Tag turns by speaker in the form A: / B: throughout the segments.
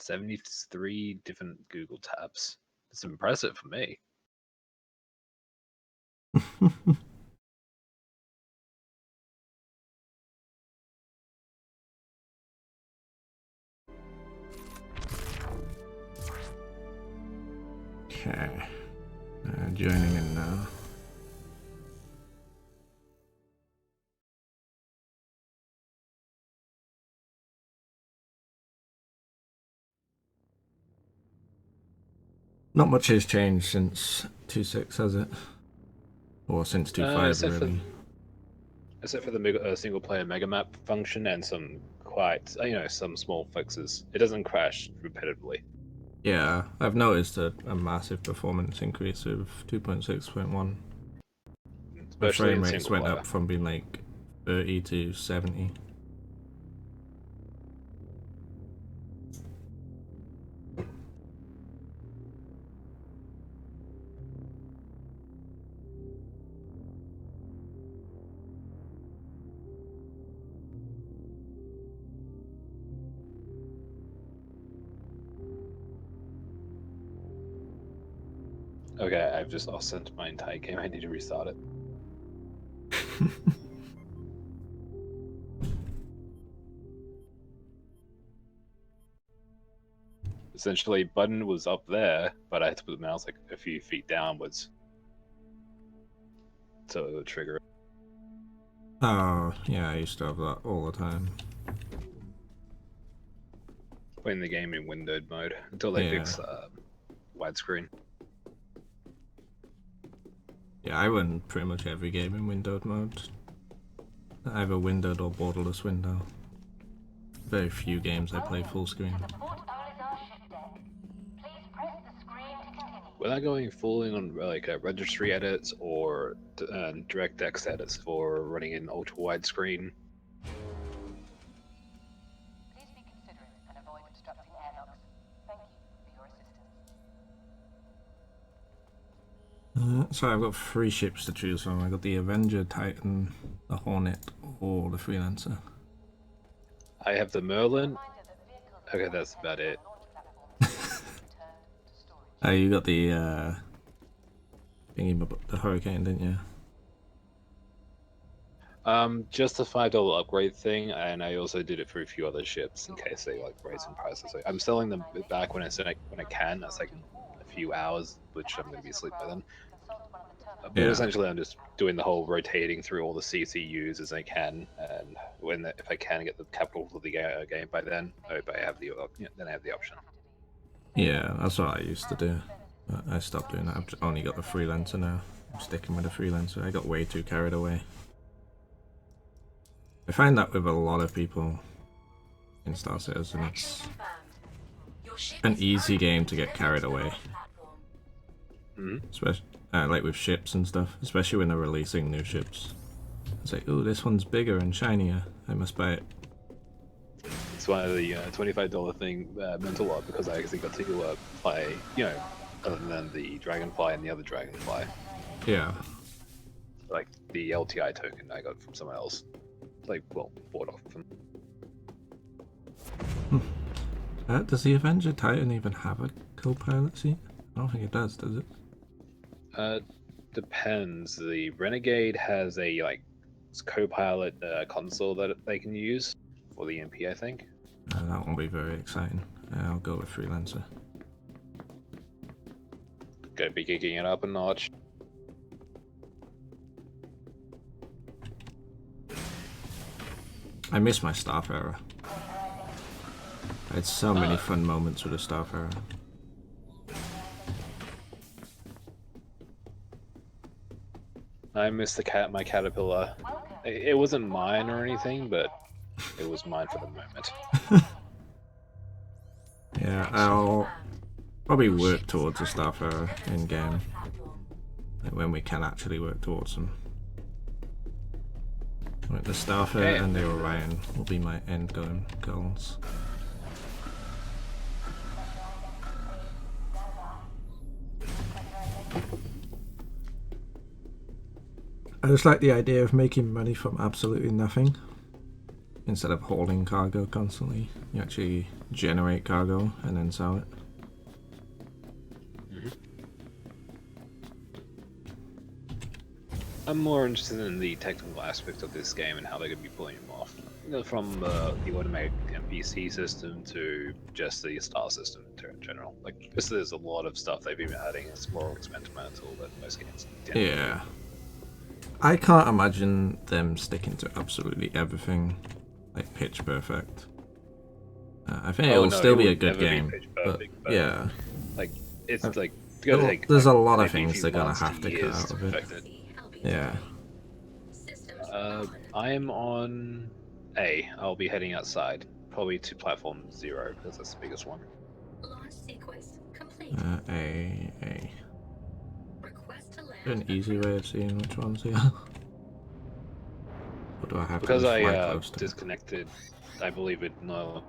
A: 73 different Google tabs. It's impressive for me.
B: Okay. Joining in now. Not much has changed since 2.6, has it? Or since 2.5, really.
A: Except for the single-player mega map function and some quite, some small fixes. It doesn't crash repetitively.
B: Yeah, I've noticed a massive performance increase of 2.6.1. My frame rates went up from being like 30 to 70.
A: Okay, I've just lost my entire game. I need to restart it. Essentially, button was up there, but I had to put the mouse like a few feet downwards, so it would trigger it.
B: Oh, yeah, I used to have that all the time.
A: Playing the game in windowed mode until they fix widescreen.
B: Yeah, I run pretty much every game in windowed mode. Either windowed or borderless window. Very few games I play full screen.
A: Without going full in on like registry edits or DirectX edits for running in ultra widescreen.
C: Please be considerate and avoid obstructing airlocks. Thank you for your assistance.
B: So I've got 3 ships to choose from. I got the Avenger, Titan, the Hornet, or the Freelancer.
A: I have the Merlin. Okay, that's about it.
B: You got the thingy, the Hurricane, didn't you?
A: Just a $5 upgrade thing, and I also did it for a few other ships in case they like raise in prices. So I'm selling them back when I can. That's like a few hours, which I'm going to be asleep by then. But essentially, I'm just doing the whole rotating through all the CCUs as I can, and if I can get the capital for the game by then, I hope I have the option.
B: Yeah, that's what I used to do. But I stopped doing that. I've only got the Freelancer now. I'm sticking with the Freelancer. I got way too carried away. I find that with a lot of people in Star Citizen, it's an easy game to get carried away. Especially like with ships and stuff, especially when they're releasing new ships. It's like, oh, this one's bigger and shinier. I must buy it.
A: It's one of the $25 thing meant a lot because I actually got to play, other than the Dragonfly and the other Dragonfly.
B: Yeah.
A: Like the LTI token I got from someone else. Bought off from.
B: Does the Avenger Titan even have a co-pilot seat? I don't think it does it?
A: Depends. The Renegade has a co-pilot console that they can use for the MP, I think.
B: That won't be very exciting. I'll go with Freelancer.
A: Gonna be kicking it up a notch.
B: I miss my Starfarer. I had so many fun moments with the Starfarer.
A: I miss my Caterpillar. It wasn't mine or anything, but it was mine for the moment.
B: Yeah, I'll probably work towards a Starfarer in game. Like when we can actually work towards them. Like the Starfarer and the Orion will be my end goals. I just like the idea of making money from absolutely nothing. Instead of hauling cargo constantly, you actually generate cargo and then sell it.
A: I'm more interested in the technical aspect of this game and how they're going to be pulling them off. You know, from the automated NPC system to just the star system in general. Like, just there's a lot of stuff they've been adding. It's more experimental than most games.
B: Yeah. I can't imagine them sticking to absolutely everything, like pitch perfect. I think it will still be a good game, but yeah.
A: Like, it's like...
B: There's a lot of things they're going to have to cut out of it. Yeah.
A: I am on A. I'll be heading outside, probably to platform 0 because that's the biggest one.
D: Launch sequence complete.
B: A.
D: Request to land.
B: An easy way of seeing which one's here. Or do I have
A: Because
B: to
A: I
B: fly close to it?
A: disconnected, I believe it no.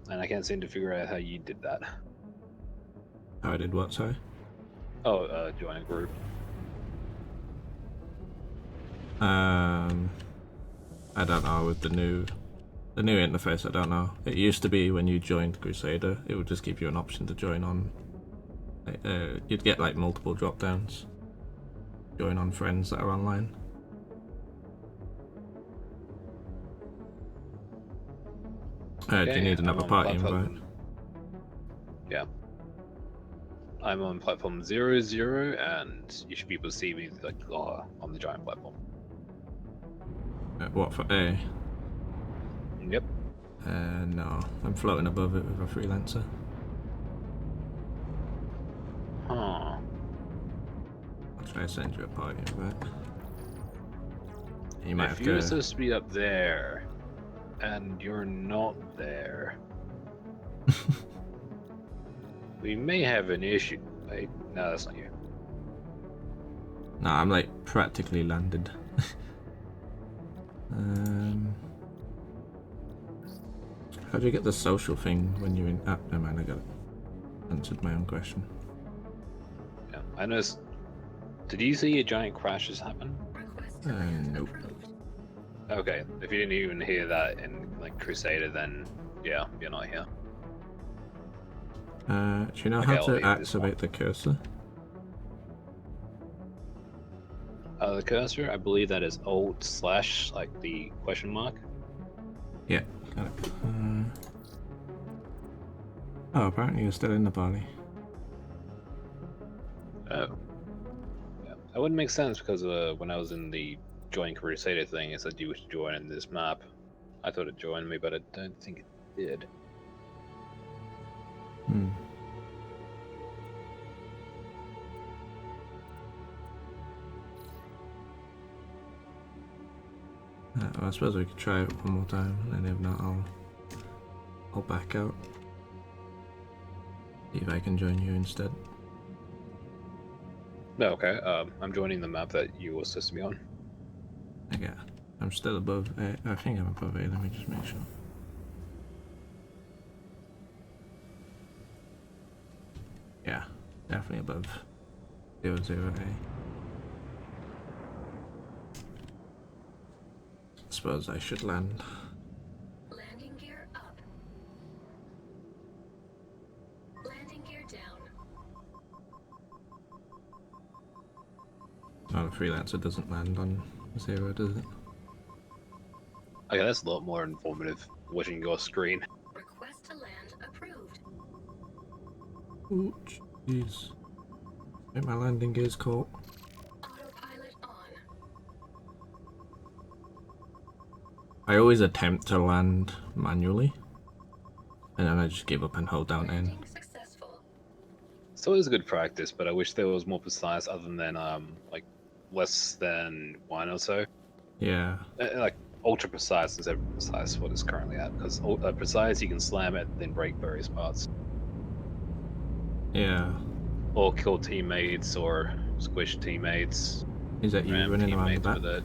A: And I can't seem to figure out how you did that.
B: How I did what, sorry?
A: Oh, join a group.
B: I don't know with the new interface. I don't know. It used to be when you joined Crusader, it would just give you an option to join on. You'd get like multiple drop downs. Join on friends that are online. Do you need another party invite?
A: Yeah. I'm on platform 00, and you should be able to see me like on the giant platform.
B: What, for A?
A: Yep.
B: No, I'm floating above it with a freelancer.
A: Huh.
B: I'll try to send you a party invite. You might
A: If
B: have
A: you're
B: to.
A: supposed to be up there, and you're not there, we may have an issue. Wait, no, that's not you.
B: No, I'm like practically landed. How do you get the social thing when you're in app? Never mind, I got it. Answered my own question.
A: Yeah, I noticed. Did you see a giant crashes happen?
D: Request to land
B: Nope.
D: approved.
A: Okay, if you didn't even hear that in like Crusader, then yeah, you're not here.
B: Do you know
A: Okay,
B: how
A: I'll
B: to
A: leave this
B: activate the cursor?
A: The cursor, I believe that is Alt/ like the question mark.
B: Yeah, got it. Oh, apparently you're still in the party.
A: Oh. Yeah, that wouldn't make sense because when I was in the join Crusader thing, it said you wish to join in this map. I thought it joined me, but I don't think it did.
B: Well, I suppose we could try it one more time, and if not, I'll back out. See if I can join you instead.
A: No, okay. I'm joining the map that you were supposed to be on.
B: Okay, I'm still above A. I think I'm above A. Let me just make sure. Yeah, definitely above 00A. Suppose I should land.
D: Landing gear up. Landing gear down.
B: Oh, the freelancer doesn't land on 0, does it?
A: Okay, that's a lot more informative. Watching your screen.
D: Request to land approved.
B: Ooh, jeez. I think my landing gear's caught.
D: Autopilot on.
B: I always attempt to land manually, and then I just give up and hold down N.
D: Landing successful.
A: So it is good practice, but I wish there was more precise, other than like less than 1 or so.
B: Yeah.
A: Like ultra precise instead of precise what it's currently at. Because precise, you can slam it, then break various parts,
B: Yeah.
A: or kill teammates, or squish teammates.
B: Is that you
A: Ram
B: running around the
A: teammates
B: back?
A: with it.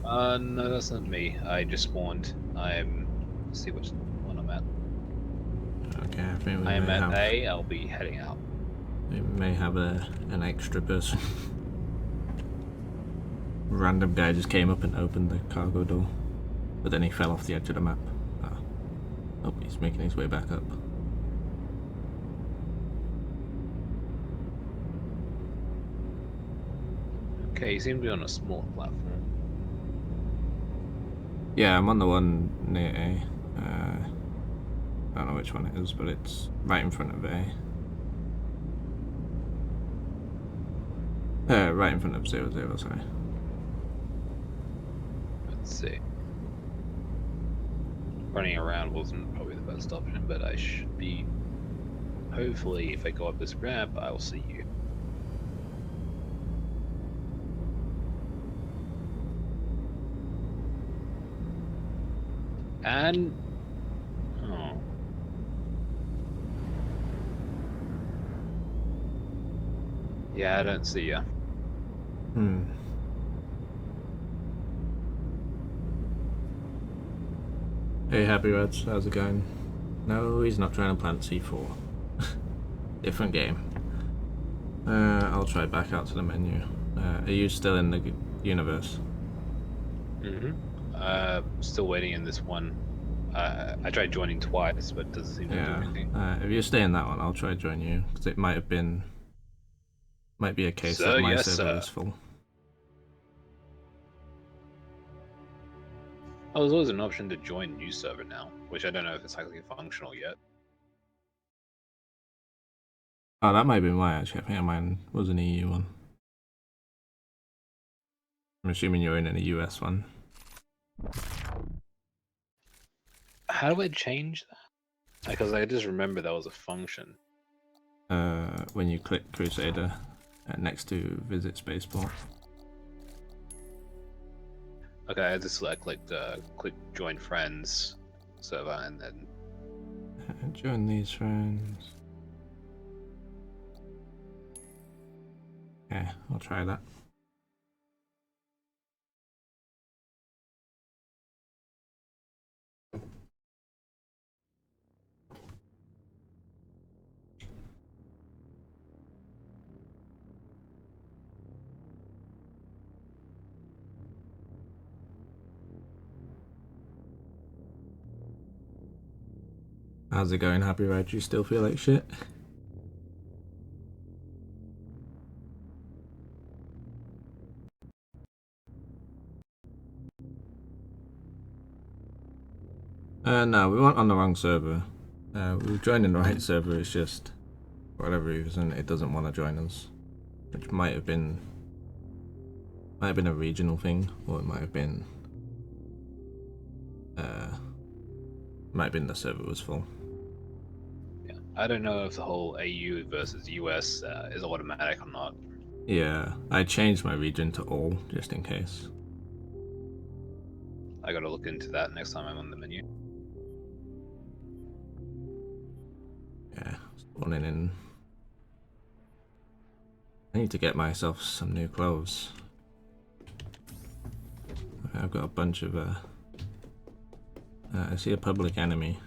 A: No, that's not me. I just spawned. Let's see which one I'm at.
B: Okay, I think we
A: I am
B: may
A: at
B: have,
A: A. I'll be heading out.
B: we may have an extra person. random guy just came up and opened the cargo door, but then he fell off the edge of the map. Oh, he's making his way back up.
A: Okay, you seem to be on a small platform.
B: Yeah, I'm on the one near A. I don't know which one it is, but it's right in front of A. Right in front of 00, sorry.
A: Let's see. Running around wasn't probably the best option, but I should be. Hopefully, if I go up this ramp, I'll see you. And. Oh. Yeah, I don't see ya.
B: Hey, Happy Reds, how's it going? No, he's not trying to plant C4. Different game. I'll try back out to the menu. Are you still in the universe?
A: Still waiting in this one. I tried joining twice, but it doesn't seem to do anything.
B: If you stay in that one, I'll try join you, because it might be a case
A: Sir,
B: that my
A: yes,
B: server
A: sir.
B: is full.
A: Oh, there's always an option to join new server now, which I don't know if it's actually functional yet.
B: Oh, that might be why, actually. I think mine was an EU one. I'm assuming you're in a US one.
A: How do I change that? Because I just remember that was a function.
B: When you click Crusader next to Visit Spaceport.
A: Okay, I just click join friends server and then
B: Join these friends. Okay, I'll try that. How's it going, Happy Ride? Do you still feel like shit? No, we weren't on the wrong server. We were joining the right server, it's just, for whatever reason, it doesn't want to join us. Which might have been a regional thing, or it might have been the server was full.
A: yeah. I don't know if the whole AU versus US is automatic or not.
B: Yeah, I changed my region to all, just in case.
A: I gotta look into that next time I'm on the menu.
B: Yeah, spawning in. I need to get myself some new clothes. I've got a bunch of I see a Public Enemy.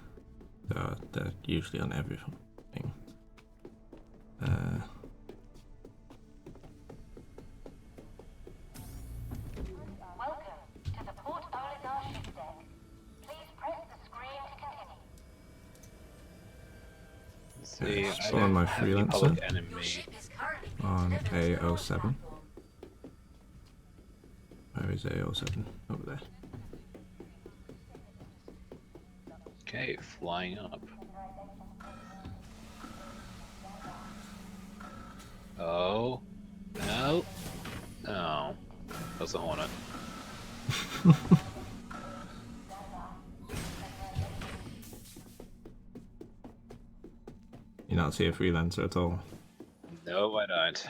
B: They're usually on everything.
C: Welcome to the Port Olisar ship deck. Please press the screen to continue.
A: See,
B: Still on my
A: have any
B: freelancer
A: public enemy.
D: Your ship is currently
B: on
D: being delivered to our
B: A07.
D: platform.
B: Where is A07? Over there.
A: Okay, flying up. Oh. No. Oh. That's a Hornet.
B: You not see a freelancer at all?
A: No, I don't.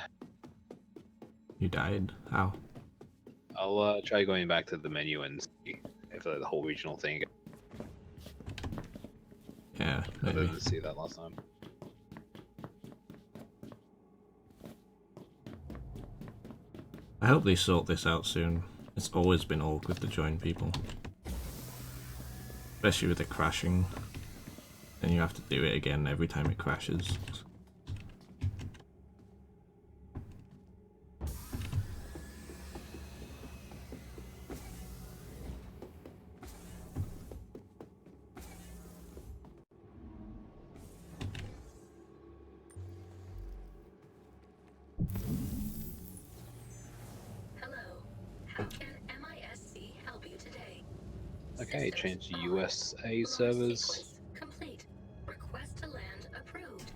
B: You died? How?
A: I'll try going back to the menu and see if the whole regional thing.
B: Yeah,
A: I
B: maybe.
A: didn't see that last time.
B: I hope they sort this out soon. It's always been awkward to join people. Especially with the crashing. Then you have to do it again every time it crashes.
D: How can MISC help you today?
A: Okay,
D: Systems
A: change to
D: on.
A: USA
D: Launch
A: servers.
D: sequence complete. Request to land approved.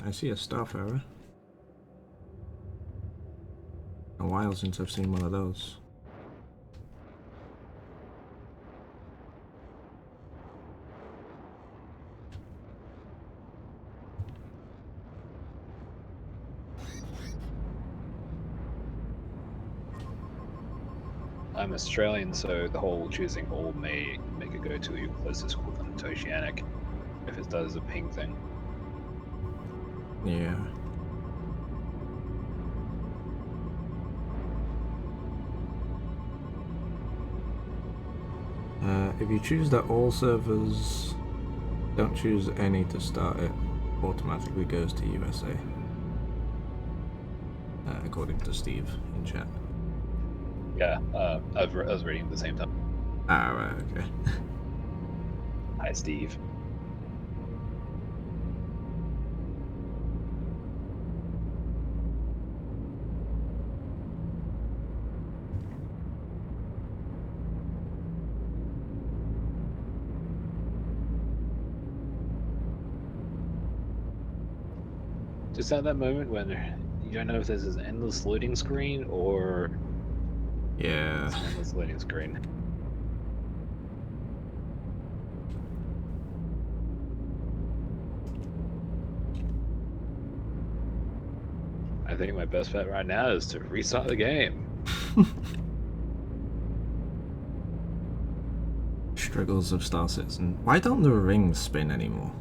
B: I see a Starfarer. A while since I've seen one of those.
A: I'm Australian, so the whole choosing all may make it go to your closest equivalent to Oceanic if it does a ping thing.
B: Yeah. If you choose that all servers don't choose any to start, it automatically goes to USA. According to Steve in chat.
A: Yeah, I was reading at the same time.
B: Ah, right, okay.
A: Hi, Steve. Just at that moment when you don't know if there's an endless loading screen or
B: Yeah.
A: it's an endless loading screen. I think my best bet right now is to restart the game.
B: Struggles of Star Citizen. Why don't the rings spin anymore?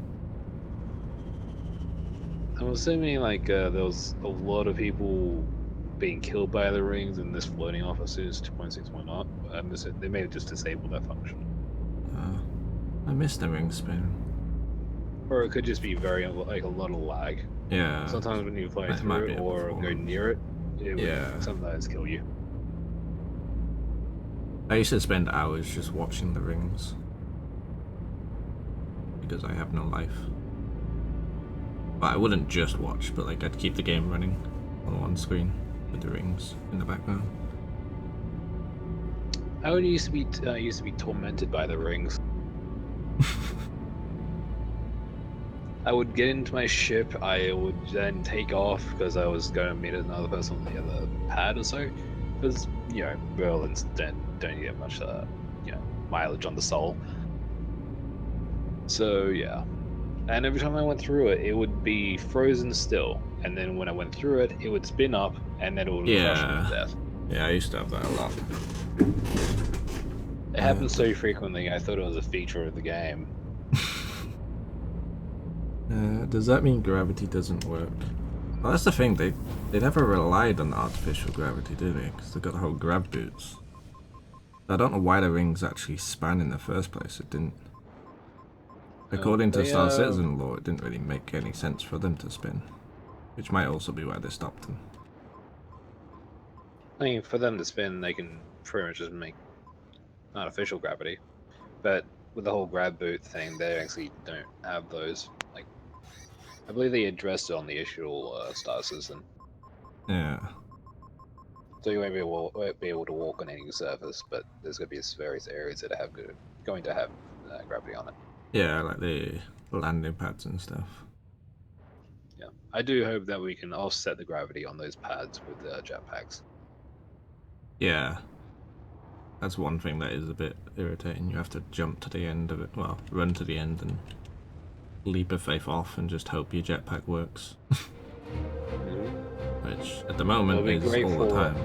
A: I'm assuming like there was a lot of people being killed by the rings and this floating off as soon as 2.6 went up. They may have just disabled that function.
B: I missed the ring spin.
A: Or it could just be very like a lot of lag.
B: Yeah.
A: Sometimes when you fly
B: It might
A: through
B: be
A: it
B: a
A: or go
B: performance.
A: near it, it
B: Yeah.
A: would sometimes kill you.
B: I used to spend hours just watching the rings. Because I have no life. Well, I wouldn't just watch, but like I'd keep the game running on one screen with the rings in the background.
A: I would used to be tormented by the rings. I would get into my ship. I would then take off because I was going to meet another person on the other pad or so. Because Merlins don't get much mileage on the Soul. So yeah, and every time I went through it, it would be frozen still, and then when I went through it, it would spin up, and then it would crush me to death.
B: Yeah, I used to have that a lot.
A: It happened so frequently, I thought it was a feature of the game.
B: Does that mean gravity doesn't work? Well, that's the thing. They never relied on artificial gravity, do they? Because they got the whole grab boots. I don't know why the rings actually span in the first place. It didn't. According to Star Citizen law, it didn't really make any sense for them to spin, which might also be why they stopped them.
A: I mean, for them to spin, they can pretty much just make artificial gravity, but with the whole grab boot thing, they actually don't have those. Like, I believe they addressed it on the actual Star Citizen.
B: Yeah.
A: So you won't be able to walk on any surface, but there's going to be various areas that are going to have gravity on it.
B: Yeah, like the landing pads and stuff.
A: Yeah, I do hope that we can offset the gravity on those pads with jetpacks.
B: Yeah. That's one thing that is a bit irritating. You have to jump to the end of it. Well, run to the end and leap of faith off and just hope your jetpack works. Which, at the moment, is all the time.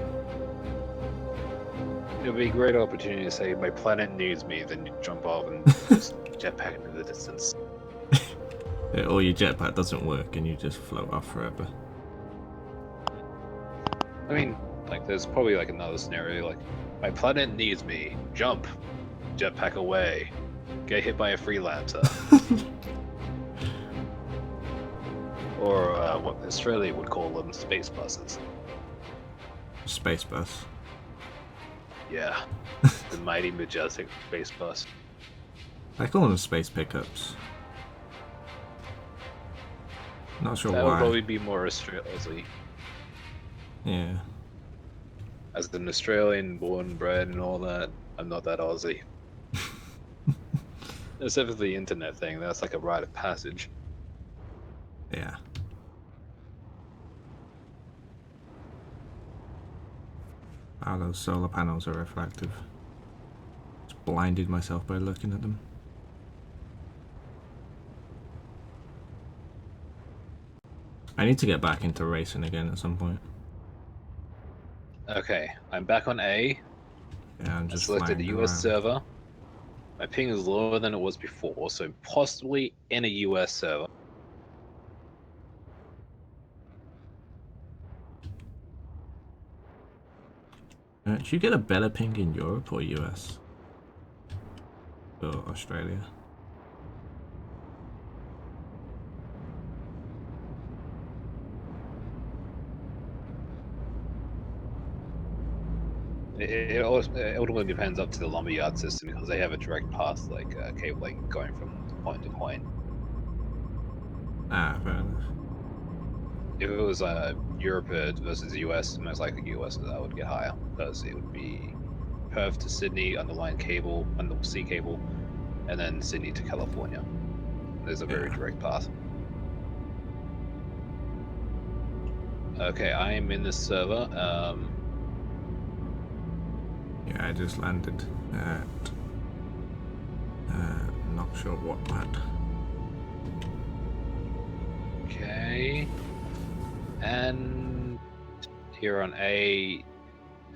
A: It'll be a great opportunity to say, my planet needs me, then you jump off and just jetpack into the distance.
B: Yeah, or your jetpack doesn't work and you just float off forever.
A: I mean, like, there's probably like another scenario, like, my planet needs me, jump, jetpack away, get hit by a freelancer. Or what Australia would call them, space buses.
B: Space bus.
A: Yeah, the mighty majestic space bus.
B: I call them space pickups. Not sure
A: That would
B: why.
A: probably be more Aussie.
B: Yeah.
A: As an Australian, born and bred and all that, I'm not that Aussie. Except for the internet thing, that's like a rite of passage.
B: Yeah. Wow, those solar panels are reflective. Just blinded myself by looking at them. I need to get back into racing again at some point.
A: Okay, I'm back on A.
B: Yeah, I'm
A: I
B: just
A: selected the
B: flying
A: US
B: around.
A: server. My ping is lower than it was before, so possibly in a US server.
B: Do you get a better ping in Europe or US? Or Australia?
A: It ultimately depends up to the lumberyard system because they have a direct path, like cabling going from point to point.
B: Ah, fair enough.
A: If it was Europe versus US, most likely US would get higher because it would be Perth to Sydney underlying cable, under sea cable, and then Sydney to California. There's a very
B: Yeah.
A: direct path. Okay, I am in this server.
B: Yeah, I just landed at not sure what that.
A: Okay, and here on A,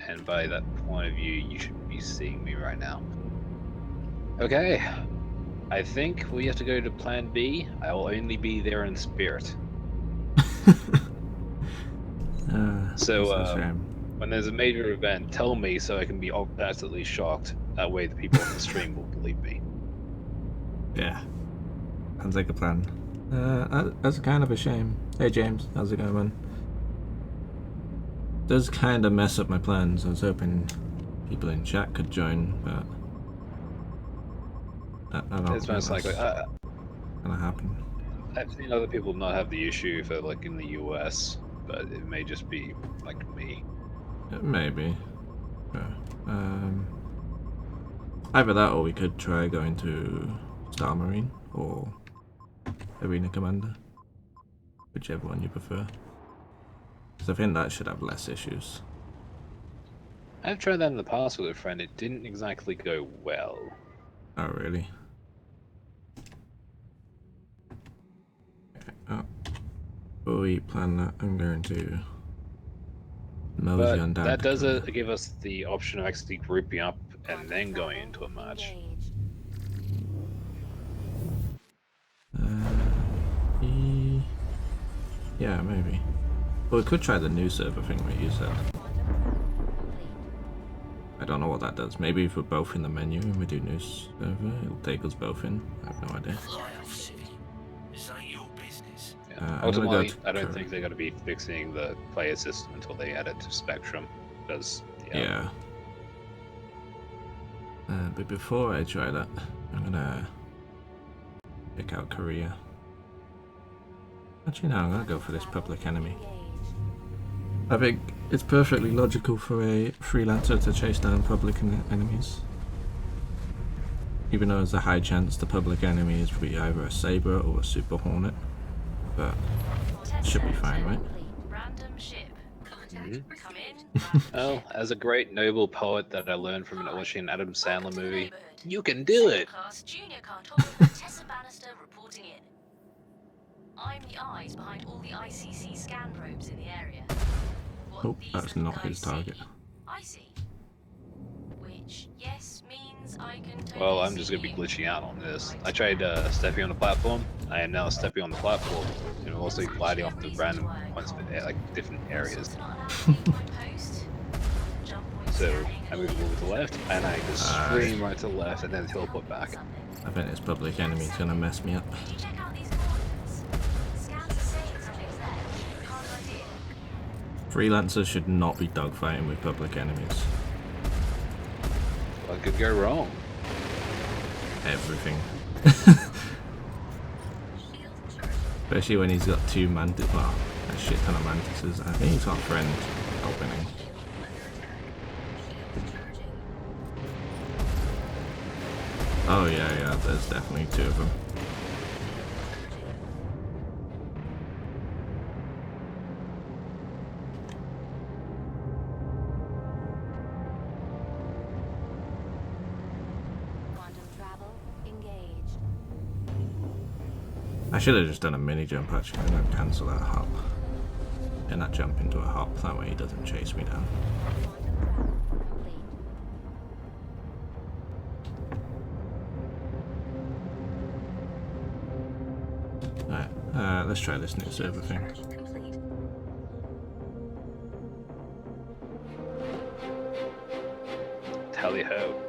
A: and by that point of view, you should be seeing me right now. Okay, I think we have to go to Plan B. I will only be there in spirit. So,
B: that's a shame.
A: when there's a major event, tell me so I can be absolutely shocked. That way, the people on the stream will believe me.
B: Yeah, sounds like a plan. That's kind of a shame. Hey James, how's it going, man? Does kind of mess up my plans. I was hoping people in chat could join, but I don't
A: It's
B: think
A: most
B: that's
A: likely.
B: gonna happen.
A: I've seen other people not have the issue for like in the US, but it may just be like me.
B: Maybe. Yeah. Either that, or we could try going to Star Marine or Arena Commander, whichever one you prefer. Because I think that should have less issues.
A: I've tried that in the past with a friend. It didn't exactly go well.
B: Oh, really? Okay. Oh. Before we plan that, I'm going to mosey on
A: But
B: down
A: that
B: to
A: does
B: Korea.
A: give us the option of actually grouping up and then going into a match.
B: Yeah, maybe. Well, we could try the new server thing where you said. I don't know what that does. Maybe if we're both in the menu and we do new server, it'll take us both in. I have no idea.
E: Fly off, Civvy. This ain't your business.
A: Yeah.
B: I'm gonna
A: Ultimately,
B: go to
A: I don't
B: Korea.
A: think they're going to be fixing the player system until they add it to Spectrum. Because,
B: Yeah. But before I try that, I'm gonna pick out Korea. Actually, no, I'm gonna go for this Public Enemy. I think it's perfectly logical for a freelancer to chase down public enemies. Even though there's a high chance the public enemy is be either a Saber or a Super Hornet. But it should be fine, right?
D: Random ship.
A: Mhm.
D: Come in.
A: Well, as a great noble poet that I learned from watching an Adam Sandler movie, you can do it!
D: Class junior cartographer Tessa Bannister reporting in. I'm the eyes behind all the ICC scan probes in the area. What
B: Oh,
D: these
B: that's
D: little
B: not his
D: guys
B: target.
D: see, I see. Which, yes, means I can totally
A: Well, I'm just
D: see
A: going to be
D: you.
A: glitching out on this. I tried stepping on the platform. I am now stepping on the platform and also gliding off the random points, like different areas. So I move a little to the left, and I just scream right to the left, and then teleport back.
B: I think this public enemy is gonna mess me up.
D: Can you check out these coordinates? Scans are saying something's there. Can't idea.
B: Freelancers should not be dogfighting with public enemies.
A: What could go wrong?
B: Everything.
D: Shield charging.
B: Especially when he's got two mantis, well, a shit ton of mantises. I think he's got a friend helping him. Oh yeah, there's definitely two of them.
C: Quantum travel engaged.
B: I should have just done a mini jump actually, and then cancel that hop. And not jump into a hop, that way he doesn't chase me down.
C: Quantum travel complete.
B: Alright, let's try this new server thing.
D: Complete.
A: Tally ho.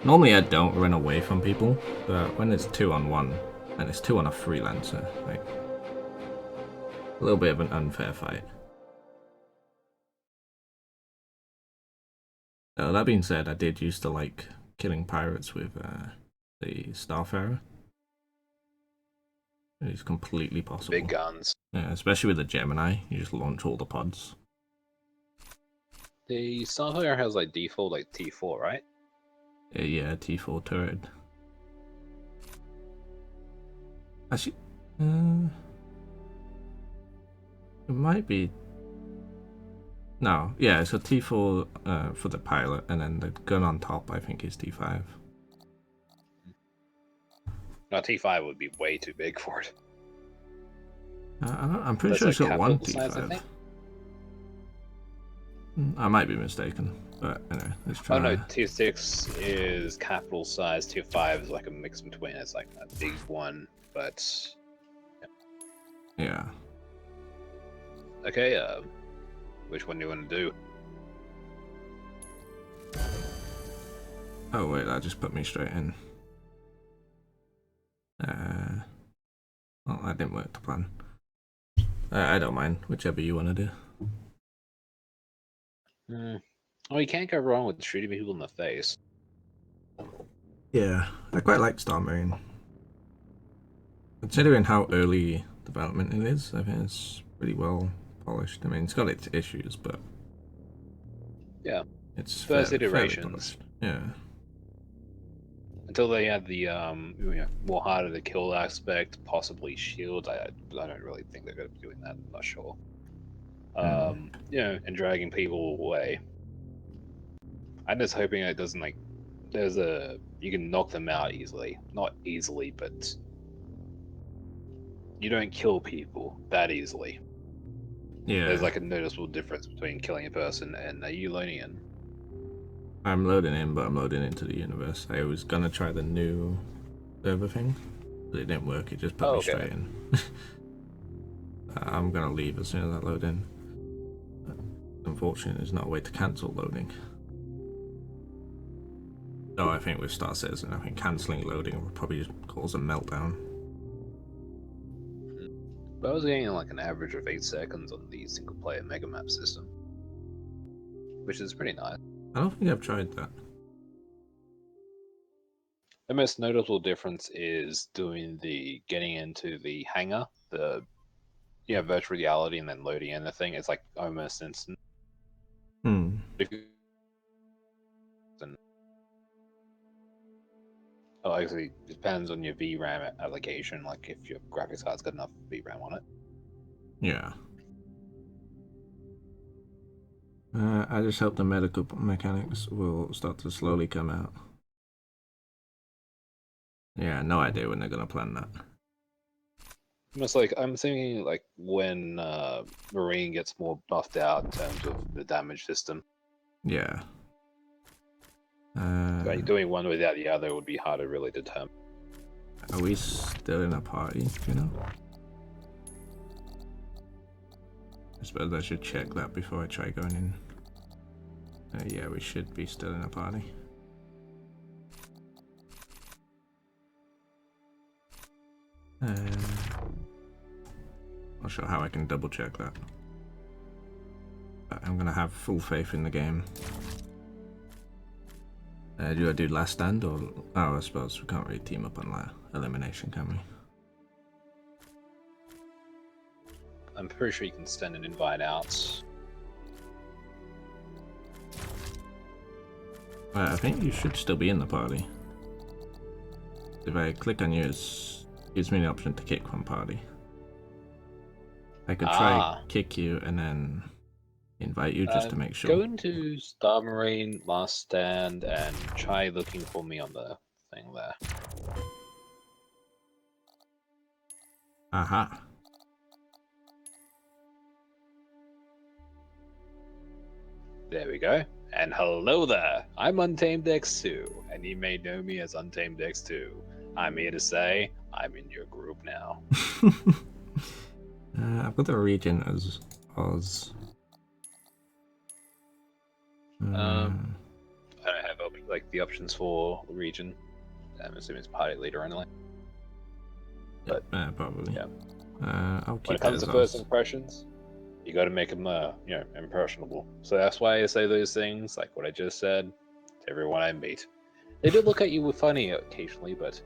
B: Normally I don't run away from people, but when it's 2-on-1, and it's 2 on a freelancer, like, a little bit of an unfair fight. That being said, I did used to like killing pirates with the Starfarer. It's completely possible.
A: Big guns.
B: Yeah, especially with the Gemini, you just launch all the pods.
A: The Starfire has like default like T4, right?
B: Yeah, T4 turret. Actually, it might be. No, yeah, it's a T4 for the pilot, and then the gun on top I think is T5.
A: No, T5 would be way too big for it.
B: I'm pretty
A: That's
B: sure
A: like
B: it's got one
A: capital size, I
B: T5.
A: think.
B: I might be mistaken, but anyway, let's try.
A: Oh no, Tier 6 is capital size, Tier 5 is like a mix between. It's like a big one, but
B: Yeah.
A: okay, which one do you want to do?
B: Oh wait, that just put me straight in. Well, that didn't work to plan. I don't mind, whichever you want to do.
A: Oh, you can't go wrong with shooting people in the face.
B: Yeah, I quite like Star Marine. Considering how early development it is, I think it's pretty well polished. I mean, it's got its issues, but
A: Yeah,
B: it's
A: first
B: fairly
A: iterations.
B: polished. Yeah.
A: Until they had the more harder to kill aspect, possibly shield. I don't really think they're going to be doing that. I'm not sure. And dragging people away. I'm just hoping it doesn't like. You can knock them out easily. Not easily, but you don't kill people that easily.
B: Yeah.
A: There's like a noticeable difference between killing a person and a Eulonian.
B: I'm loading in, but I'm loading into the universe. I was gonna try the new server thing, but it didn't work. It just put me straight in. I'm gonna leave as soon as I load in. Unfortunately, there's no way to cancel loading. So I think with Star Citizen, I think cancelling loading will probably just cause a meltdown.
A: But I was getting like an average of 8 seconds on the single player mega map system, which is pretty nice.
B: I don't think I've tried that.
A: The most notable difference is getting into the hangar, the virtual reality, and then loading in the thing. It's like almost instant. If you, actually, it depends on your VRAM allocation. Like if your graphics card's got enough VRAM on it.
B: Yeah. I just hope the medical mechanics will start to slowly come out. Yeah, no idea when they're gonna plan that.
A: Almost like I'm thinking like when Marine gets more buffed out in terms of the damage system.
B: Yeah.
A: Like doing one without the other would be hard to really determine.
B: Are we still in a party? Do you know? I suppose I should check that before I try going in. Yeah, we should be still in a party. Not sure how I can double check that. But I'm gonna have full faith in the game. Do you want to do last stand or? Oh, I suppose we can't really team up on elimination, can we?
A: I'm pretty sure you can send an invite out.
B: I think you should still be in the party. If I click on yours, it gives me the option to kick one party. I could try kick you and then invite you just to make sure.
A: Go into Star Marine, Last Stand, and try looking for me on the thing there.
B: Aha.
A: There we go. And hello there, I'm Untamed X2, and you may know me as Untamed X2. I'm here to say, I'm in your group now.
B: I've got the region as Oz.
A: I don't have like the options for the region. I'm assuming it's party leader only. But
B: probably.
A: Yeah.
B: I'll keep
A: When it comes to
B: as
A: first
B: Oz.
A: impressions, you got to make them, impressionable. So that's why I say those things, like what I just said, to everyone I meet. They do look at you with funny occasionally, but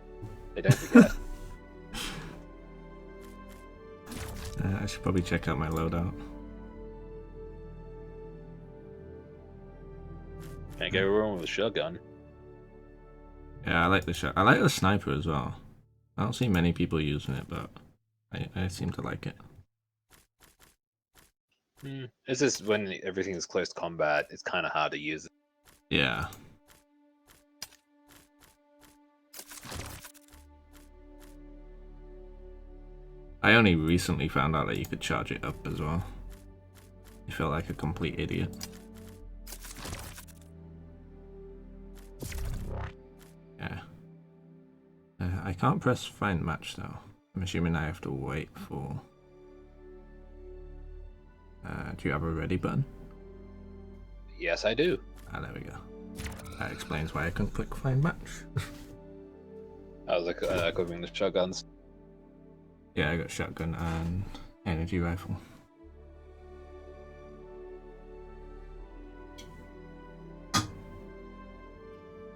A: they don't forget.
B: I should probably check out my loadout.
A: Can't go wrong with a shotgun.
B: Yeah, I like the shot. I like the sniper as well. I don't see many people using it, but I seem to like it.
A: It's just when everything is close combat, it's kind of hard to use it.
B: Yeah. I only recently found out that you could charge it up as well. I felt like a complete idiot. Yeah. I can't press find match though. I'm assuming I have to wait for... do you have a ready button?
A: Yes, I do.
B: Ah, there we go. That explains why I couldn't click find match.
A: I was equipping the shotguns.
B: Yeah, I got shotgun and energy rifle.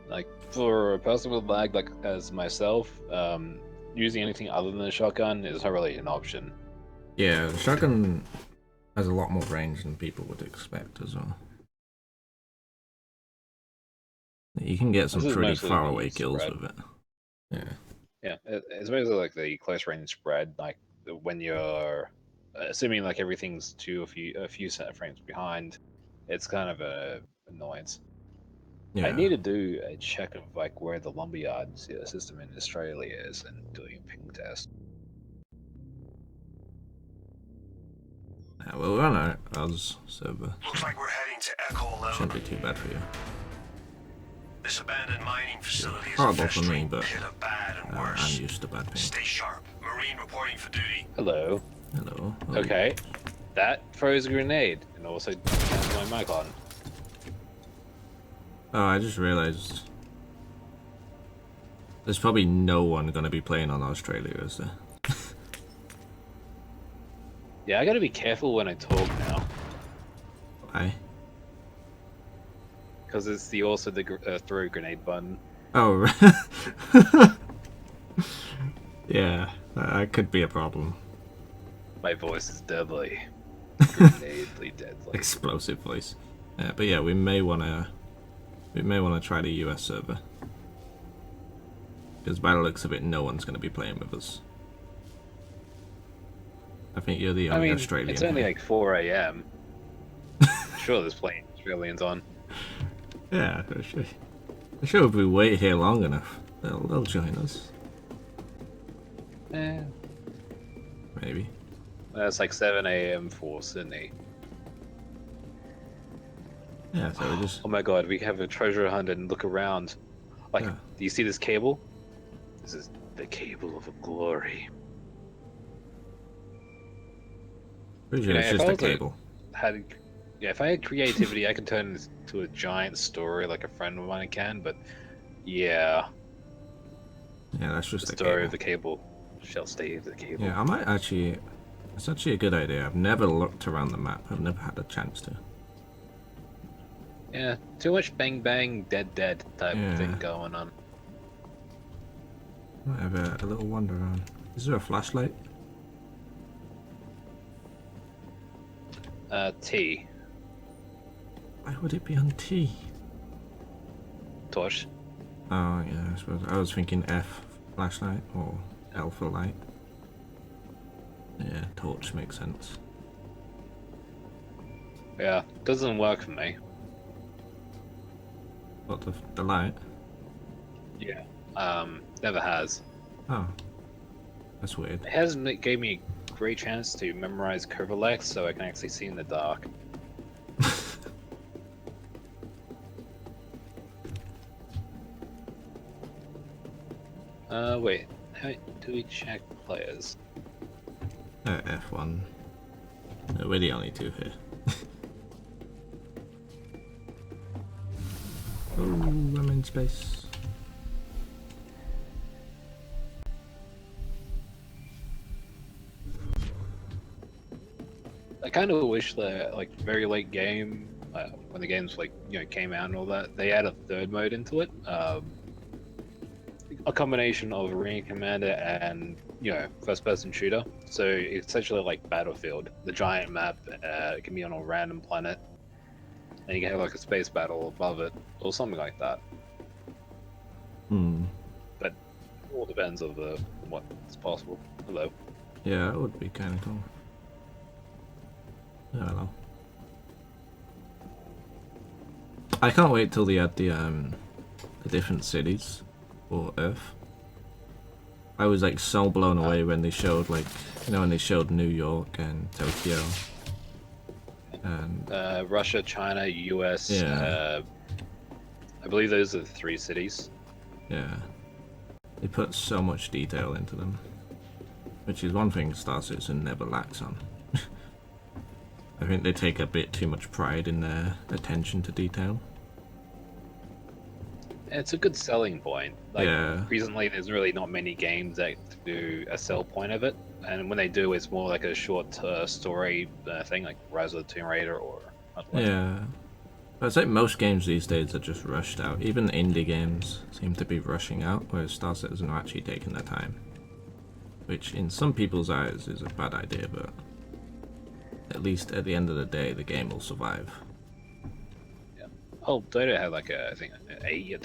A: Like, for a person with lag, like as myself, using anything other than a shotgun is not really an option.
B: Yeah, the shotgun has a lot more range than people would expect as well. You can get some
A: This is
B: pretty
A: mostly
B: far
A: the
B: away kills
A: spread.
B: with it. Yeah.
A: Yeah, it's basically like the close range spread. Like when you're assuming like everything's a few set of frames behind, it's kind of a annoyance.
B: Yeah.
A: I need to do a check of like where the lumberyard system in Australia is and doing a ping test.
B: Yeah, well, we're on our Oz server.
E: Looks like we're heading to Echo 11.
B: Shouldn't be too bad for you.
E: This abandoned mining facility is
B: Horrible
E: a
B: for me,
E: festering
B: but
E: pit of bad and
B: I'm
E: worse.
B: used to bad pain.
E: Stay sharp. Marine reporting for duty.
A: Hello.
B: Hello. Oh,
A: Okay, that throws a grenade and also turns my mic on.
B: Oh, I just realized there's probably no one gonna be playing on Australia, is there?
A: Yeah, I gotta be careful when I talk now
B: Why?
A: because it's the throw grenade button.
B: Oh, right. Yeah, that could be a problem.
A: My voice is deadly, grenadely deadly.
B: Explosive voice. But yeah, we may wanna try the US server because by the looks of it, no one's gonna be playing with us. I think you're the
A: I
B: only
A: mean,
B: Australian.
A: it's only
B: here.
A: like 4 a.m. Sure, there's plenty of Australians on.
B: Yeah, for sure. I'm sure if we wait here long enough, they'll join us. Maybe.
A: That's like 7 a.m. for Sydney.
B: Yeah, so we just
A: Oh my god, we have a treasure hunt and look around. Like,
B: Yeah.
A: do you see this cable? This is the cable of glory.
B: pretty sure
A: Yeah,
B: it's
A: if
B: just
A: I
B: a
A: was a-
B: cable.
A: If I had creativity, I could turn this into a giant story like a friend of mine can, but yeah,
B: Yeah, that's
A: the
B: just a
A: story
B: cable.
A: of the cable shall stay the cable.
B: Yeah, I might actually. It's actually a good idea. I've never looked around the map. I've never had a chance to.
A: Yeah, too much bang bang, dead dead type
B: Yeah.
A: thing going on.
B: Might have a little wander around. Is there a flashlight?
A: T.
B: Why would it be on T?
A: Torch.
B: Oh yeah, I suppose I was thinking F flashlight or L for light. Yeah, torch makes sense.
A: Yeah, doesn't work for me.
B: What, the light?
A: Yeah. Never has.
B: Oh, that's weird.
A: It hasn't gave me a great chance to memorize Covalex so I can actually see in the dark. Wait. How do we check players?
B: F1. No, we're the only two here. Oh, I'm in space.
A: I kind of wish that, like, very late game, when the games came out and all that, they add a third mode into it. A combination of Arena Commander and first-person shooter. So it's essentially like Battlefield. The giant map can be on a random planet, and you can have like a space battle above it or something like that.
B: Hmm.
A: But it all depends on what's possible. Hello.
B: Yeah, that would be kind of cool. I don't know. I can't wait till they add the different cities for Earth. I was like so blown away when they showed when they showed New York and Tokyo and
A: Russia, China, US.
B: Yeah.
A: I believe those are the 3 cities.
B: yeah, they put so much detail into them, which is one thing Star Citizen never lacks on. I think they take a bit too much pride in their attention to detail.
A: It's a good selling point. Like,
B: Yeah.
A: recently there's really not many games that do a sell point of it, and when they do, it's more like a short story thing, like Rise of the Tomb Raider or something like that.
B: Yeah. But it's like most games these days are just rushed out. Even indie games seem to be rushing out, whereas Star Citizen are actually taking their time. Which in some people's eyes is a bad idea, but at least at the end of the day, the game will survive.
A: Oh, Dota had like I think an 8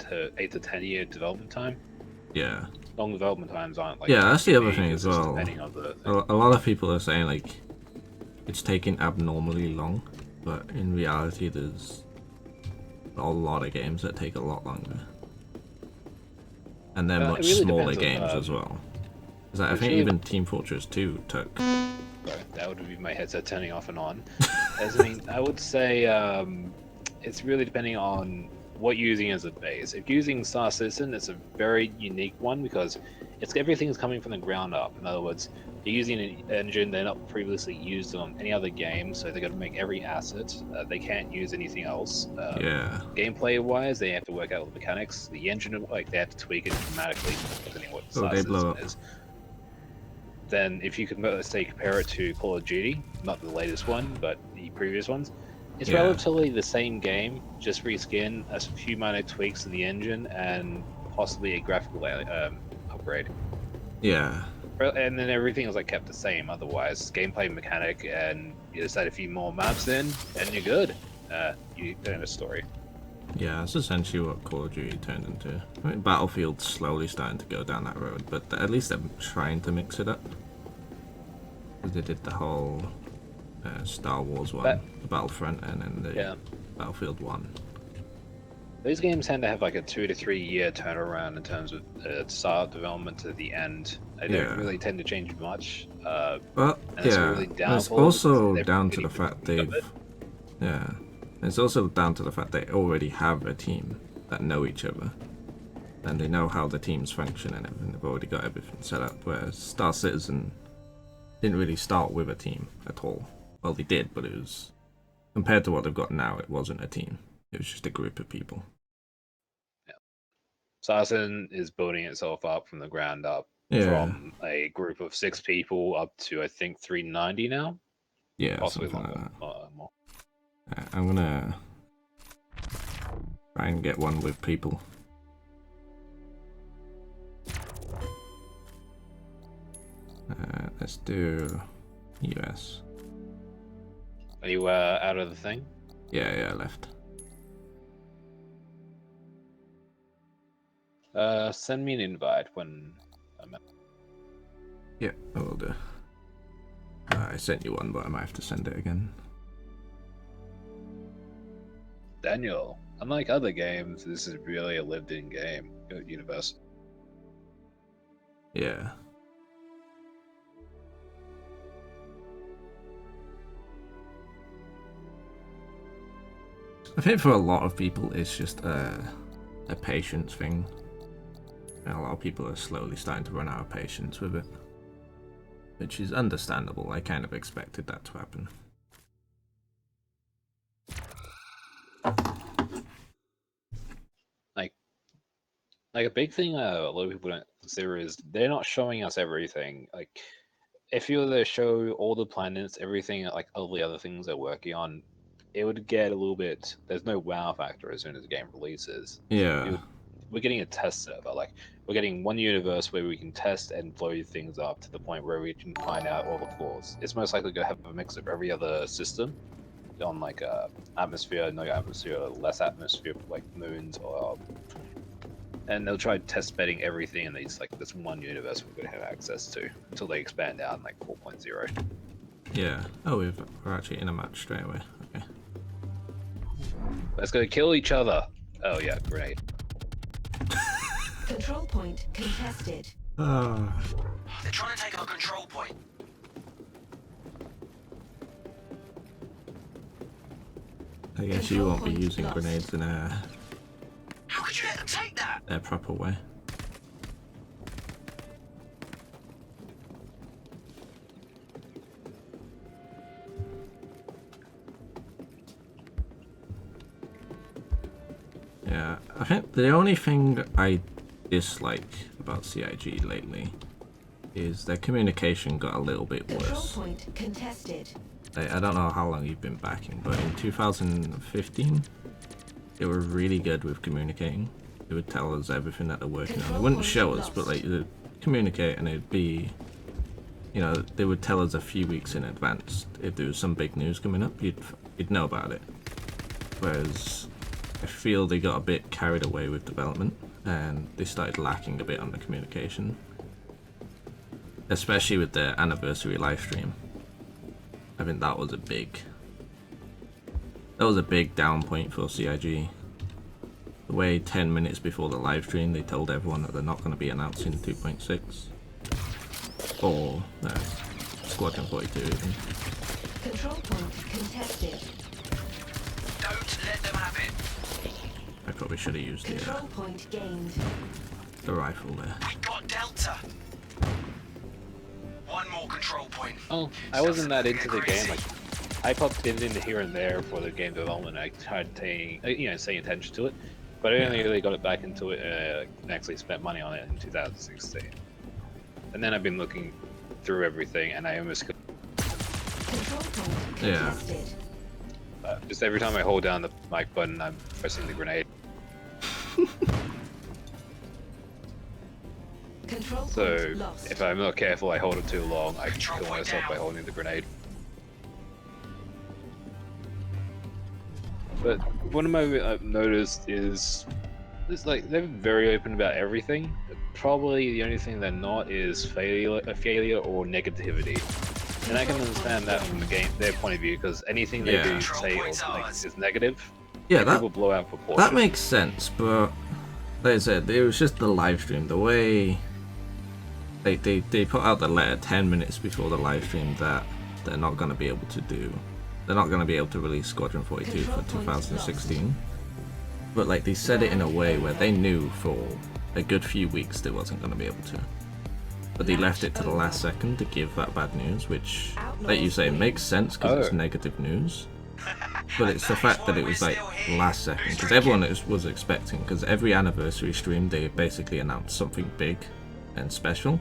A: to 10 year development time.
B: Yeah.
A: Long development times aren't like.
B: Yeah, that's the other
A: big,
B: thing
A: it's
B: as
A: just
B: well.
A: depending on the
B: A lot of people are saying like it's taking abnormally long, but in reality there's a lot of games that take a lot longer. And they're
A: It
B: much
A: really
B: smaller
A: depends on,
B: games as well. 'Cause I
A: it's
B: think
A: really-
B: even Team Fortress 2 took...
A: Sorry, that would be my headset turning off and on. I would say it's really depending on what you're using as a base. If you're using Star Citizen, it's a very unique one because everything's coming from the ground up. In other words, they're using an engine they're not previously used on any other game, so they're going to make every asset. They can't use anything else.
B: Yeah.
A: Gameplay-wise, they have to work out the mechanics. The engine, they have to tweak it dramatically depending on what
B: Oh,
A: Star
B: they blow
A: Citizen
B: up.
A: is. Then if you could, let's say, compare it to Call of Duty, not the latest one, but the previous ones, it's
B: Yeah.
A: relatively the same game, just reskin, a few minor tweaks to the engine, and possibly a graphical upgrade.
B: Yeah.
A: And then everything is kept the same. Otherwise, gameplay mechanic, and you just add a few more maps in, and you're good. You turn a story.
B: Yeah, that's essentially what Call of Duty turned into. I mean, Battlefield's slowly starting to go down that road, but at least they're trying to mix it up. 'Cause they did the whole Star Wars one, the Battlefront, and then the Battlefield 1.
A: These games tend to have a 2 to 3 year turnaround in terms of start development to the end. They don't really tend to change much.
B: But
A: and it's
B: yeah,
A: really
B: it's
A: downfall
B: also
A: because
B: down to
A: they're
B: the fact
A: pretty
B: they've... Yeah. It's also down to the fact they already have a team that know each other. And they know how the teams function and everything. They've already got everything set up. Whereas Star Citizen didn't really start with a team at all. Well, they did, but it was... Compared to what they've got now, it wasn't a team. It was just a group of people.
A: Saracen is building itself up from the ground up, from a group of 6 people up to I think 390 now.
B: Yeah,
A: Possibly
B: something
A: longer.
B: like that.
A: More.
B: I'm gonna try and get one with people. Let's do US.
A: Are you out of the thing?
B: Yeah, I left.
A: Send me an invite when I'm out.
B: Yeah, I will do. I sent you one, but I might have to send it again.
A: Daniel, unlike other games, this is really a lived-in game. Universe.
B: Yeah. I think for a lot of people, it's just a patience thing. And a lot of people are slowly starting to run out of patience with it. Which is understandable. I kind of expected that to happen.
A: Like a big thing a lot of people don't consider is they're not showing us everything. Like, if you were to show all the planets, everything, like all the other things they're working on, it would get a little bit. There's no wow factor as soon as the game releases.
B: Yeah.
A: We're getting a test server. Like, we're getting one universe where we can test and blow things up to the point where we can find out all the flaws. It's most likely going to have a mix of every other system on like atmosphere, no atmosphere, less atmosphere, like moons, or and they'll try test bedding everything in these like this one universe we're going to have access to until they expand out in like 4.0.
B: Yeah. Oh, we're actually in a match straight away. Okay.
A: Let's go kill each other. Oh yeah, great.
F: Control point contested.
B: Ah.
E: They're trying to take our control point.
B: I guess you won't be using grenades in a
E: How could you let them take that?
B: proper way. Yeah, I think the only thing I dislike about CIG lately is their communication got a little bit
F: Control
B: worse.
F: point contested.
B: I don't know how long you've been backing, but in 2015, they were really good with communicating. They would tell us everything that they're working on. They wouldn't show us, but like they'd communicate, and it'd be, you know, they would tell us a few weeks in advance if there was some big news coming up. You'd know about it. Whereas I feel they got a bit carried away with development, and they started lacking a bit on the communication, especially with their anniversary live stream. I think that was a big down point for CIG. The way 10 minutes before the live stream they told everyone that they're not going to be announcing 2.6 or Squadron 42 even.
F: Control point contested.
E: Don't let them have it.
B: I probably should have used
F: Control point gained.
B: the rifle there.
E: We got Delta. One more control point.
A: Oh, I wasn't that into the game. Like, I popped in here and there for the game development. I tried paying attention to it, but I only really got it back into it and actually spent money on it in 2016. And then I've been looking through everything, and I almost
F: Control point
B: Yeah.
F: contested.
A: just every time I hold down the mic button, I'm pressing the grenade.
F: Control
A: So
F: point lost.
A: if I'm not careful, I hold it too long, I can
E: Control
A: kill
E: point
A: myself by
E: down.
A: holding the grenade. But one of my noticed is it's like they're very open about everything. Probably the only thing they're not is failure or negativity. And I can understand that from their point of view, because anything they
B: Yeah.
A: do say or, like, is negative,
B: Yeah,
A: people
B: that
A: blow out proportion.
B: that makes sense, but like I said, it was just the live stream. The way they put out the letter 10 minutes before the live stream that they're not going to be able to do. They're not going to be able to release Squadron 42 for 2016. But like they said it in a way where they knew for a good few weeks they wasn't going to be able to. But they left it to the last second to give that bad news, which, like you say, makes sense because it's negative news. But it's the fact that it was like last second, because everyone was expecting, because every anniversary stream they basically announced something big and special.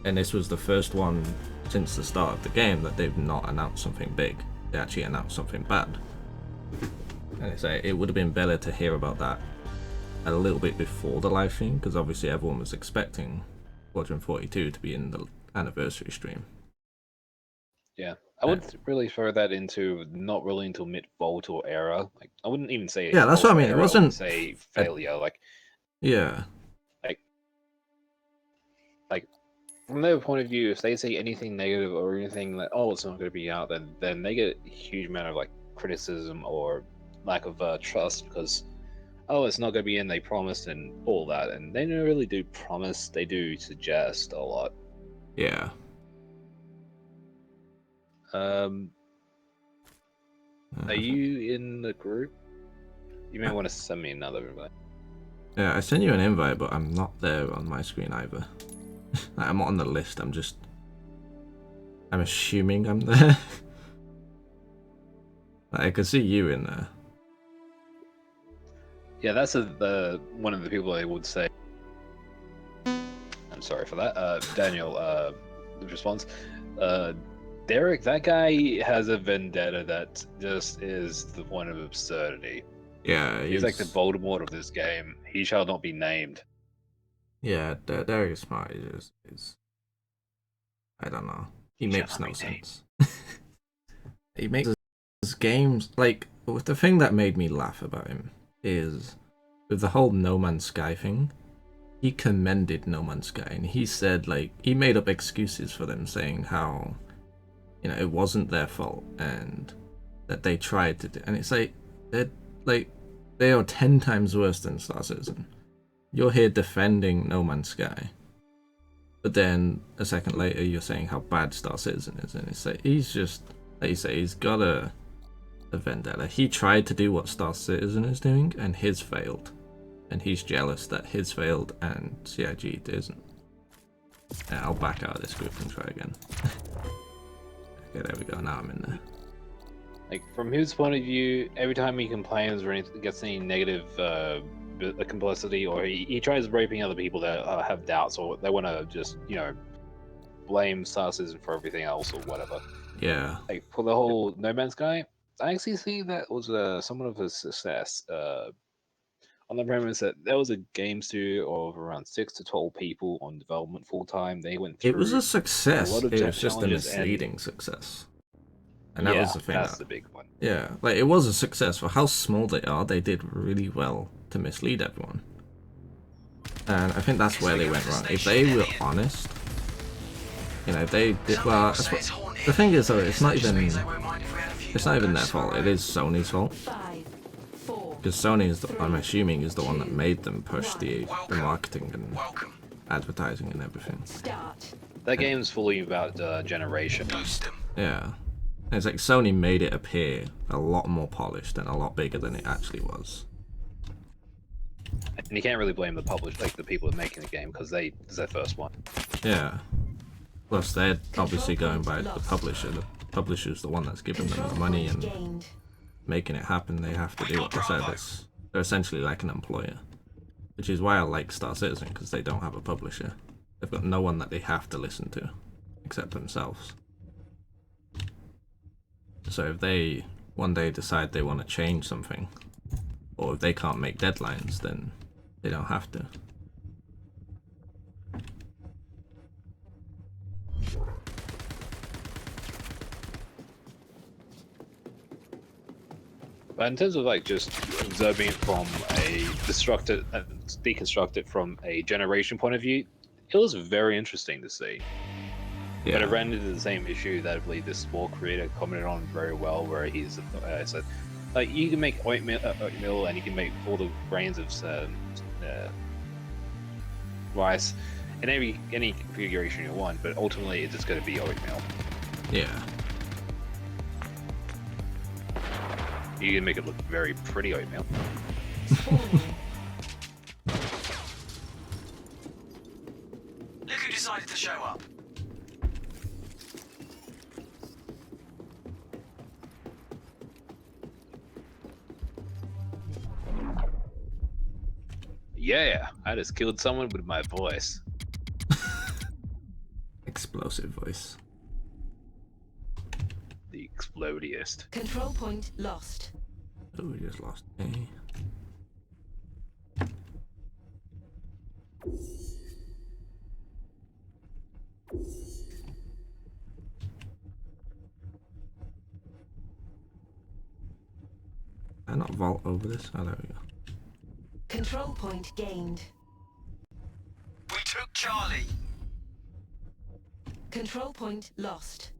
B: And this was the first one since the start of the game that they've not announced something big. They actually announced something bad. And it's like, it would have been better to hear about that a little bit before the live stream, because obviously everyone was expecting Squadron 42 to be in the anniversary stream.
A: Yeah, I would really throw that into not really until mid-Vault or era. Like, I wouldn't even say
B: Yeah, that's what I
A: Vault
B: mean. It
A: era,
B: wasn't
A: would say failure.
B: Yeah.
A: Like from their point of view, if they say anything negative or anything like, oh, it's not going to be out, then they get a huge amount of like criticism or lack of trust because, oh, it's not going to be in. They promised and all that, and they don't really do promise. They do suggest a lot.
B: Yeah.
A: Are you in the group? You may want to send me another invite.
B: Yeah, I sent you an invite, but I'm not there on my screen either. Like, I'm not on the list. I'm assuming I'm there. Like, I can see you in there.
A: Yeah, that's the one of the people I would say. I'm sorry for that. Daniel, the response. Derek, that guy has a vendetta that just is the point of absurdity.
B: Yeah,
A: he's like the Voldemort of this game. He shall not be named.
B: Yeah, Derek Smart is I don't know. He makes no sense. He makes his games like the thing that made me laugh about him is with the whole No Man's Sky thing. He commended No Man's Sky and he said like he made up excuses for them saying how it wasn't their fault and that they tried to do, and it's like they are 10 times worse than Star Citizen. You're here defending No Man's Sky, but then a second later you're saying how bad Star Citizen is, and it's like he's just, like you say, he's got a vendetta. He tried to do what Star Citizen is doing and his failed, and he's jealous that his failed and CIG isn't. Yeah, I'll back out of this group and try again. Okay, there we go. Now I'm in there.
A: Like from his point of view, every time he complains or gets any negative complicity, or he tries raping other people that have doubts or they want to just blame Star Citizen for everything else or whatever.
B: Yeah.
A: Like for the whole No Man's Sky, I actually see that was somewhat of a success. On the premise that there was a game studio of around 6 to 12 people on development full time. They went through.
B: It was a success.
A: A lot of
B: it was just a
A: challenges
B: misleading success. And that was the thing.
A: That's the big one.
B: Yeah, like it was a success for how small they are. They did really well to mislead everyone, and I think that's where they went wrong. If they were honest, they did well. The thing is, though, it's not even their fault. It is Sony's fault.
F: 5, 4.
B: Because Sony is, I'm assuming, is the one that made them push the marketing and advertising and everything.
F: Start.
A: That game's fully about generation.
B: Yeah. And it's like Sony made it appear a lot more polished and a lot bigger than it actually was.
A: And you can't really blame the publisher, like the people making the game, because it's their first one.
B: Yeah. Plus, they're obviously going by the publisher. The publisher's the one that's giving them the money and making it happen. They have to do what they said. They're essentially like an employer. Which is why I like Star Citizen, because they don't have a publisher. They've got no one that they have to listen to, except themselves. So if they one day decide they want to change something, or if they can't make deadlines, then they don't have to.
A: But in terms of like just observing it from a deconstruct it from a generation point of view, it was very interesting to see.
B: Yeah.
A: But it ran into the same issue that I believe this Spore creator commented on very well, where he's said, like, you can make oatmeal and you can make all the grains of rice in any configuration you want, but ultimately it's just going to be oatmeal.
B: Yeah.
A: You can make it look very pretty oatmeal.
E: Look who decided to show up.
A: Yeah, I just killed someone with my voice.
B: Explosive voice.
A: The explodiest.
F: Control point lost.
B: Oh, we just lost A. I not vault over this? Oh, there we go.
F: Control point gained.
E: We took Charlie.
F: Control point lost.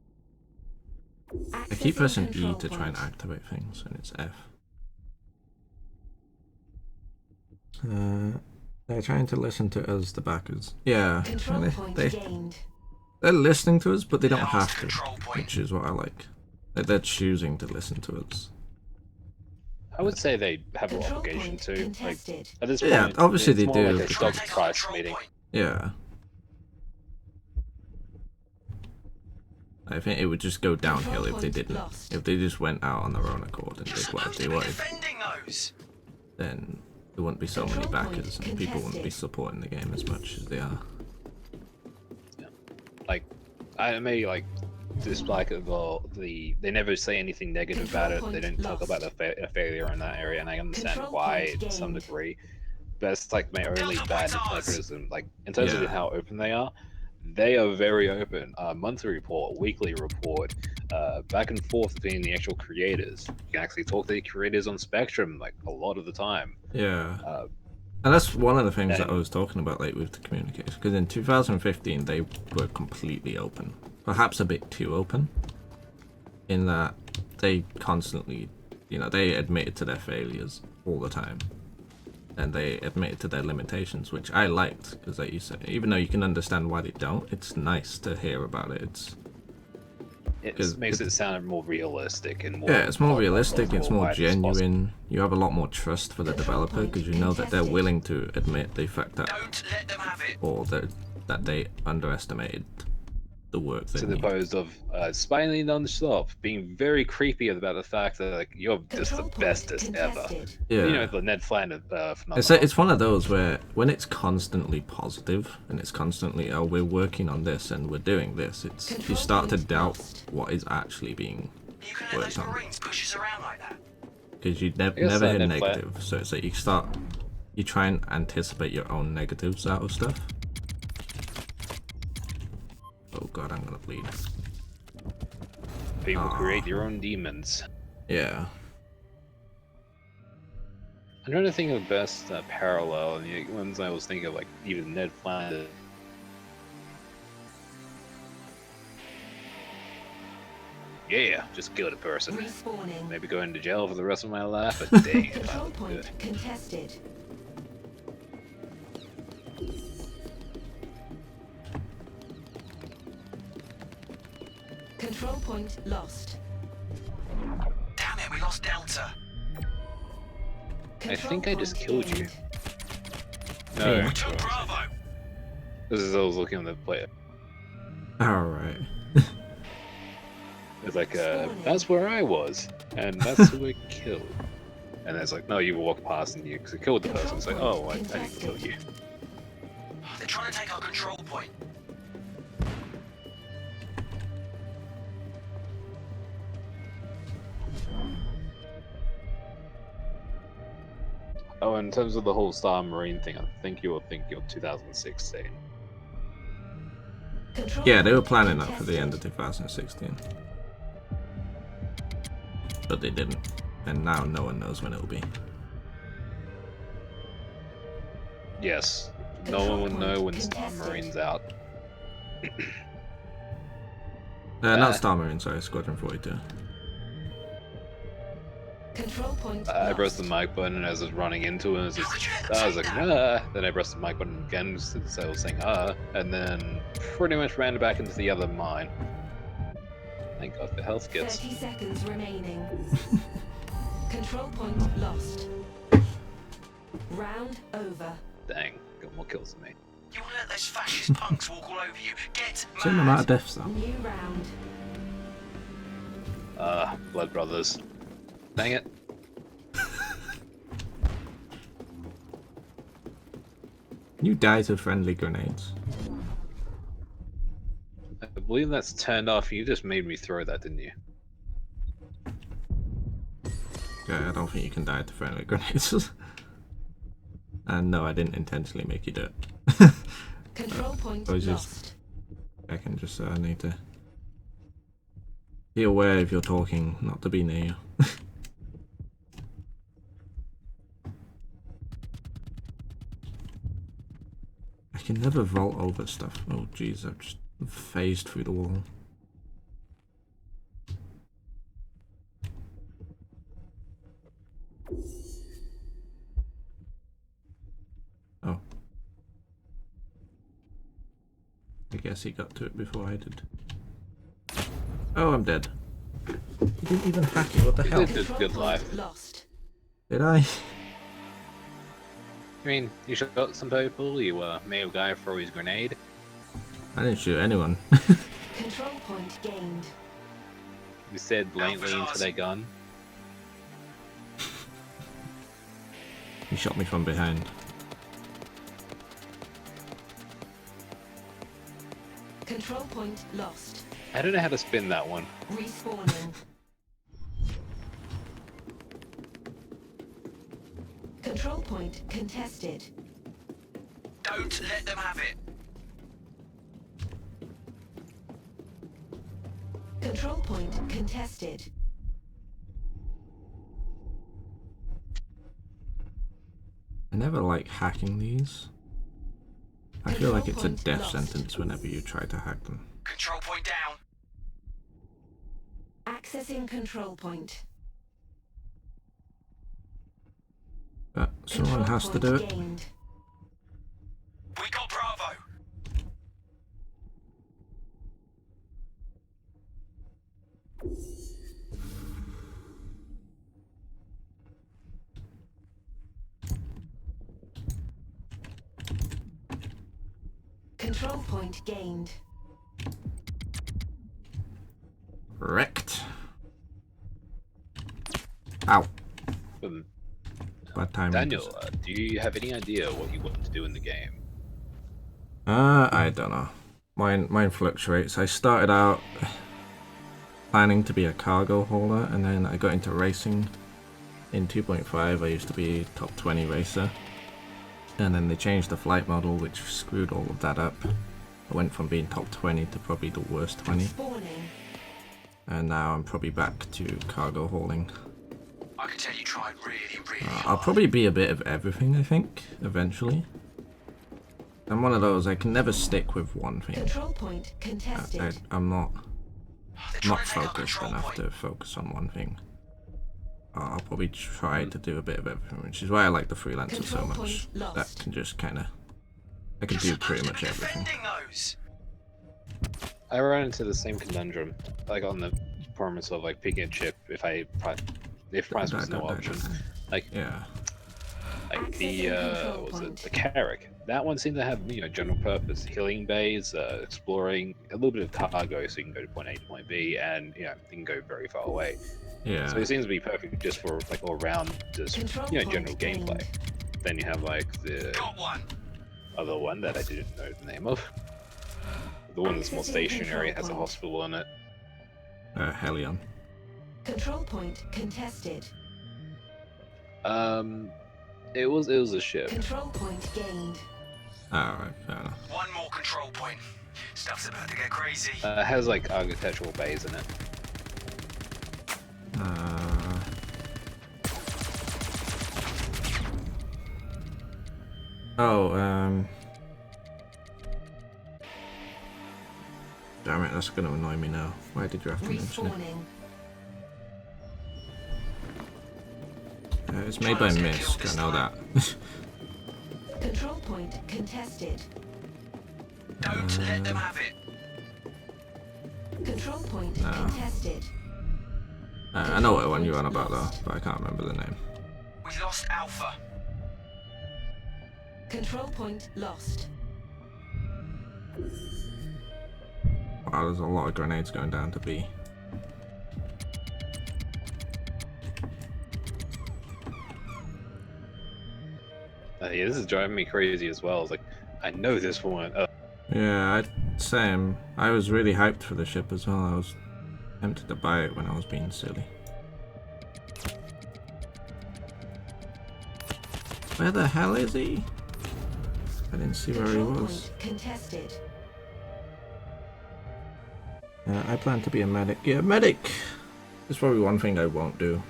B: I keep
F: Accessing
B: pressing E
F: control
B: to try and
F: point.
B: activate things, and it's F. They're trying to listen to us, the backers. Yeah,
F: Control point
B: they're
F: gained.
B: listening to us, but they don't
E: Lost
B: have to,
E: control point.
B: which is what I like. They're choosing to listen to us.
A: I would say they have an
F: Control
A: obligation
F: point
A: to. Like,
F: contested.
A: at this
B: Yeah,
A: point,
B: obviously
A: it's
B: they
A: more
B: do,
A: like a
B: because-
A: stock
E: Take our
A: price
E: control
A: meeting.
E: point.
B: Yeah. I think it would just go downhill if they
F: point
B: didn't.
F: lost.
B: If they just went out on their own accord and
E: You're
B: did what
E: supposed
B: they
E: to be
B: wanted,
E: defending those.
B: then there wouldn't be so many
F: Control point
B: backers and people wouldn't be
F: contested.
B: supporting the game as much as they are.
A: Like, I may like dislike it. They never say anything negative about it.
F: Control
A: They
F: point
A: don't talk about
F: lost.
A: a failure in that area, and I understand
F: Control
A: why
F: point
A: to some
F: gained.
A: degree. But it's like my only
E: Delta
A: bad
E: points ours.
A: criticism. Like in terms of
B: Yeah.
A: how open they are very open. Monthly report, weekly report, back and forth between the actual creators. You can actually talk to the creators on Spectrum like a lot of the time.
B: Yeah.
A: Uh,
B: And that's one of the things that I
A: and-
B: was talking about, like with the communication. Because in 2015 they were completely open, perhaps a bit too open, in that they constantly, they admitted to their failures all the time, and they admitted to their limitations, which I liked because, like you said, even though you can understand why they don't, it's nice to hear about it.
A: it
B: 'Cause
A: makes
B: it-
A: it sound more realistic and more.
B: Yeah, it's more realistic, it's more
A: wide as possible.
B: genuine. You have a lot more trust for the developer because you know that they're willing to admit the fact that
E: Don't let them have it.
B: or that they underestimated the work they
A: To
B: need.
A: the opposed of spying non-stop, being very creepy about the fact that like you're just the
F: Control point
A: bestest ever.
F: contested.
B: Yeah,
A: You know, the Ned Flanders phenomenon.
B: it's one of those where when it's constantly positive and it's constantly, oh, we're working on this and we're doing this, it's you
F: Control
B: start to
F: point
B: doubt
F: lost.
B: what is actually being,
E: You can let those
B: Worked on.
E: Marines push us around like that.
B: because you
A: guess
B: never
A: that
B: hear
A: Ned Fla-
B: negative. So it's like you try and anticipate your own negatives out of stuff. Oh god, I'm gonna bleed.
A: People
B: Aw.
A: create your own demons.
B: Yeah.
A: I'm trying to think of the best parallel, and the ones I was thinking of, like even Ned Flanders. Yeah, just killed a person.
F: Respawning.
A: Maybe going to jail for the rest of my life, but dang, if I
F: Control
A: look
F: point
A: good.
F: contested. Control point lost.
E: Damn it, we lost Delta.
F: Control
A: think I just
F: point
A: killed you.
F: gained.
A: No,
B: Yeah.
E: We took Bravo.
A: this is I was looking at the player.
B: Alright.
A: It's like, that's where I was, and that's who I killed. And it's like, no, you walked past and you killed the person. It's like, oh, I didn't kill you.
E: They're trying to take our control point.
A: Oh, in terms of the whole Star Marine thing, I think you're 2016.
F: Control
B: Yeah, they were
F: point
B: planning that for the end
F: contested.
B: of 2016. But they didn't. And now no one knows when it'll be.
A: Yes, no
F: Control
A: one will know
F: point
A: when Star
F: contested.
A: Marine's out.
B: Not Star Marine, sorry, Squadron 42.
F: Control point
A: I
F: lost.
A: pressed the mic button as I was running into it.
E: How could you let them
A: I was
E: take
A: like,
E: that?
A: Then I pressed the mic button again since I was saying, and then pretty much ran back into the other mine. Thank God for health kits.
F: 30 seconds remaining. Control point lost. Round over.
A: Dang, got more kills than me.
E: You want to let those fascist punks walk all over you? Get
B: Same amount of
E: mad.
B: deaths though.
F: New round.
A: Blood Brothers. Dang it.
B: You die to friendly grenades.
A: I believe that's turned off. You just made me throw that, didn't you?
B: Yeah, I don't think you can die to friendly grenades. And no, I didn't intentionally make you do it.
F: Control point
B: I was just
F: lost.
B: checking, just need to be aware if you're talking, not to be near you. I can never vault over stuff. Oh jeez, I've just phased through the wall. Oh. I guess he got to it before I did. Oh, I'm dead. You didn't even hack it, what the hell?
A: did.
F: Control
A: Good
F: point
A: life.
F: lost.
B: Did I?
A: I mean, you shot some people, you made a guy throw his grenade.
B: I didn't shoot anyone.
F: Control point gained.
A: You said blatantly into their gun.
B: He shot me from behind.
F: Control point lost.
A: I don't know how to spin that one.
F: Respawning. Control point contested.
E: Don't let them have it.
F: Control point contested.
B: I never like hacking these. I feel like it's a
F: Control point
B: death
F: lost.
B: sentence whenever you try to hack them.
E: Control point down.
F: Accessing control point.
B: But someone
F: Control
B: has to
F: point
B: do it.
F: gained.
E: We got Bravo.
F: Control point gained.
B: Wrecked. Ow.
A: Um,
B: Bad timing.
A: Daniel, do you have any idea what you want to do in the game?
B: I don't know. Mine fluctuates. I started out planning to be a cargo holder, and then I got into racing. In 2.5, I used to be top 20 racer, and then they changed the flight model, which screwed all of that up. I went from being top 20 to probably the worst 20,
F: Spawning.
B: and now I'm probably back to cargo hauling.
E: I can tell you tried really
B: I'll
E: hard.
B: probably be a bit of everything, I think, eventually. I'm one of those, I can never stick with one thing.
F: Control point contested.
B: I'm not
E: They're trying
B: not
E: to take our
B: focused
E: control
B: enough
E: point.
B: to focus on one thing. I'll probably try to do a bit of everything, which is why I like the freelancer so
F: Control
B: much.
F: point
B: That
F: lost.
B: can just kind of, I can
E: You're
B: do pretty
E: supposed
B: much
E: to be
B: everything.
E: defending those.
A: I ran into the same conundrum, like on the promise of like picking a chip if price was no option. Like
B: Yeah,
A: like the
F: Accessing control
A: what was it,
F: point.
A: the Carrack. That one seemed to have general purpose healing bays, exploring a little bit of cargo, so you can go to point A to point B, and you can go very far away.
B: yeah.
A: So it seems to be perfect just for like all around just
F: Control
A: general
F: point
A: gameplay.
F: gained.
A: Then you have like the
E: Got one.
A: other one that I didn't know the name of. The one that's more
F: Accessing
A: stationary,
F: control
A: has a
F: point.
A: hospital in it.
B: Helion.
F: Control point contested.
A: It was a ship.
F: Control point gained.
B: Alright, fair enough.
E: One more control point. Stuff's about to get crazy.
A: It has like architectural bays in it.
B: Damn it, that's gonna annoy me now. Why did you have to mention it?
F: Respawning.
B: It's made by Mist, I know that.
F: Control point contested.
E: Don't let them have it.
F: Control point
B: No.
F: contested.
B: I know what one you're on about though, but I can't remember the name.
E: We lost Alpha.
F: Control point lost.
B: Wow, there's a lot of grenades going down to B.
A: Yeah, this is driving me crazy as well. It's like, I know this one.
B: Yeah, same. I was really hyped for the ship as well. I was tempted to buy it when I was being silly. Where the hell is he? I didn't see where he
F: Control
B: was.
F: point contested.
B: I plan to be a medic. Yeah, medic! There's probably one thing I won't do.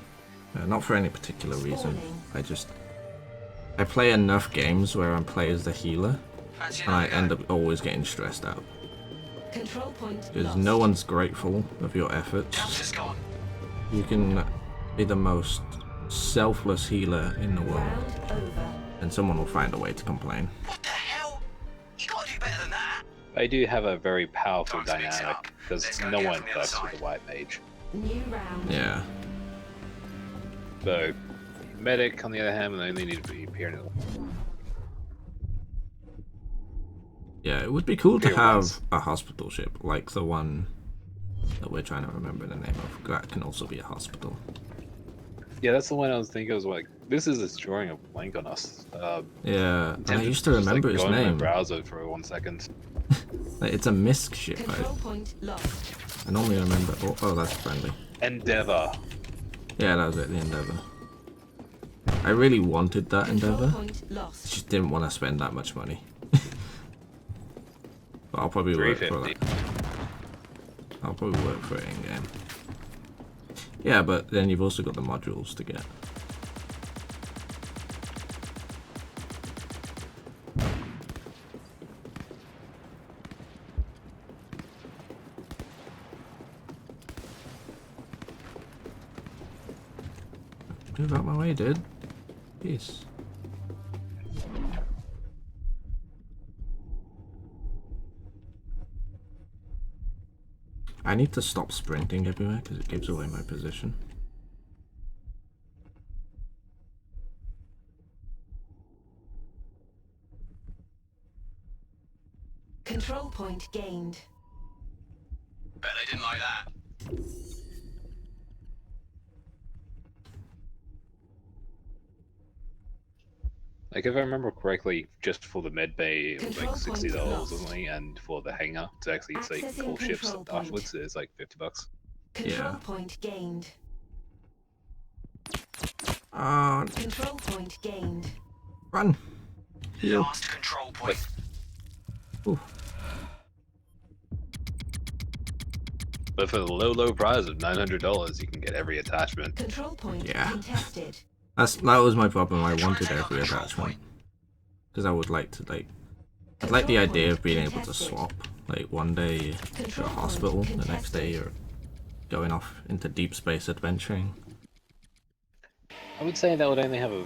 B: Not for any particular reason.
F: Spawning.
B: I play enough games where I play as the healer,
E: Fancy
B: and I
E: another
B: end
E: go?
B: up always getting stressed out.
F: Control point
B: Because
F: lost.
B: no one's grateful of your efforts.
E: Delta's gone.
B: You can be the most selfless healer in the world,
F: Round over.
B: and someone will find a way to complain.
E: What the hell? You gotta do better than that.
A: I do have a very powerful
E: Time to mix it
A: dynamic
E: up.
A: because
E: Let's go
A: no
E: get it
A: one
E: from the other
A: fucks with
E: side.
A: the white mage.
F: New round.
B: Yeah.
A: So, medic on the other hand, will only need to be appearing.
B: Yeah, it would be cool to
A: Here
B: have
A: once.
B: a hospital ship, like the one that we're trying to remember the name of. That can also be a hospital.
A: Yeah, that's the one I was thinking. I was like, this is just drawing a blank on us.
B: Yeah, and I
A: Tempted
B: used to
A: just,
B: remember
A: like,
B: his
A: go in my
B: name.
A: browser for 1 second.
B: Like, it's a misc ship.
F: Control point lost.
B: I normally remember. Oh, that's friendly.
A: Endeavor.
B: Yeah, that was it, the Endeavor. I really wanted that
F: Control
B: Endeavor.
F: point lost.
B: Just didn't want to spend that much money. But I'll probably work for that.
A: 350.
B: I'll probably work for it in game. Yeah, but then you've also got the modules to get. Move out my way, dude. Peace. I need to stop sprinting everywhere because it gives away my position.
F: Control point gained.
E: Bet they didn't like that.
A: Like, if I remember correctly, just for the med bay, it was
F: Control
A: like
F: point
A: $60,
F: lost.
A: wasn't it? And for the hangar to actually say
F: Accessing
A: call ships
F: control point.
A: afterwards, it's like $50.
F: Control
B: Yeah.
F: point gained. Control point gained.
B: Run! Heal.
E: Last control point.
B: Ooh.
A: But for the low price of $900, you can get every attachment.
F: Control point
B: Yeah.
F: contested.
B: That was my problem. I
E: Try and
B: wanted
E: take out
B: every
E: the control
B: attachment
E: point.
B: because I would like to I'd like the
F: Control
B: idea of
F: point
B: being able to
F: contested.
B: swap. Like one day you're at a
F: Control point
B: hospital, the next day
F: contested.
B: you're going off into deep space adventuring.
A: I would say that would only have a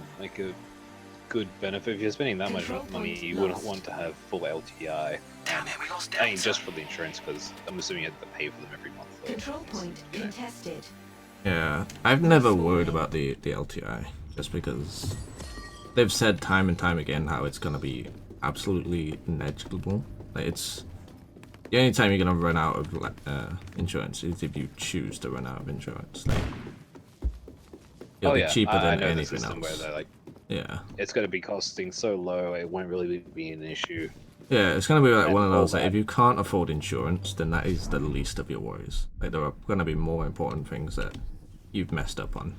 A: good benefit. If you're spending that much
F: Control
A: money,
F: point
A: you wouldn't
F: lost.
A: want to have full LTI.
E: Damn it, we lost
A: I mean,
E: Delta.
A: just for the insurance, because I'm assuming you have to pay for them every month. so
F: Control
A: it's,
F: point
A: you know.
F: contested.
B: Yeah, I've never worried about the LTI just because they've said time and time again how it's gonna be absolutely negligible. Like it's the only time you're gonna run out of insurance is if you choose to run out of insurance. Like it'll
A: Oh
B: be
A: yeah,
B: cheaper
A: I
B: than
A: know the
B: anything
A: system where
B: else.
A: they're like,
B: Yeah.
A: it's going to be costing so low, it won't really be an issue.
B: Yeah, it's gonna be like
A: And
B: one of
A: all
B: those that
A: that.
B: if you can't afford insurance, then that is the least of your worries. Like there are gonna be more important things that you've messed up on.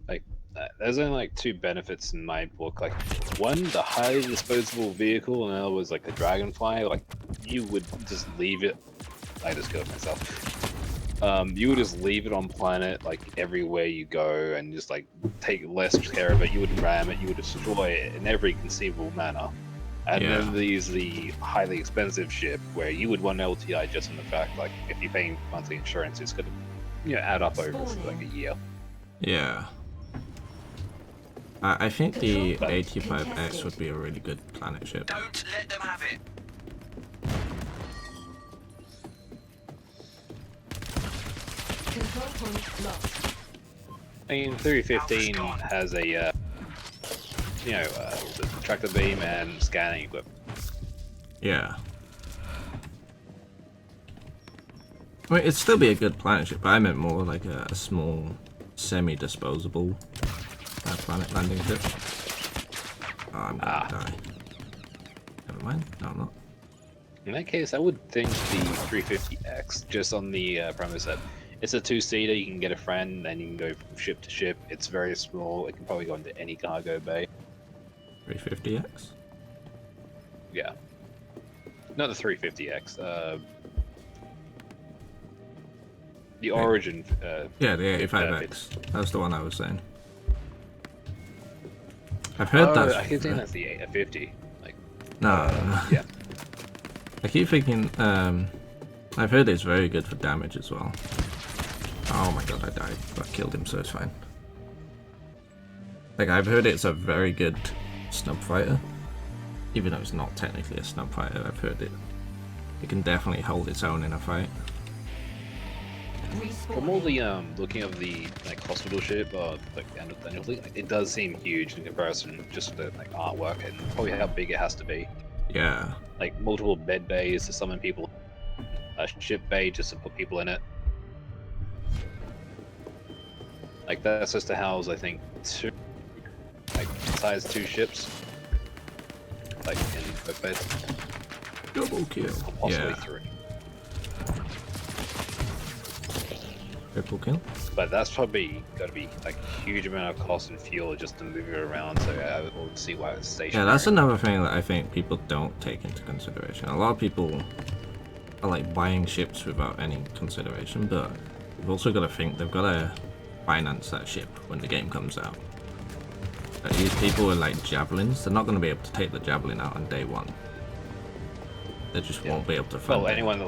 A: Like, there's only like two benefits in my book. Like, one, the highly disposable vehicle, and the other was like the Dragonfly. Like, you would just leave it. I just killed myself. You would just leave it on planet, like everywhere you go, and just like take less care of it. You would ram it, you would destroy it in every conceivable manner. And
B: Yeah.
A: then there's the highly expensive ship where you would want LTI just in the fact, like, if you're paying monthly insurance, it's gonna, add up over like a year.
B: Yeah. I think the
F: Control point
B: 85X
F: contested.
B: would be a really good planet ship.
E: Don't let them have it.
F: Control point lost.
A: I mean, 315 has a, tractor beam and scanning equipment.
B: Yeah. I mean, it'd still be a good planet ship, but I meant more like a small, semi-disposable planet landing ship. Oh, I'm gonna die. Never mind. No, I'm not.
A: In that case, I would think the 350X, just on the premise that It's a two-seater. You can get a friend, and you can go from ship to ship. It's very small. It can probably go into any cargo bay.
B: 350X.
A: Yeah. Not the 350X. The Origin.
B: Yeah, the 85X. That's the one I was saying. I've heard that.
A: I keep saying that's the 50. Like.
B: No.
A: Yeah.
B: I keep thinking. I've heard it's very good for damage as well. Oh my god, I died, but I killed him, so it's fine. Like, I've heard it's a very good snub fighter. Even though it's not technically a snub fighter, I've heard it can definitely hold its own in a fight.
A: From all the looking of the like hospital ship or like Daniel thing, like, it does seem huge in comparison just to the like artwork and probably how big it has to be.
B: Yeah.
A: Like multiple bed bays to summon people, a ship bay just to put people in it. Like that's just to house, I think, size 2 ships. Like in both bays.
B: Double kill.
A: Possibly
B: Yeah.
A: 3.
B: Triple kill.
A: But that's probably got to be like a huge amount of cost and fuel just to move it around. So I would see why it's stationary.
B: Yeah, that's another thing that I think people don't take into consideration. A lot of people are like buying ships without any consideration, but you've also got to think they've got to finance that ship when the game comes out. Like, these people with like javelins, they're not going to be able to take the javelin out on day 1. They just won't be able to fund
A: Well,
B: it.
A: anyone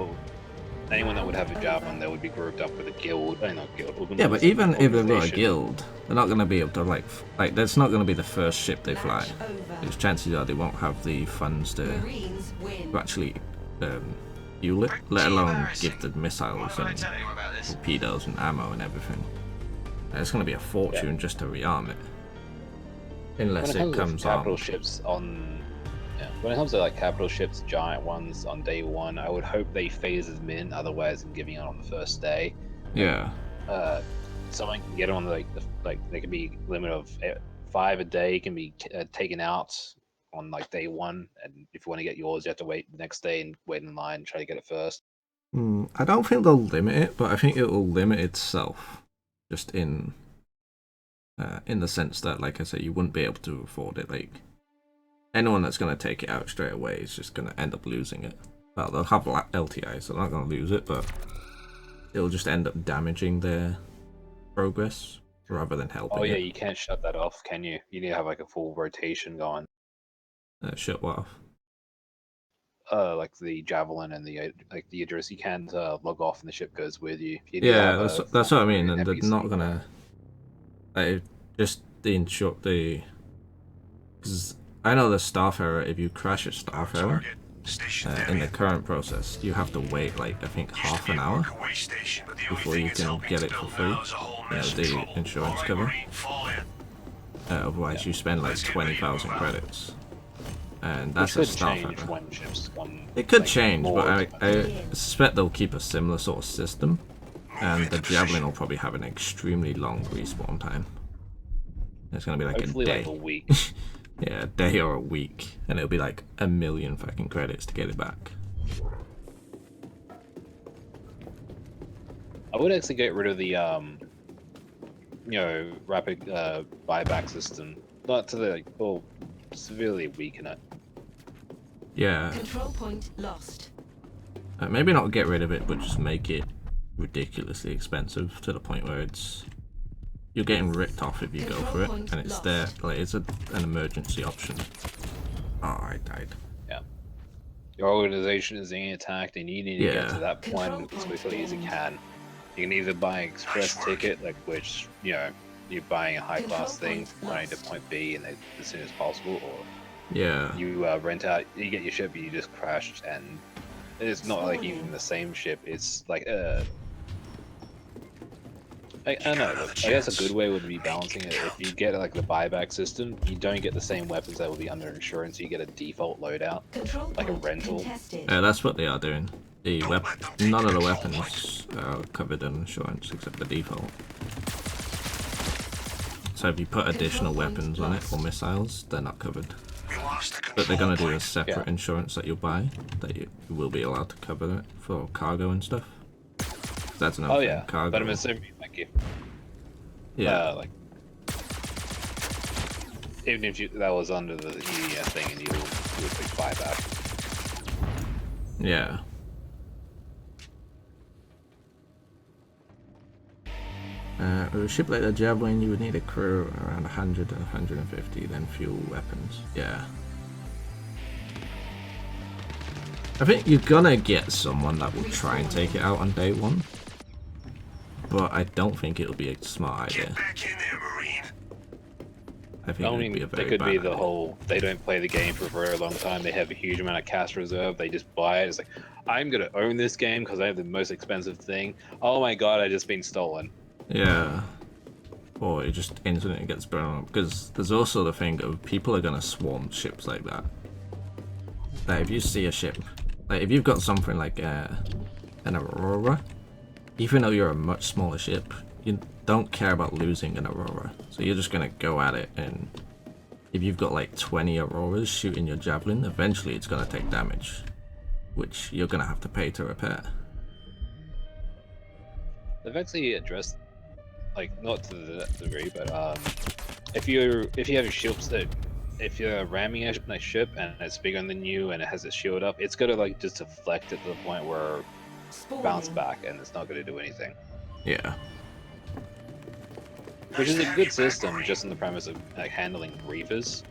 A: that would have a javelin, they would be grouped up with a guild. Not guild.
B: Yeah, but even if they've got a
A: organization.
B: guild, they're not going to be able to like that's not going to be the first ship they fly.
F: Match over.
B: Because chances are they won't have the funds to
F: Marines win.
B: actually fuel it, let alone
E: Embarrassing.
B: give the missiles
E: Why am I
B: and
E: telling you about this?
B: torpedoes and ammo and everything. And it's going to be a fortune just to rearm it. Unless
A: When
B: it
A: it
B: comes
A: to capital
B: on.
A: ships when it comes to like capital ships, giant ones on day 1, I would hope they phase them in. Otherwise, than giving it on the first day.
B: Yeah.
A: Someone can get on like they can be limit of 5 a day can be taken out on like day 1, and if you want to get yours, you have to wait the next day and wait in line and try to get it first.
B: I don't think they'll limit it, but I think it will limit itself. Just in the sense that, like I said, you wouldn't be able to afford it. Like, anyone that's going to take it out straight away is just going to end up losing it. Well, they'll have LTI, so they're not going to lose it, but it'll just end up damaging their progress rather than helping.
A: Oh yeah,
B: it.
A: you can't shut that off, can you? You need to have like a full rotation going.
B: Shut what off?
A: Like the javelin and the Idris, you can't log off and the ship goes with you. You need to
B: Yeah,
A: have
B: that's what I mean,
A: an
B: and they're
A: NPC.
B: not gonna just the because I know the Starfarer. If you crash a Starfarer
E: Target. Station
B: in the current process, you have to wait like I think half an hour
E: Station, but the only
B: before
E: thing
B: you
E: it's
B: can
E: helping
B: get
E: to
B: it for
E: build
B: free.
E: now is a whole
B: You know,
E: mess of
B: the
E: trouble.
B: insurance
E: All right,
B: cover.
E: Marine, fall in.
B: Otherwise, you spend like
E: Let's get ready to
B: 20,000
E: move out.
B: credits, and
A: Which
B: that's a
A: could change
B: Starfarer.
A: when ships come.
B: It could
A: like,
B: change,
A: more
B: but I suspect they'll keep a similar sort of system, and the Javelin will probably have an extremely long respawn time. It's gonna be like
A: hopefully
B: a day.
A: like a week.
B: Yeah, a day or a week, and it'll be like 1,000,000 fucking credits to get it back.
A: I would actually get rid of the rapid buyback system. Not to the severely weaken it.
B: Yeah,
F: Control point lost.
B: maybe not get rid of it, but just make it ridiculously expensive to the point where you're getting ripped off if you go for it, and it's there. Like it's an emergency option. Oh, I died.
A: Your organization is being attacked, and you need to get
B: Yeah.
A: to that point
F: Control
A: as
F: point
A: quickly as you
F: gained.
A: can. You can either buy an express
E: Nice work.
A: ticket, like which you're buying a high class
F: Control
A: thing,
F: point
A: running to
F: lost.
A: point B and as soon as possible, or
B: Yeah,
A: you rent out, you get your ship, you just crashed, and it's not like even the same ship. It's like I don't know. Look, I guess a good way would be balancing it. If you get like the buyback system, you don't get the same weapons that will be under insurance. You get a default loadout.
F: Control
A: Like a
F: point
A: rental.
F: contested.
B: that's what they are doing. None of the weapons are covered in insurance except the default. So if you put additional weapons on it or missiles, they're not covered.
E: We lost the
B: But they're
E: control
B: gonna do a
E: point.
B: separate
A: Yeah.
B: insurance that you'll buy that you will be allowed to cover it for cargo and stuff. That's another
A: Oh
B: thing.
A: yeah,
B: Cargo.
A: but I'm assuming like if
B: yeah.
A: like even if that was under the EDF thing and you would like buy back.
B: Yeah. With a ship like the Javelin, you would need a crew around 100 to 150, then fuel, weapons. Yeah. I think you're gonna get someone that will try and take it out on day one, but I don't think it'll be a smart idea.
E: Get back in there, Marine.
B: I think
A: I
B: it'd
A: mean,
B: be a very
A: they could
B: bad
A: be the
B: idea.
A: whole, they don't play the game for a very long time, they have a huge amount of cash reserve, they just buy it. It's like, I'm gonna own this game because I have the most expensive thing. Oh my god, I just been stolen.
B: Yeah. Or it just instantly gets burned up. Because there's also the thing of people are gonna swarm ships like that. Like if you see a ship, like if you've got something like an Aurora, even though you're a much smaller ship, you don't care about losing an Aurora. So you're just gonna go at it, and if you've got like 20 Auroras shooting your Javelin, eventually it's gonna take damage, which you're gonna have to pay to repair.
A: They've actually addressed, like, not to that degree, but if you have ships that, if you're ramming a ship and it's bigger than you and it has its shield up, it's gonna like just deflect it to the point where bounce
F: Spawning.
A: back and it's not gonna do anything.
B: Yeah.
A: Which is a good system, just on the premise of like handling Reavers.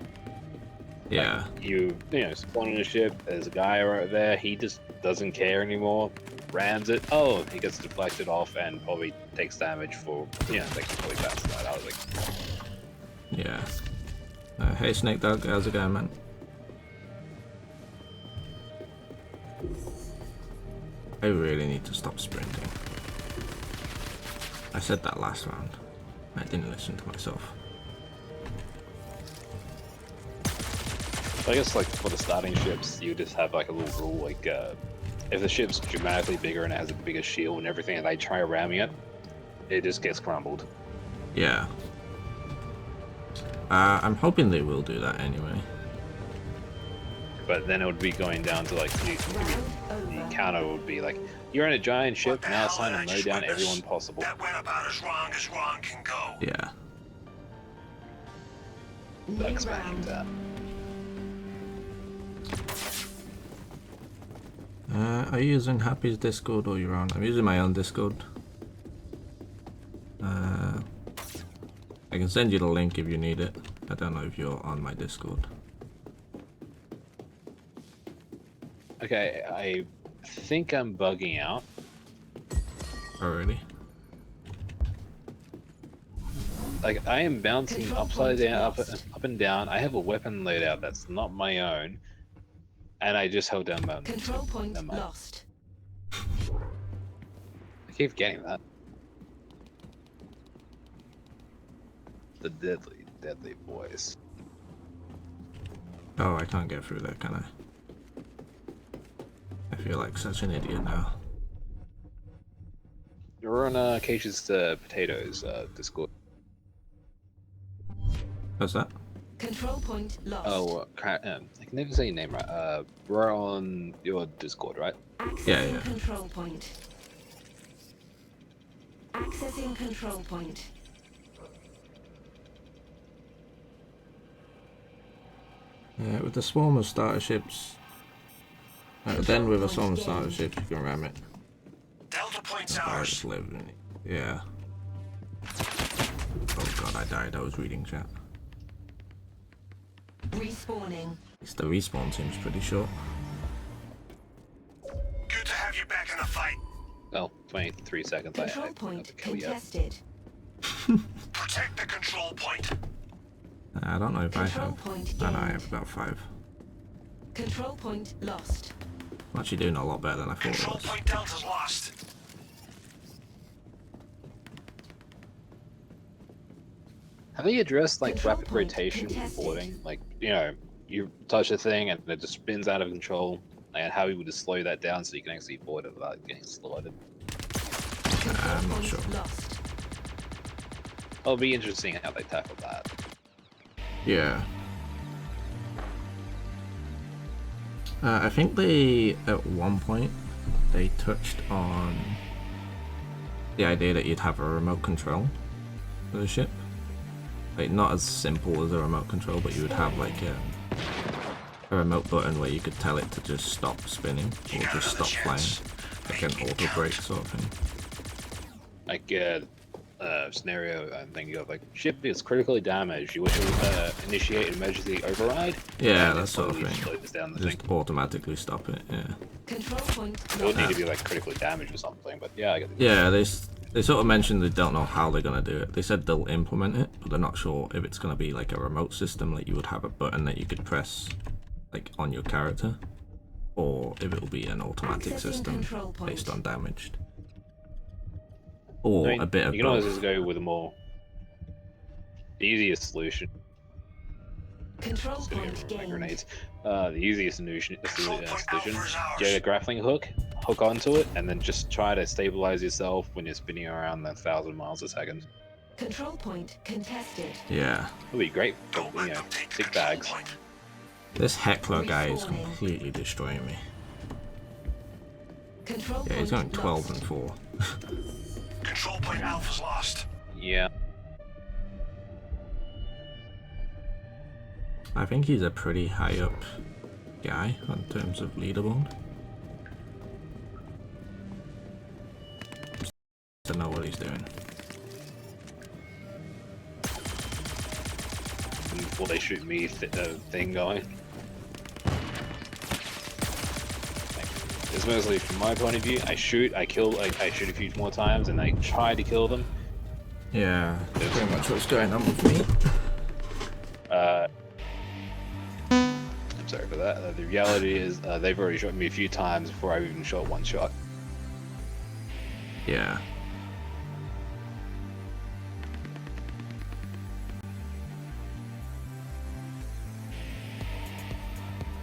B: Yeah.
A: You know, spawn in a ship, there's a guy right there, he just doesn't care anymore, rams it, oh, he gets deflected off and probably takes damage for, you know, like really fast that. I was like,
B: Yeah. Hey Snake Dog, how's it going, man? I really need to stop sprinting. I said that last round. I didn't listen to myself.
A: I guess like for the starting ships, you just have like a little rule, like if the ship's dramatically bigger and it has a bigger shield and everything, and they try ramming it, it just gets crumbled.
B: Yeah. I'm hoping they will do that anyway.
A: But then it would be going down to like the counter would be like, you're in a giant
E: What
A: ship,
E: the
A: now
E: hell
A: it's time
E: did
A: to
E: I
A: mow
E: just
A: down
E: witness?
A: everyone possible.
E: That went about as wrong can go.
B: Yeah.
F: New
A: Duck smashing
F: round.
A: that.
B: Are you using Happy's Discord or your own? I'm using my own Discord. I can send you the link if you need it. I don't know if you're on my Discord.
A: Okay, I think I'm bugging out.
B: Already?
A: Like I am bouncing
F: Control
A: upside
F: point
A: down,
F: lost.
A: up and down. I have a weapon loadout that's not my own, and I just held down mountain.
F: Control point
A: Never mind.
F: lost.
A: I keep getting that. The deadly, deadly voice.
B: Oh, I can't get through there, can I? I feel like such an idiot now.
A: You're on Cage's Potatoes Discord.
B: What's that?
F: Control point lost.
A: Oh, I can never say your name right. We're on your Discord, right?
F: Accessing
B: Yeah.
F: control point. Accessing control point.
B: Yeah, with the swarm of starter ships. Then with a swarm of starter ships, you can ram it.
E: Delta point's
B: I
E: ours.
B: just live in it. Yeah. Oh god, I died. I was reading chat.
F: Respawning.
B: At least the respawn seems pretty short.
E: Good to have you back in the fight.
A: Oh, 23 seconds. I
F: Control
A: have
F: point
A: to kill you.
F: contested.
E: Protect the control point.
B: I don't know if I
F: Control
B: have.
F: point
B: I know I
F: gained.
B: have about 5.
F: Control point lost.
B: I'm actually doing a lot better than I thought I
E: Control
B: was.
E: point Delta's lost.
A: Have they addressed like
F: Control
A: rapid
F: point
A: rotation
F: contested.
A: boarding? Like, you know, you touch a thing and it just spins out of control, and how we would just slow that down so you can actually board it without getting slaughtered.
F: Control
B: I'm not
F: point
B: sure.
F: lost.
A: It'll be interesting how they tackle that.
B: Yeah. I think they, at one point, they touched on the idea that you'd have a remote control for the ship. Like, not as simple as a remote control, but you would have like a remote button where you could tell it to just stop spinning or just stop flying, like an auto brake sort of thing.
A: Like scenario I'm thinking of, like ship is critically damaged. You wish to initiate an emergency override.
B: Yeah, that sort of
A: Slowly
B: thing.
A: slows down the
B: Just
A: thing.
B: automatically stop it. Yeah.
F: Control point
A: It would need to
F: lost.
A: be like critically damaged or something. But yeah, I get the
B: Yeah, they sort of mentioned they don't know how they're gonna do it. They said they'll implement it, but they're not sure if it's gonna be like a remote system, like you would have a button that you could press like on your character, or if it'll be an automatic
F: Accessing
B: system
F: control point.
B: based on damaged, or
A: I mean,
B: a bit of
A: you can always
B: both.
A: just go with a more easiest solution.
F: Control
A: Sitting
F: point
A: over my
F: gained.
A: grenades. The easiest solution, get a grappling hook, hook onto it, and then just try to stabilize yourself when you're spinning around 1,000 miles a second.
F: Control point contested.
B: Yeah,
A: It'll be great for,
E: Don't let
A: you know,
E: them take the
A: big
E: control
A: bags.
E: point.
B: this heckler guy is
F: Respawning.
B: completely destroying me.
F: Control
B: Yeah, he's going
F: point
B: 12
F: lost.
B: and 4.
E: Control point Alpha's lost.
A: Yeah.
B: I think he's a pretty high up guy in terms of leaderboard. To know what he's doing.
A: Before they shoot me, thing going. It's mostly from my point of view. I shoot, I kill, I shoot a few more times, and I try to kill them.
B: Yeah, that's pretty much what's going on with me.
A: I'm sorry for that. The reality is, they've already shot me a few times before I've even shot one shot.
B: Yeah.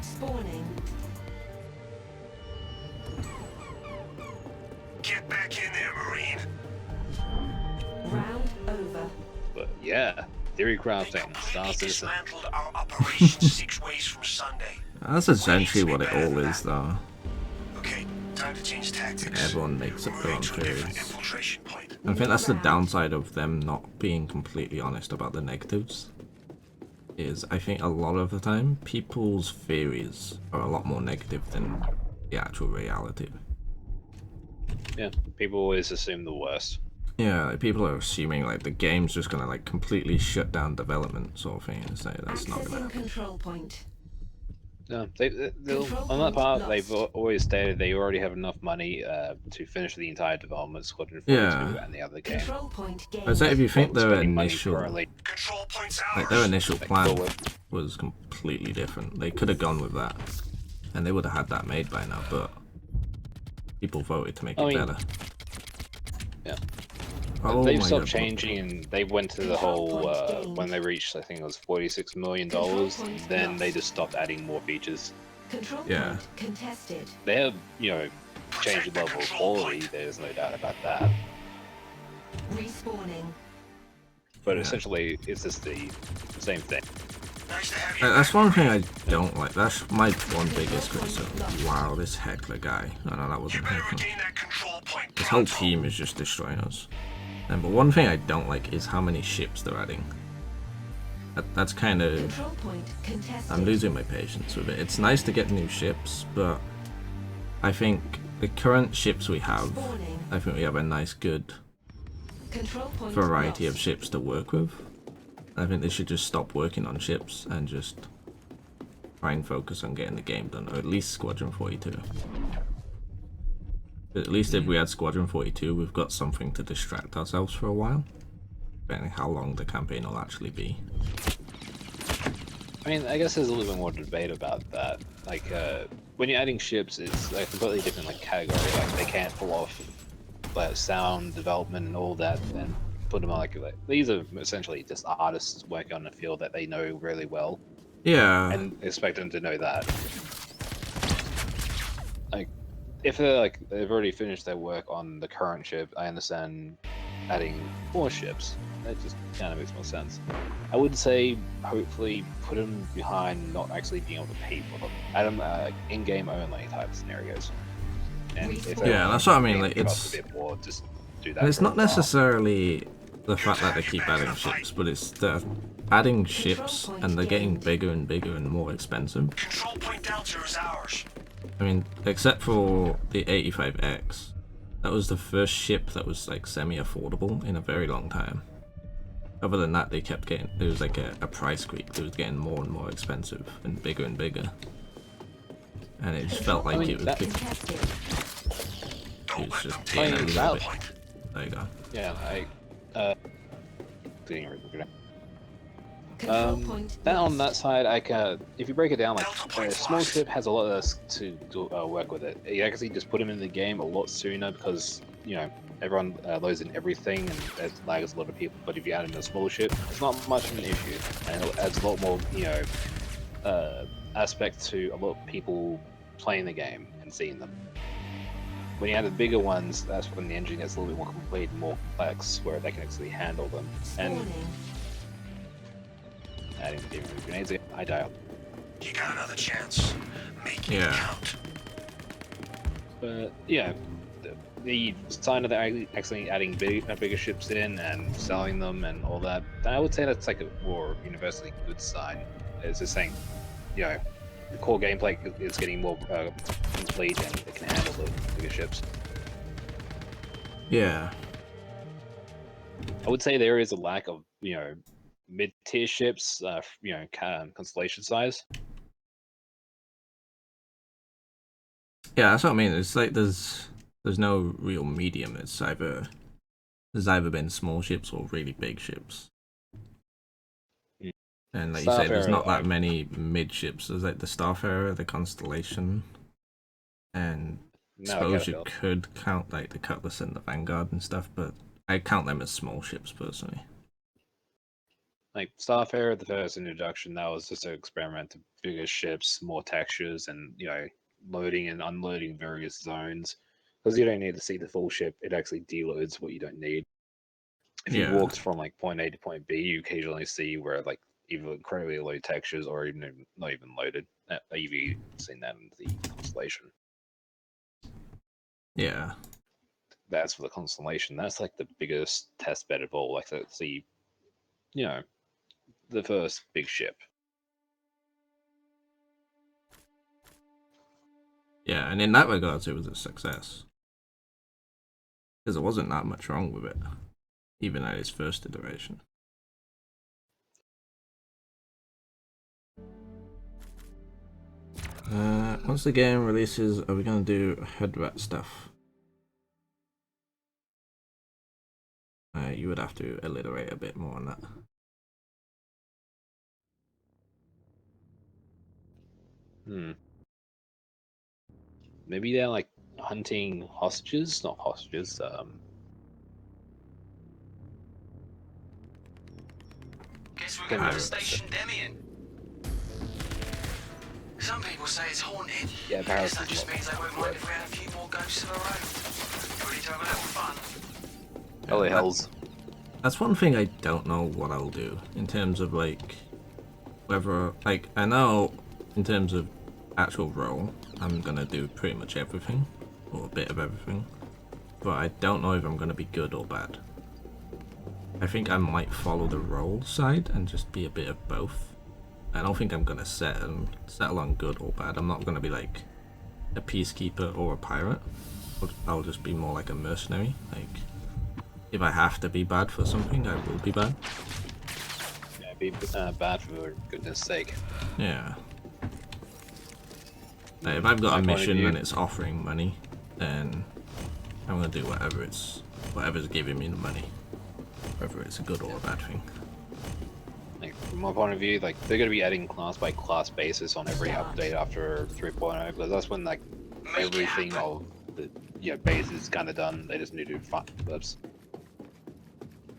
F: Spawning.
E: Get back in there, Marine.
F: Round over.
A: But yeah, theory
E: They
A: crafting, Star
E: completely
A: Citizen.
E: dismantled our operation 6 ways from Sunday.
B: That's essentially what it all is, though.
E: Okay, time to change tactics.
B: Everyone makes up
E: We're
B: their
E: moving
B: own
E: to a different
B: theories.
E: infiltration point.
B: I think that's the downside of them not being completely honest about the negatives. Is I think a lot of the time people's theories are a lot more negative than the actual reality.
A: Yeah, people always assume the worst.
B: Yeah, like, people are assuming like the game's just gonna like completely shut down development sort of thing. It's like, that's not gonna
F: Accessing
B: happen.
F: control point.
A: No, they'll,
F: Control
A: on that
F: point
A: part,
F: lost.
A: they've always stated they already have enough money to finish the entire development, Squadron 42
B: Yeah.
A: and the other game.
F: Control point gained.
B: I'd say if you think
A: Well,
B: their
A: spending money
B: initial
A: currently.
E: Control points
B: like
E: ours.
B: their initial
A: Like,
B: plan
A: forward.
B: was completely different. They could have gone with that, and they would have had that made by now. But people voted to make
A: I
B: it
A: mean,
B: better.
A: yeah.
B: Oh
A: They've
B: my
A: stopped
B: God.
A: changing, and they went to the whole when they reached, I think it was $46 million. Then they just stopped adding more features.
F: Control
B: Yeah.
F: point contested.
A: They have, you know, changed the level of quality. There's no doubt about that.
F: Respawning.
A: But
B: Yeah.
A: essentially, it's just the same thing.
E: Nice to have you.
B: That's one thing I don't like. That's my one biggest concern. Wow, this heckler guy. I know that
E: You
B: wasn't
E: better
B: heckling.
E: regain that control point.
B: This whole
E: pronto.
B: team is just destroying us. But one thing I don't like is how many ships they're adding. That's kind of...
F: Control point contested.
B: I'm losing my patience with it. It's nice to get new ships, but I think the current ships we have,
F: Spawning.
B: I think we have a nice, good
F: Control point
B: variety
F: lost.
B: of ships to work with. I think they should just stop working on ships and just try and focus on getting the game done, or at least Squadron 42. But at least if we had Squadron 42, we've got something to distract ourselves for a while, depending how long the campaign will actually be.
A: I mean, I guess there's a little bit more debate about that. Like, when you're adding ships, it's a completely different like category. Like, they can't pull off like sound development and all that, and put them on like these are essentially just artists working on a field that they know really well,
B: Yeah,
A: and expect them to know that. Like, if they're like they've already finished their work on the current ship, I understand adding more ships. That just kind of makes more sense. I would say hopefully put them behind not actually being able to pay for them. Add them in-game only type scenarios. And if they
B: Yeah,
A: want
B: that's what I mean,
A: to
B: like,
A: give up
B: it's-
A: a bit more, just do that.
B: And it's
A: for a
B: not
A: while.
B: necessarily the fact that they keep adding ships, but it's the adding ships and they're getting bigger and bigger and more expensive.
E: Control point Delta is ours.
B: I mean, except for the 85X, that was the first ship that was like semi-affordable in a very long time. Other than that, they kept getting, there was like a price creep. It was getting more and more expensive and bigger and bigger. And it just felt like it was,
F: Contested.
B: it was just
A: I
B: getting a
A: mean,
B: little bit.
E: Point.
B: There you go.
A: Yeah, didn't read it.
F: Control point
A: Then on
F: lost.
A: that side, if you break it down, like a small ship has a lot to do, work with it. You actually just put them in the game a lot sooner because everyone loads in everything and it lags a lot of people. But if you add in a small ship, it's not much of an issue, and it adds a lot more aspect to a lot of people playing the game and seeing them. When you add the bigger ones, that's when the engine gets a little bit more complete and more complex, where they can actually handle them. And
F: Spawning.
A: adding the grenades, I die out.
E: You got another chance. Make it
B: Yeah.
E: count.
A: But yeah, the sign of actually adding bigger ships in and selling them and all that, I would say that's like a more universally good sign. It's just saying, the core gameplay is getting more complete and it can handle the bigger ships.
B: Yeah.
A: I would say there is a lack of mid-tier ships, constellation size.
B: Yeah, that's what I mean. It's like there's no real medium. There's either been small ships or really big ships.
A: Mm.
B: And like you said, there's
A: Starfarer,
B: not that many mid ships. There's like the Starfarer, the Constellation, and I
A: No,
B: suppose you
A: Catafield.
B: could count like the Cutlass and the Vanguard and stuff, but I count them as small ships personally.
A: Like Starfarer, the first introduction, that was just an experiment to bigger ships, more textures, and loading and unloading various zones. Because you don't need to see the full ship; it actually deloads what you don't need. If you
B: Yeah.
A: walked from like point A to point B, you occasionally see where like either incredibly low textures or even not even loaded. You've seen that in the Constellation.
B: Yeah.
A: That's for the Constellation. That's like the biggest test bed of all. Like the the first big ship.
B: Yeah, and in that regards, it was a success. Because there wasn't that much wrong with it, even at its first iteration. Once the game releases, are we going to do headrat stuff? You would have to alliterate a bit more on that.
A: Maybe they're like hunting hostages, not hostages.
E: Guess we're
A: Can
E: going to
A: we-
E: Station Demian. Some people say it's haunted.
A: Yeah,
E: I guess
A: Paris
E: that
A: is
E: just
A: not-
E: means they won't mind if we had a few more ghosts of our own. Ready to have a little fun?
A: Holy hells!
B: That's one thing I don't know what I'll do in terms of like whether like I know in terms of actual role I'm gonna do pretty much everything or a bit of everything, but I don't know if I'm gonna be good or bad. I think I might follow the role side and just be a bit of both. I don't think I'm gonna settle on good or bad. I'm not gonna be like a peacekeeper or a pirate. I'll just be more like a mercenary. Like if I have to be bad for something, I will be bad.
A: Yeah, be bad for goodness sake.
B: Yeah. Like, if I've got
A: My
B: a
A: point of
B: mission
A: view-
B: and it's offering money, then I'm gonna do whatever's giving me the money, whether it's a good or a bad thing.
A: Like from my point of view, like they're gonna be adding class by class basis on every update after 3.0 because that's when like everything of the base is kind of done. They just need to do fun flips.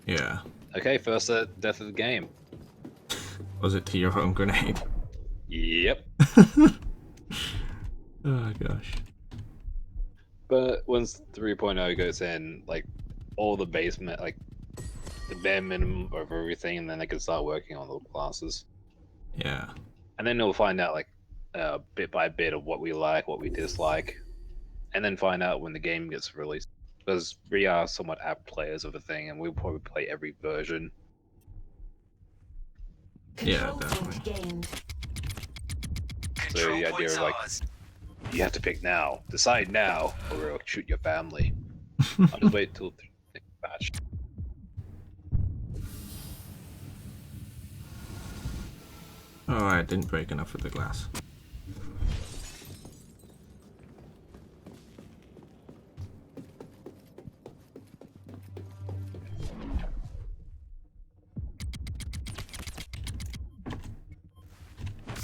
B: Yeah.
A: Okay, first death of the game.
B: Was it to your own grenade?
A: Yep.
B: Oh gosh.
A: But once 3.0 goes in, like all the basement, like the bare minimum of everything, and then they can start working on the classes.
B: Yeah.
A: And then we'll find out like bit by bit of what we like, what we dislike, and then find out when the game gets released. because we are somewhat apt players of the thing, and we'll probably play every version.
B: Yeah,
F: Control
B: definitely.
F: point gained.
A: So
E: Control
A: the idea
E: point's
A: of like,
E: ours.
A: you have to pick now, decide now, or we'll shoot your family. I'll just wait till the patch.
B: Oh, I didn't break enough of the glass.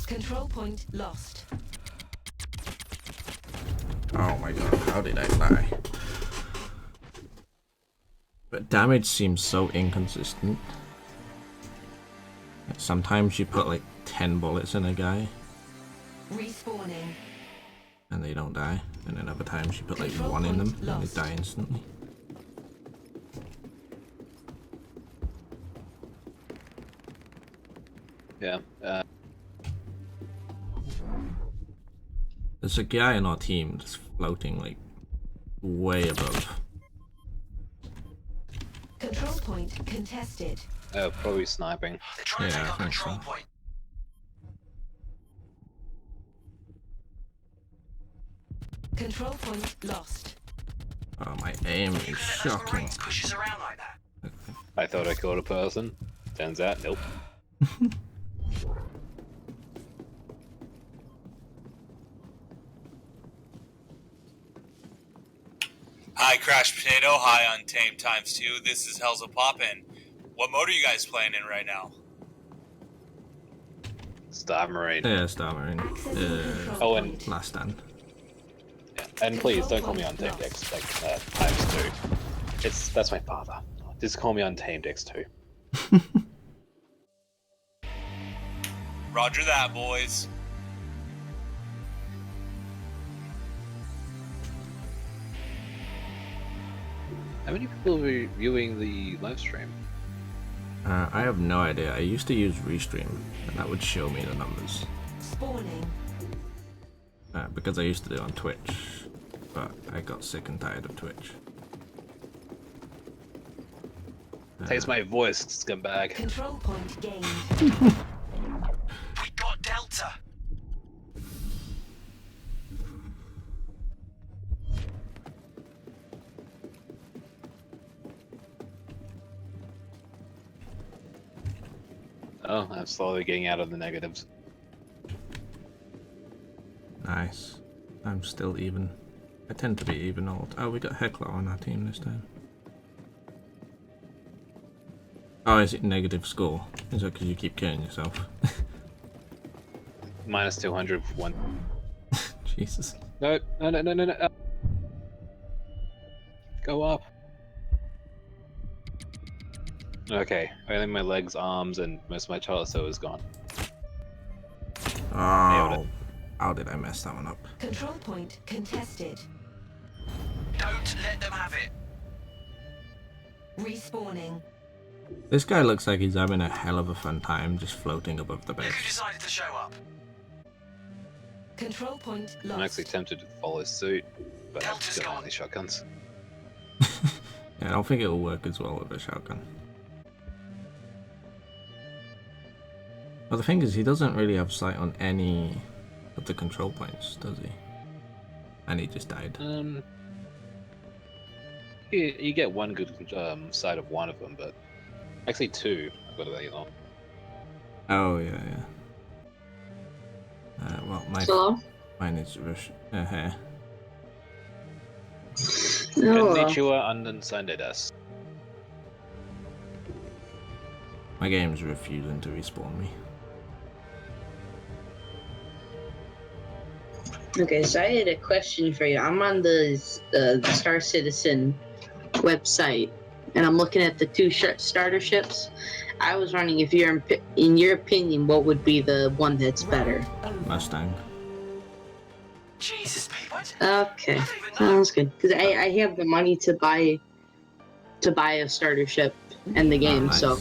F: Control point lost.
B: Oh my god, how did I die? But damage seems so inconsistent. Sometimes you put like 10 bullets in a guy
F: Respawning.
B: and they don't die, and then other times you put like
F: Control
B: 1 in them
F: point
B: and
F: lost.
B: they die instantly.
A: Yeah.
B: There's a guy in our team that's floating like way above.
F: Control point contested.
A: Probably sniping.
E: They're trying to
B: Yeah,
E: take
B: I
E: our
B: think
E: control
B: so.
E: point.
F: Control point lost.
B: Oh, my aim
E: You
B: is
E: can let those
B: shocking.
E: Marines push us around like that.
A: I thought I killed a person. Turns out, nope.
G: Hi, Crash Potato. Hi, Untamed Times 2. This is Hell's a Poppin'. What mode are you guys playing in right now?
A: Star Marine.
B: Yeah, Star Marine.
F: Accessing control
A: Oh, and-
F: point.
B: Last stand.
A: Yeah. And please don't call me Untamed X like times 2. That's my father. Just call me Untamed X2.
G: Roger that, boys.
A: How many people are viewing the live stream?
B: I have no idea. I used to use Restream, and that would show me the numbers.
F: Spawning.
B: Because I used to do it on Twitch, but I got sick and tired of Twitch.
A: Taste my voice, scumbag.
F: Control point gained.
E: We got Delta.
A: Oh, I'm slowly getting out of the negatives.
B: Nice. I'm still even. I tend to be even old. Oh, we got Heckler on our team this time. Oh, is it negative score? Is that because you keep killing yourself?
A: Minus 200 for one.
B: Jesus.
A: No. Go up. Okay, only my legs, arms, and most of my torso is gone. Nailed
B: Oh, how did I mess that one up?
F: Control point contested.
E: Don't let them have it.
F: Respawning.
B: This guy looks like he's having a hell of a fun time just floating above the
E: Look who
B: base.
E: decided to show up.
F: Control point lost.
A: I'm actually tempted to follow suit, but I'm
E: Delta's
A: still
E: gone.
A: only shotguns.
B: Yeah, I don't think it'll work as well with a shotgun. Well, the thing is, he doesn't really have sight on any of the control points, does he? And he just died.
A: You get one good side of one of them, but actually two. I've got to let you know.
B: Oh, yeah. Well,
H: Hello?
B: mine is rush. Hair.
H: No.
A: Konnichiwa and Sunday desu.
B: My game's refusing to respawn me.
H: Okay, so I had a question for you. I'm on the Star Citizen website, and I'm looking at the two starter ships. I was wondering if you're, in your opinion, what would be the one that's better?
F: Over.
B: Mustang.
E: Jesus, people.
H: Okay,
E: I don't even know.
H: sounds good. Because I have the money to buy a starter ship and the game,
B: Oh, nice.
H: so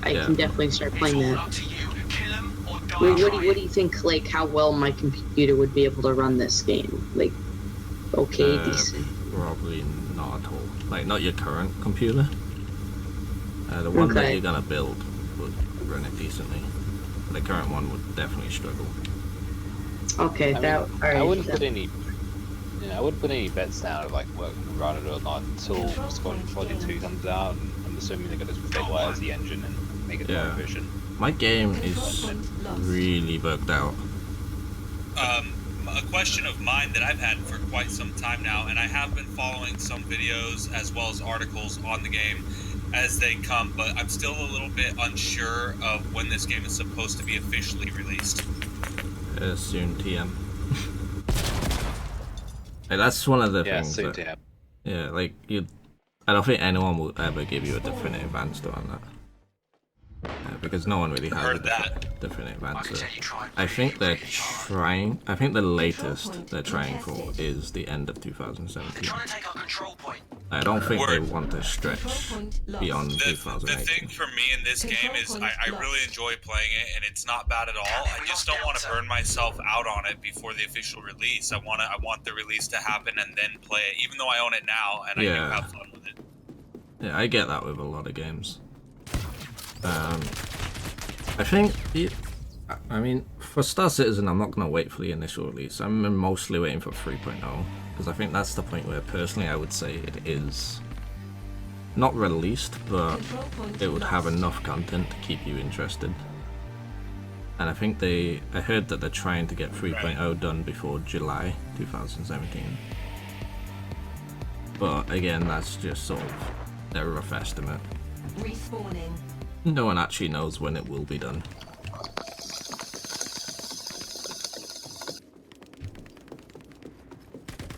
H: I
B: Yeah.
H: can definitely start
E: It's
H: playing
E: all
H: that.
E: up to you. Kill 'em or die
H: What do
E: trying.
H: you think? Like how well my computer would be able to run this game? Like, okay, decent.
B: Probably not at all. Like, not your current computer. The one that
H: Okay.
B: you're gonna build would run it decently. The current one would definitely struggle.
H: Okay,
A: I
H: that.
A: mean,
H: Alright.
A: I wouldn't put any. I wouldn't put any bets down of like whether to run it or not until Squadron 42 comes out. And I'm assuming they're going to stabilize the engine and make it more
B: Yeah.
A: efficient.
B: My game is really bugged out.
G: A question of mine that I've had for quite some time now, and I have been following some videos as well as articles on the game as they come, but I'm still a little bit unsure of when this game is supposed to be officially released.
B: Soon TM. Like, that's one of the
A: Yeah,
B: things
A: soon
B: that,
A: to have.
B: yeah, like I don't think anyone will ever give you a definitive answer on that. Because no one really has
G: Heard
B: a
G: that.
B: definitive
E: I can
B: answer.
E: tell you try.
B: I think they're trying. I think the latest they're trying for is the end of 2017.
E: Trying to take our control point.
B: I don't think they
G: Word.
B: want to stretch beyond
G: The
B: 2018.
G: thing for me in this game is I really enjoy playing it, and it's not bad at all. I just don't want to burn myself out on it before the official release. I want the release to happen and then play it, even though I own it now and I do
B: Yeah.
G: have fun with it.
B: Yeah, I get that with a lot of games. I think, I mean, for Star Citizen, I'm not going to wait for the initial release. I'm mostly waiting for 3.0, because I think that's the point where, personally, I would say it is not released, but it would have enough content to keep you interested. And I think I heard that they're trying to get 3.0 done before July 2017. But again, that's just sort of their rough estimate.
F: Respawning.
B: No one actually knows when it will be done.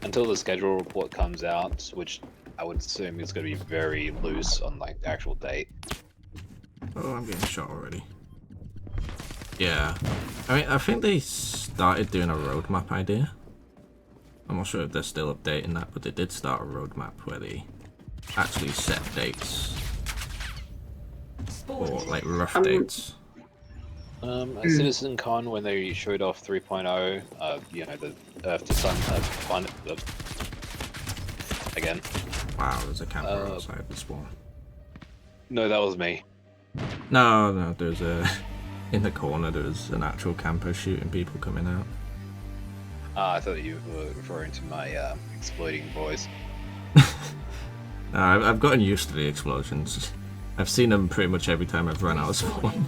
A: Until the schedule report comes out, which I would assume is going to be very loose on like the actual date.
B: Oh, I'm getting shot already. Yeah. I mean, I think they started doing a roadmap idea. I'm not sure if they're still updating that, but they did start a roadmap where they actually set dates. Or like rough dates.
A: At CitizenCon, when they showed off 3.0, you know, the Earth to Sun again.
B: Wow, there's a camper outside the spawn.
A: No, that was me.
B: No, there's in the corner there's an actual camper shooting people coming out.
A: I thought you were referring to my exploding voice.
B: No, I've gotten used to the explosions. I've seen them pretty much every time I've run out of spawn.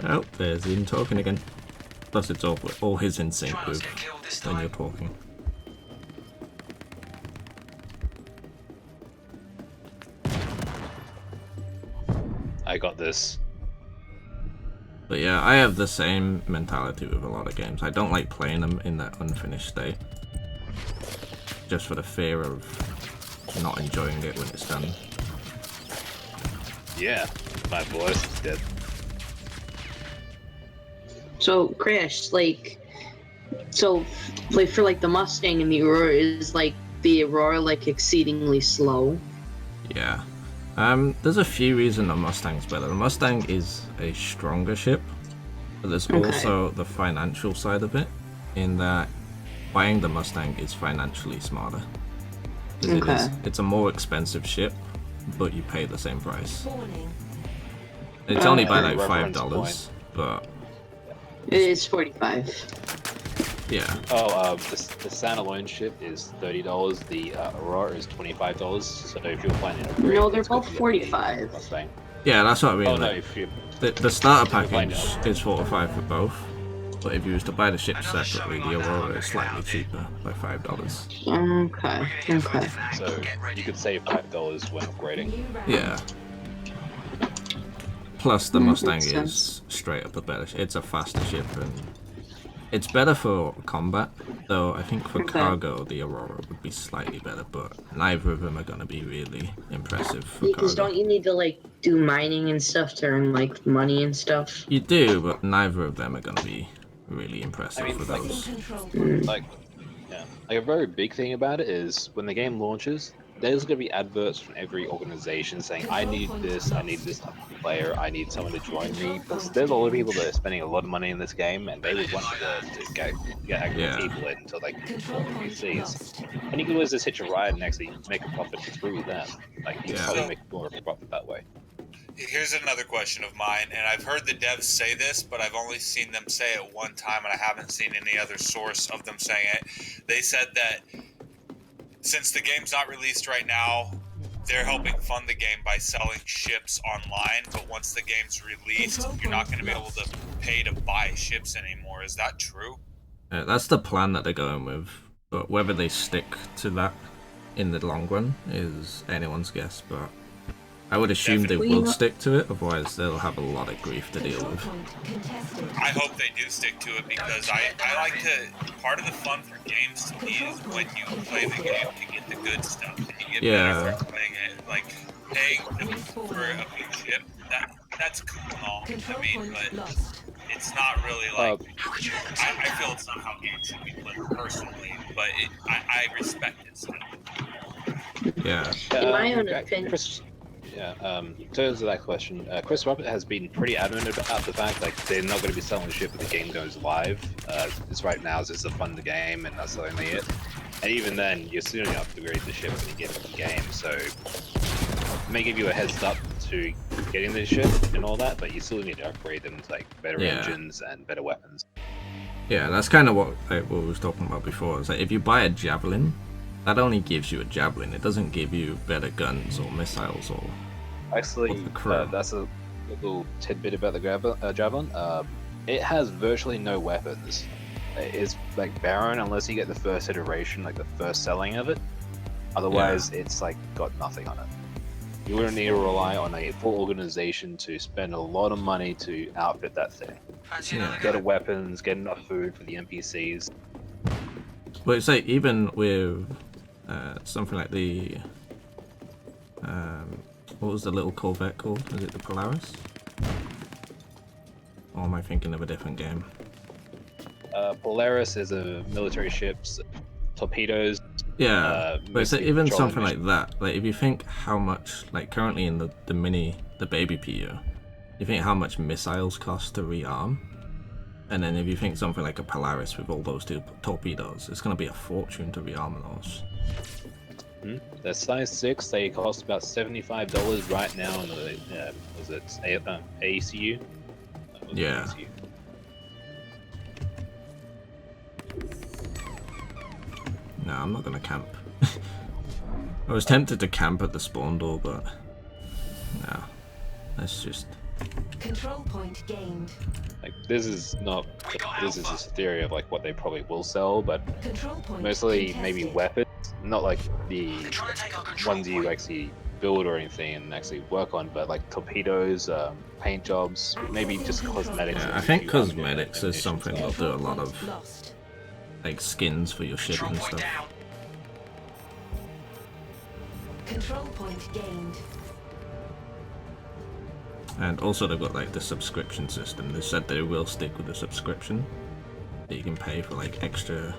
B: Oh, there's Ian talking again. Plus it's all his in sync
E: Try not
B: with
E: to get killed this
B: when you're
E: time.
B: talking.
A: I got this.
B: But yeah, I have the same mentality with a lot of games. I don't like playing them in that unfinished state. Just for the fear of not enjoying it when it's done.
A: Yeah, my voice is dead.
H: So Crash, like, so like for like the Mustang and the Aurora, is like the Aurora like exceedingly slow?
B: Yeah. There's a few reasons the Mustang's better. The Mustang is a stronger ship, but there's
H: Okay.
B: also the financial side of it, in that buying the Mustang is financially smarter. 'Cause
H: Okay.
B: it's a more expensive ship, but you pay the same price.
F: Spawning.
B: It's only by
A: Okay.
B: like
A: Reference
B: $5, but
H: It's 45.
B: yeah.
A: Oh, the standalone ship is $30. The Aurora is $25. So if you're planning a
H: No, they're
A: it's good
H: both
A: to get the
H: 45.
A: Mustang.
B: Yeah, that's what I mean.
A: Oh no,
B: like,
A: if you
B: the starter
A: If you find
B: package is 45 for both, but if you was to buy the ship separately, the Aurora is slightly cheaper by $5.
H: Okay. Okay.
A: so you could save $5 when upgrading.
F: New round.
B: Yeah. Plus, the
H: Mm,
B: Mustang
H: makes
B: is
H: sense.
B: straight up a better. It's a faster ship, and it's better for combat. Though I think for
H: Okay.
B: cargo, the Aurora would be slightly better. But neither of them are going to be really impressive for
H: Because
B: cargo.
H: don't you need to like do mining and stuff to earn like money and stuff?
B: You do, but neither of them are going to be really impressive
A: I mean,
B: for
A: like-
B: those.
F: Control
H: Mm.
A: Like, yeah, like a very big thing about it is when the game launches, there's going to be adverts from every organization saying, I need this type of player, I need someone to join me. Because there's a lot of people that are spending a lot of money in this game, and they would want to get actual people in until they can form PCs. And you can always just hitch a ride and actually make a profit through them. Like, you can probably make more of a profit that way.
G: Here's another question of mine, and I've heard the devs say this, but I've only seen them say it one time, and I haven't seen any other source of them saying it. They said that since the game's not released right now, they're helping fund the game by selling ships online, but once the game's released, you're not going to be able to pay to buy ships anymore. Is that true?
B: That's the plan that they're going with, but whether they stick to that in the long run is anyone's guess, but I would assume they will stick to it, otherwise they'll have a lot of grief to deal with.
G: I hope they do stick to it, because I like to, part of the fun for games to me is when you play the game to get the good stuff, and you get better for playing it, like paying for a big ship, that's cool and all, I mean, but it's not really like, I feel it's not how games should be played personally, but I respect it still.
B: Yeah.
H: In my own opinion.
A: In terms of that question, Chris Robert has been pretty adamant about the fact like they're not going to be selling the ship when the game goes live. This right now is just to fund the game, and that's only it. And even then, you're still going to upgrade the ship when you get into the game, so it may give you a heads up to getting the ship and all that, but you still need to upgrade them to like better engines and better weapons.
B: Yeah, that's kind of what we was talking about before. Is like if you buy a Javelin, that only gives you a Javelin. It doesn't give you better guns or missiles or.
A: Actually, that's a little tidbit about the Javelin. It has virtually no weapons. It is like barren unless you get the first iteration, like the first selling of it. Otherwise, it's like got nothing on it. You're going to need to rely on a full organization to spend a lot of money to outfit that thing. Get weapons, get enough food for the NPCs.
B: But it's like even with something like the what was the little Corvette called? Was it the Polaris? Or am I thinking of a different game?
A: Polaris is a military ship's torpedoes.
B: Yeah, but it's like even something like that. Like if you think how much, like currently in the baby PU, you think how much missiles cost to rearm, and then if you think something like a Polaris with all those two torpedoes, it's going to be a fortune to rearm those.
A: They're size 6. They cost about $75 right now in the was it ACU?
B: Yeah.
A: ACU?
B: No, I'm not gonna camp. I was tempted to camp at the spawn door, but no. Let's just.
F: Control point gained.
A: Like this is just a theory of like what they probably will sell, but mostly maybe weapons, not like the ones you actually build or anything and actually work on, but like torpedoes, paint jobs, maybe just cosmetics.
B: Yeah, I think cosmetics is something they'll do a lot of, like skins for your ship and stuff.
F: Control point gained.
B: And also they've got like the subscription system. They said they will stick with the subscription. That you can pay for like extra,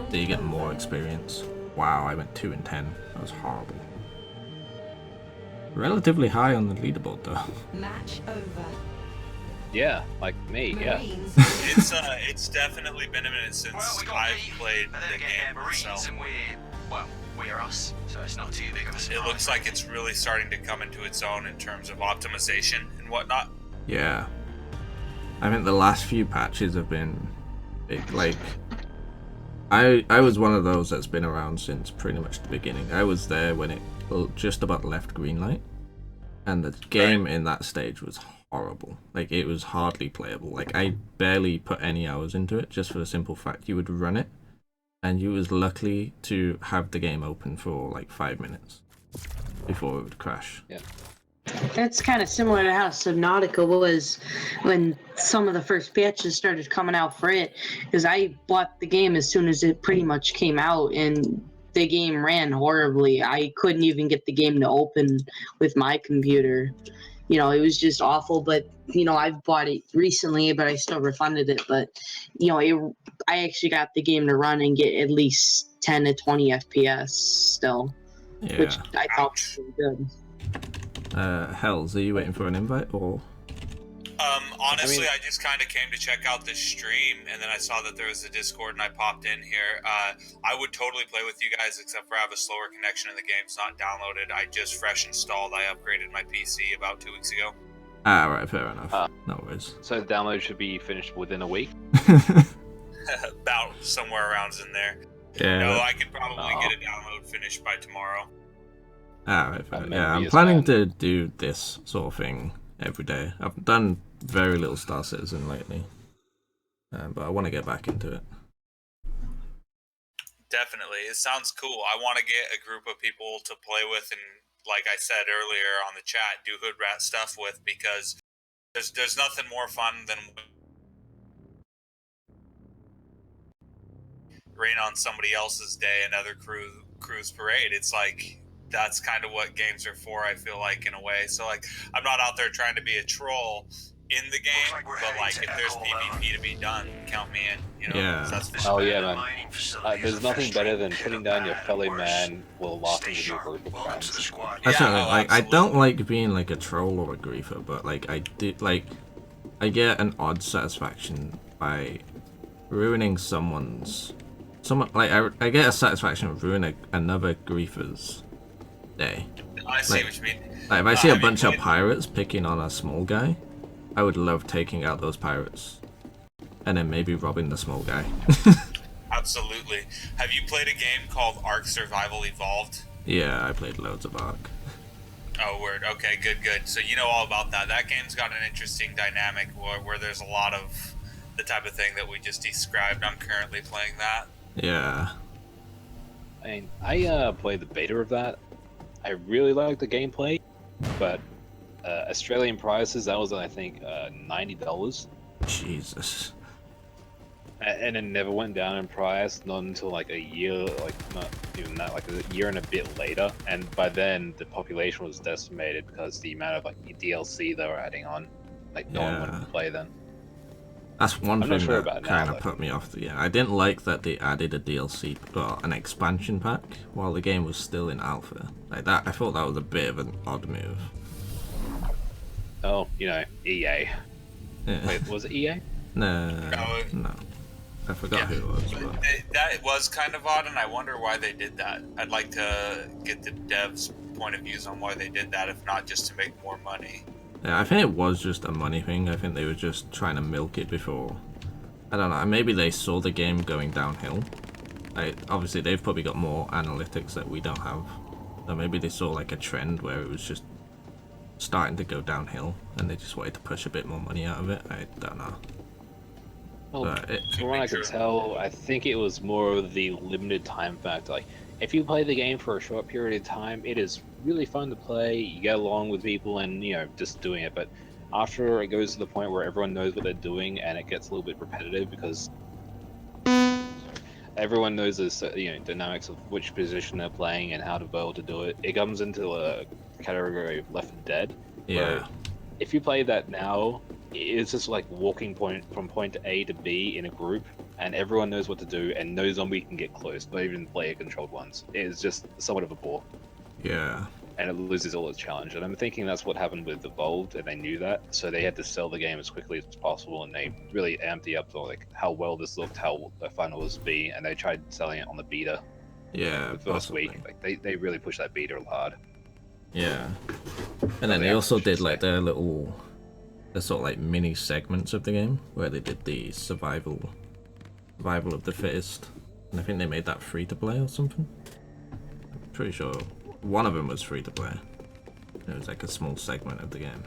B: that you get more experience. Wow, I went 2 and 10. That was horrible. Relatively high on the leaderboard though.
F: Match over.
A: Yeah, like me, yeah.
G: It's definitely been a minute since I've played the game myself.
E: We're us, so it's not too big of a surprise.
G: It looks like it's really starting to come into its own in terms of optimization and whatnot.
B: Yeah. I think the last few patches have been big. Like, I was one of those that's been around since pretty much the beginning. I was there when it just about left green light, and the game in that stage was horrible. Like, it was hardly playable. Like, I barely put any hours into it, just for the simple fact you would run it, and you was lucky to have the game open for like 5 minutes before it would crash.
A: Yeah.
H: That's kind of similar to how Subnautica was when some of the first patches started coming out for it, because I bought the game as soon as it pretty much came out, and the game ran horribly. I couldn't even get the game to open with my computer. You know, it was just awful, but, you know, I've bought it recently, but I still refunded it. But, you know, I actually got the game to run and get at least 10 to 20 FPS still.
B: Yeah.
H: which I thought was really good.
B: Hells, are you waiting for an invite or?
G: Honestly, I just kind of came to check out this stream, and then I saw that there was a Discord, and I popped in here. I would totally play with you guys, except for I have a slower connection, and the game's not downloaded. I just fresh installed. I upgraded my PC about 2 weeks ago.
B: Ah, right, fair enough. No worries.
A: So the download should be finished within a week.
G: About somewhere around in there.
B: Yeah.
G: No, I could probably get a download finished by tomorrow.
B: Alright, fair.
A: That
B: Yeah,
A: may
B: I'm
A: be a
B: planning
A: spam.
B: to do this sort of thing every day. I've done very little Star Citizen lately, but I want to get back into it.
G: Definitely. It sounds cool. I want to get a group of people to play with and, like I said earlier on the chat, do hood rat stuff with, because there's nothing more fun than rain on somebody else's day, another crew's parade. It's like, that's kind of what games are for, I feel like, in a way. So, like, I'm not out there trying to be a troll in the game,
E: like we're
G: but, like,
E: heading
G: if
E: to
G: there's
E: Echo
G: PvP to be done, count me in, you know?
B: Yeah.
G: That's
E: This
A: Oh, yeah,
E: abandoned
A: man.
E: mining facility
A: There's
E: is a
A: nothing better than
E: frustrating
A: putting
E: pit of
A: down your
E: bad
A: fellow
E: worse.
A: man while laughing
E: Stay
A: with your
E: sharp.
A: group of
E: Welcome to the
A: friends.
E: squad.
B: That's
G: Yeah,
B: what I mean.
G: oh,
B: Like, I
G: absolutely.
B: don't like being like a troll or a griefer, but like I do, like, I get an odd satisfaction by ruining I get a satisfaction of ruining another griefer's day.
G: I see
B: Like-
G: what you mean.
B: Like, if I see a
G: have you
B: bunch of
G: played-
B: pirates picking on a small guy, I would love taking out those pirates and then maybe robbing the small guy.
G: Absolutely. Have you played a game called Ark Survival Evolved?
B: Yeah, I played loads of Ark.
G: Oh, word. Okay, good. So you know all about that. That game's got an interesting dynamic where there's a lot of the type of thing that we just described. I'm currently playing that.
B: Yeah.
A: I mean, I played the beta of that. I really liked the gameplay, but Australian prices, that was, I think, $90.
B: Jesus.
A: And it never went down in price, not until like a year, like not even that, like a year and a bit later. And by then, the population was decimated because the amount of like DLC they were adding on, like no one wanted
B: Yeah.
A: to play then.
B: That's one
A: I'm not
B: thing
A: sure
B: that
A: about now,
B: kind of
A: though.
B: put me off. Yeah, I didn't like that they added a DLC, well, an expansion pack, while the game was still in alpha. Like that, I thought that was a bit of an odd move.
A: Oh, you know, EA.
B: Yeah.
A: Wait, was it EA?
B: No,
G: No.
B: no. I forgot who it was, but
G: That was kind of odd, and I wonder why they did that. I'd like to get the devs' point of views on why they did that, if not just to make more money.
B: yeah, I think it was just a money thing. I think they were just trying to milk it before. I don't know. Maybe they saw the game going downhill. Like, obviously, they've probably got more analytics that we don't have. So maybe they saw like a trend where it was just starting to go downhill, and they just wanted to push a bit more money out of it. I don't know.
A: Well,
B: But it,
A: from what I could tell, I think it was more of the limited time factor. Like, if you play the game for a short period of time, it is really fun to play. You get along with people, and you know, just doing it. But after it goes to the point where everyone knows what they're doing, and it gets a little bit repetitive because everyone knows this, dynamics of which position they're playing and how to be able to do it. It comes into a category of Left 4 Dead. where
B: yeah,
A: if you play that now, it's just like walking from point to A to B in a group, and everyone knows what to do, and no zombie can get close, not even player-controlled ones. It's just somewhat of a bore,
B: yeah,
A: and it loses all its challenge. And I'm thinking that's what happened with Evolved, and they knew that, so they had to sell the game as quickly as possible, and they really amped it up to like how well this looked, how fun it was to be, and they tried selling it on the beta
B: yeah.
A: the first
B: possibly.
A: week. Like they really pushed that beta hard.
B: Yeah. And then they also did like their sort of like mini segments of the game where they did the survival of the fittest, and I think they made that free to play or something. I'm pretty sure one of them was free to play. It was like a small segment of the game.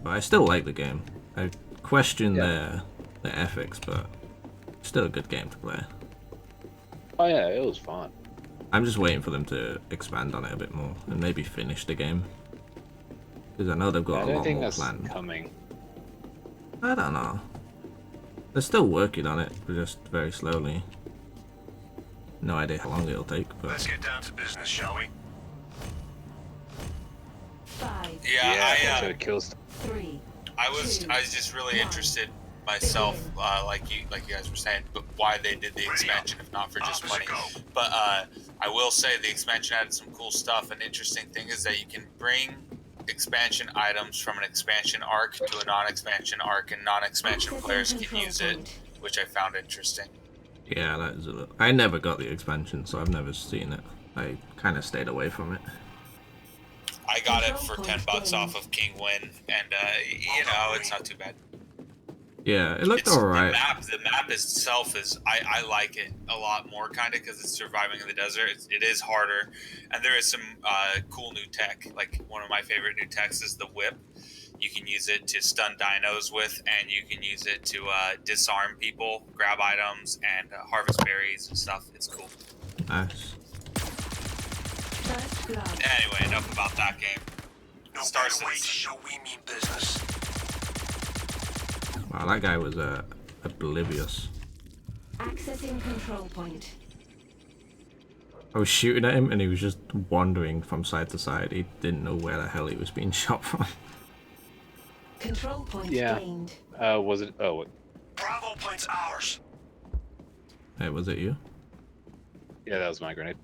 B: But I still like the game. I question their ethics, but still a good game to play.
A: Oh yeah, it was fun.
B: I'm just waiting for them to expand on it a bit more and maybe finish the game. Because I know they've got
A: I
B: a
A: don't
B: lot
A: think
B: more
A: that's
B: planned.
A: coming.
B: I don't know. They're still working on it, but just very slowly. No idea how long it'll take,
E: Let's
B: but
E: get down to business, shall we?
F: 5,
G: Yeah,
A: So it kills.
F: 3,
G: I was just really interested myself, like you guys were saying, but why they did the expansion if not for just money. But I will say the expansion added some cool stuff. An interesting thing is that you can bring expansion items from an expansion arc to a non-expansion arc, and non-expansion players can use it, which I found interesting.
B: Yeah, that is a little... I never got the expansion, so I've never seen it. I kind of stayed away from it.
G: I got it for $10 off of King Win, and you know, it's not too bad.
B: Yeah, it looked alright.
G: The map itself is, I like it a lot more, kind of, because it's surviving in the desert. It is harder, and there is some cool new tech. Like, one of my favorite new techs is the whip. You can use it to stun dinos with, and you can use it to disarm people, grab items, and harvest berries and stuff. It's cool.
B: Nice.
F: First blood.
G: Anyway, enough about that game.
E: No
G: Star
E: better way to
G: Citizen.
E: show we mean business.
B: Wow, that guy was oblivious.
F: Accessing control point.
B: I was shooting at him and he was just wandering from side to side. He didn't know where the hell he was being shot from.
F: Control point
A: Yeah.
F: gained.
A: Was it? Oh,
E: Bravo point's ours.
B: Hey, was it you?
A: yeah, that was my grenade.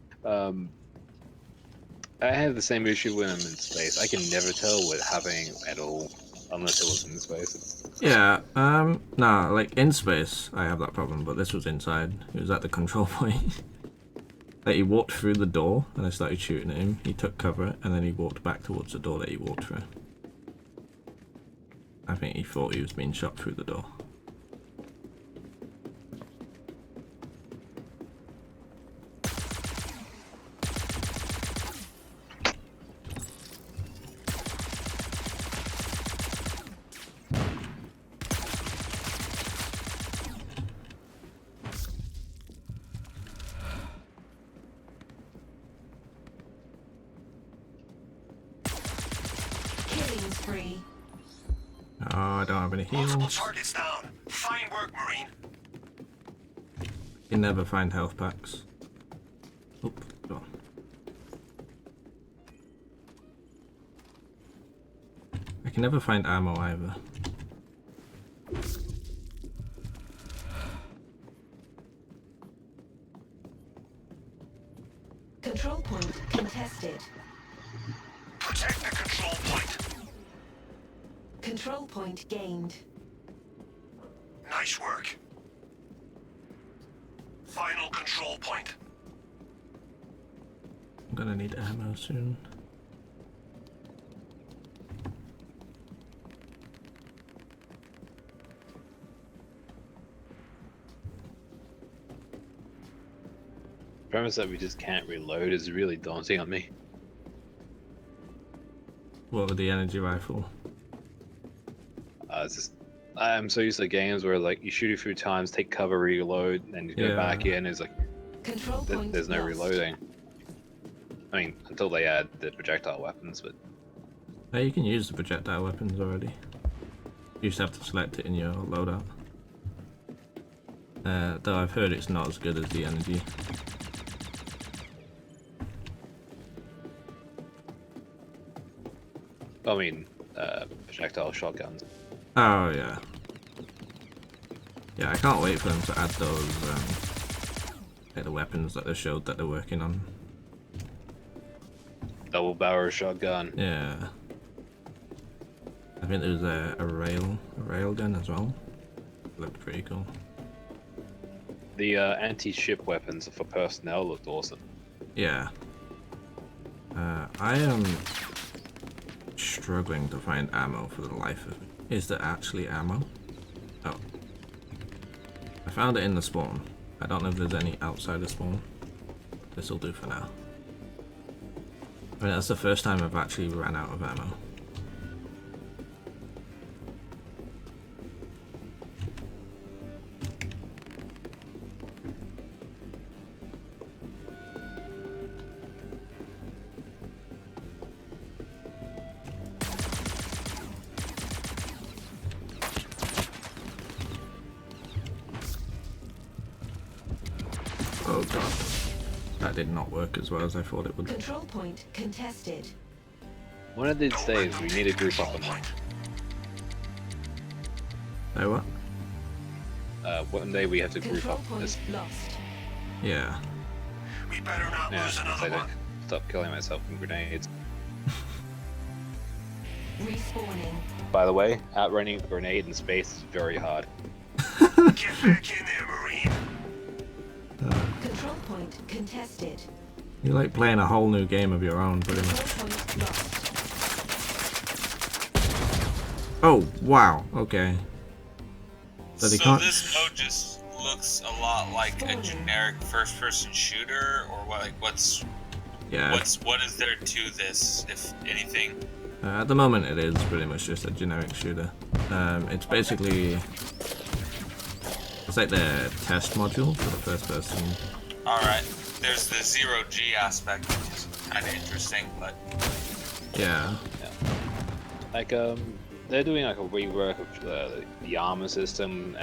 A: I have the same issue when I'm in space. I can never tell what's happening at all, unless it was in space.
B: Yeah, nah, like in space I have that problem, but this was inside. It was at the control point. Like he walked through the door and I started shooting at him. He took cover and then he walked back towards the door that he walked through. I think he thought he was being shot through the door.
F: Killing spree.
B: Oh, I don't have any
E: Multiple
B: heals.
E: targets down. Fine work, Marine.
B: You never find health packs. Oop, go on. I can never find ammo either.
F: Control point contested.
E: Protect the control point.
F: Control point gained.
E: Nice work. Final control point.
B: I'm gonna need ammo soon.
A: The premise that we just can't reload is really daunting on me.
B: What with the energy rifle?
A: It's just, I'm so used to games where like you shoot a few times, take cover, reload, and you go
B: Yeah.
A: back in. It's like
F: Control point
A: there's no
F: lost.
A: reloading. I mean, until they add the projectile weapons, but
B: Yeah, you can use the projectile weapons already. You just have to select it in your loadout. Though I've heard it's not as good as the energy.
A: I mean, projectile shotguns.
B: Oh yeah. Yeah, I can't wait for them to add those like the weapons that they showed that they're working on.
A: Double barrel shotgun.
B: Yeah. I think there was a rail gun as well. Looked pretty cool.
A: The anti-ship weapons for personnel looked awesome.
B: Yeah. I am struggling to find ammo for the life of me. Is there actually ammo? Oh. I found it in the spawn. I don't know if there's any outside the spawn. This'll do for now. I mean, that's the first time I've actually ran out of ammo. Oh god. That did not work as well as I thought it would.
F: Control point contested.
A: One of these days, we need a group up on one.
B: Say what?
A: one day we have to group
F: Control
A: up
F: point
A: this.
F: lost.
B: Yeah.
E: We better not
A: Yeah,
E: lose
A: so I
E: another
A: don't
E: one.
A: stop killing myself with grenades.
F: Respawning.
A: By the way, outrunning a grenade in space is very hard.
E: Get back in there, Marine.
F: Control point contested.
B: You're like playing a whole new game of your own, pretty much.
F: Control point lost.
B: Oh, wow. Okay. So they can't.
G: this mode just looks a lot like a generic first-person shooter, or what? Like, what is there to this, if anything?
B: At the moment, it is pretty much just a generic shooter. It's basically it's like the test module for the first person.
G: All right, there's the zero-G aspect, which is kind of interesting, but
B: Yeah.
A: Like they're doing like a rework of the armor system,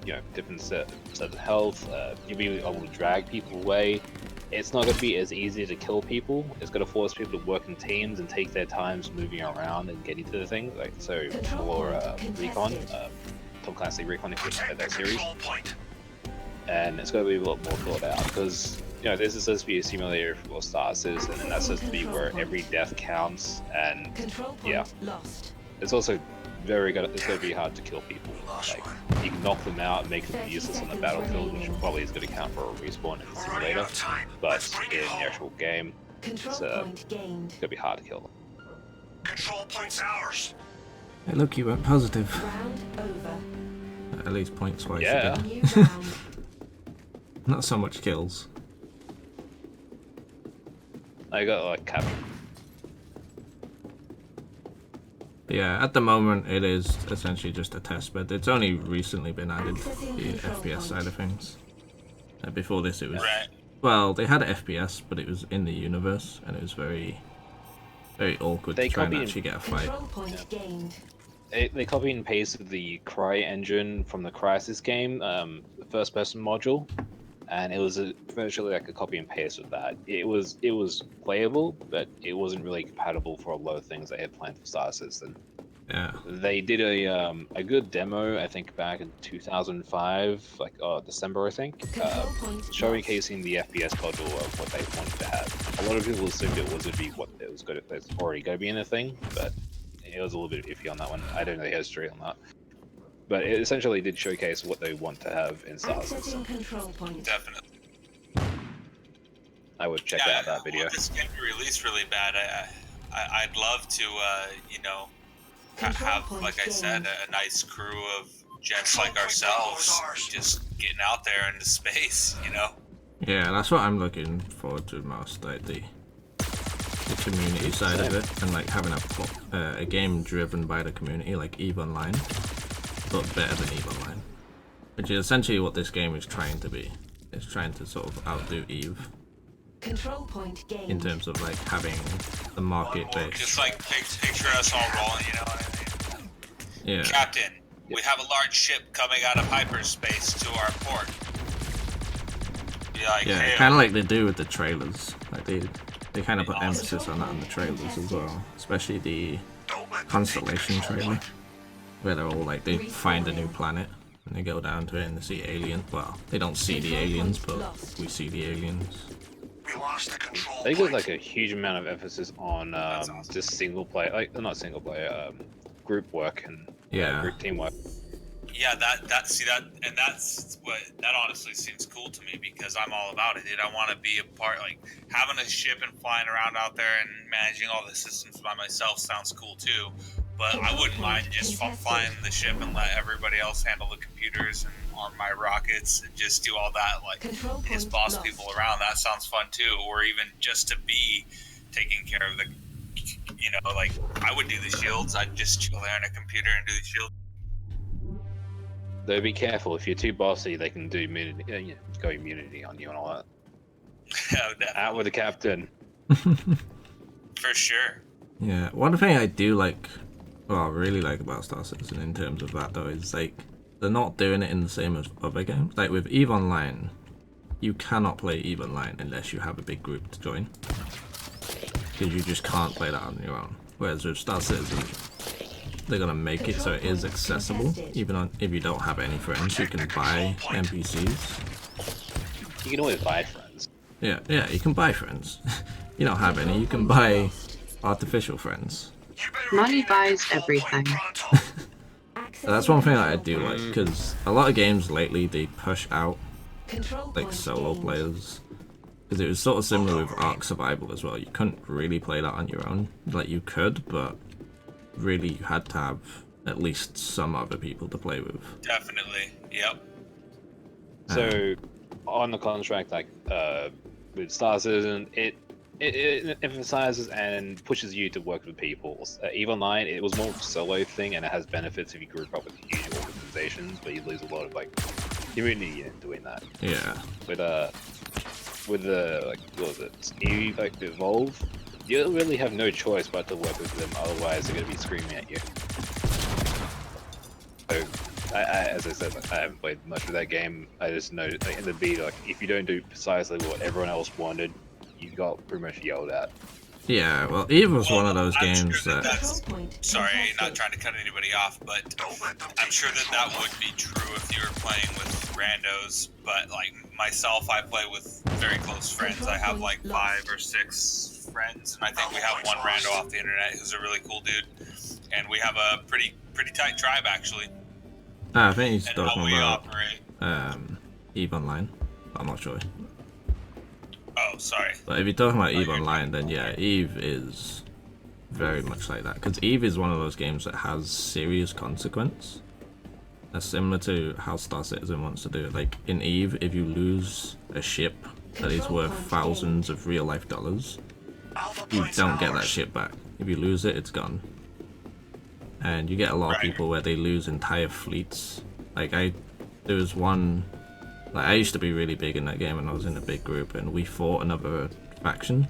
A: you know, different sets of health. You'll be able to drag people away. It's not going to be as easy to kill people. It's going to force people to work in teams and take their times moving around and getting to the thing. Like so, for Recon, Tom Clancy Recon, if you look at that series,
E: Control point.
A: and it's going to be a lot more thought out because you know this is supposed to be a simulator for Star Citizen, and that's supposed to be where every death counts. And
F: Control point
A: yeah,
F: lost.
A: it's also very good. It's going to be hard to kill people. Like you can knock them out and make them useless on the battlefield, which probably is going to count for a respawn in the
E: We're running out
A: simulator.
E: of time.
A: But
E: Let's bring
A: in
E: it
A: the
E: home.
A: actual game,
F: Control point gained.
A: it's gonna be hard to kill them.
E: Control point's ours.
B: Hey, look, you went positive.
F: Round over.
B: At least points wise.
A: Yeah.
B: You
F: New round.
B: did. Not so much kills.
A: I got like captured.
B: But yeah, at the moment, it is essentially just a test bed. It's only recently been added, the FPS side of things. Before this, it was
G: right.
B: well, they had FPS, but it was in the universe, and it was very, very awkward
A: They
B: to try and
A: copied-
B: actually get a fight.
F: Control point gained.
A: They copied and pasted the Cry engine from the Crysis game, the first-person module, and it was virtually like a copy and paste of that. It was playable, but it wasn't really compatible for a lot of things they had planned for Star Citizen.
B: Yeah,
A: They did a good demo, I think, back in 2005, like December, I think,
F: Control point
A: showcasing the FPS module of what they wanted to have. A lot of people assumed it was going to be what it was going to, it's already going to be in the thing, but it was a little bit iffy on that one. I don't know the history on that. But it essentially did showcase what they want to have in Star Citizen.
F: Accessing control point.
G: Definitely.
A: I would check out that video.
G: With this game be released really bad, I'd love to, you know,
F: Control
G: have,
F: point
G: like I said,
F: gained.
G: a nice crew of gents like ourselves just getting out there into space, you know?
B: yeah, that's what I'm looking forward to most, like the community side of it, and like having a game driven by the community, like EVE Online, but better than EVE Online, which is essentially what this game is trying to be. It's trying to sort of outdo EVE
F: Control point gained.
B: in terms of like having the market base.
G: Just like picture us all rolling, you know what I mean?
B: Yeah,
G: Captain, we have a large ship coming out of hyperspace to our port. Be like,
B: yeah,
G: hey,
B: kind of like they do with the trailers. Like they kind of put emphasis on that in the trailers as well, especially the
E: Don't let them
B: Constellation
E: take control
B: trailer,
E: point.
B: where they're all like they find a new planet and they go down to it and they see aliens. Well, they don't see the aliens, but we see the aliens.
E: We lost the control
A: They
E: point.
A: got like a huge amount of emphasis on just single player, like not single player, group work and
B: Yeah.
A: group teamwork.
G: yeah, that honestly seems cool to me because I'm all about it, dude. I want to be a part, like having a ship and flying around out there and managing all the systems by myself sounds cool too. But I wouldn't mind just flying the ship and let everybody else handle the computers and arm my rockets and just do all that, like
F: Control
G: just
F: point
G: boss
F: lost.
G: people around. That sounds fun too. Or even just to be taking care of the, you know, like I would do the shields. I'd just chill there on a computer and do the shield.
A: Though be careful, if you're too bossy, they can do immunity, go immunity on you and all that.
G: Oh,
A: Out with the captain.
G: for sure.
B: Yeah, one thing I do like, well, I really like about Star Citizen in terms of that though, is like they're not doing it in the same as other games. Like with EVE Online, you cannot play EVE Online unless you have a big group to join, because you just can't play that on your own. Whereas with Star Citizen, they're gonna make it so it is accessible. Even if you don't have any friends, you can buy NPCs.
A: You can always buy friends.
B: Yeah, you can buy friends. You don't have any, you can buy artificial friends.
H: Money buys everything.
B: So that's one thing that I do like, because a lot of games lately they push out
F: Control
B: like
F: point
B: solo
F: gained.
B: players. Because it was sort of similar with Ark Survival as well. You couldn't really play that on your own. Like you could, but really you had to have at least some other people to play with.
G: Definitely. Yep.
A: So, on the contract, like with Star Citizen, it emphasizes and pushes you to work with people. EVE Online, it was more of a solo thing, and it has benefits if you group up with huge organizations, but you lose a lot of like community in doing that.
B: Yeah.
A: With the like, what was it? EVE, like Evolve, you really have no choice but to work with them. Otherwise, they're gonna be screaming at you. So, as I said, like, I haven't played much of that game. I just know, like, in the beta, like, if you don't do precisely what everyone else wanted, you got pretty much yelled at.
B: Yeah, well, EVE was one of those
G: I'm
B: games
G: sure
B: that...
G: that's,
F: Control point
G: sorry,
F: contested.
G: not trying to cut anybody off, but I'm sure that would be true if you were playing with randos. But like myself, I play with very close friends. I have like 5 or 6 friends, and I think we have one rando off the internet who's a really cool dude. And we have a pretty tight tribe actually.
B: I think he's
G: And how
B: talking
G: we
B: about
G: operate.
B: EVE Online. I'm not sure.
G: Oh, sorry.
B: But if you're talking about EVE
G: you're
B: Online, then yeah, EVE is very much like that. Because EVE is one of those games that has serious consequence. That's similar to how Star Citizen wants to do it. Like in EVE, if you lose a ship that is worth thousands of real life dollars, you don't get that ship back. If you lose it, it's gone. And you get a lot of people where they lose entire fleets. Like there was one, like I used to be really big in that game and I was in a big group and we fought another faction.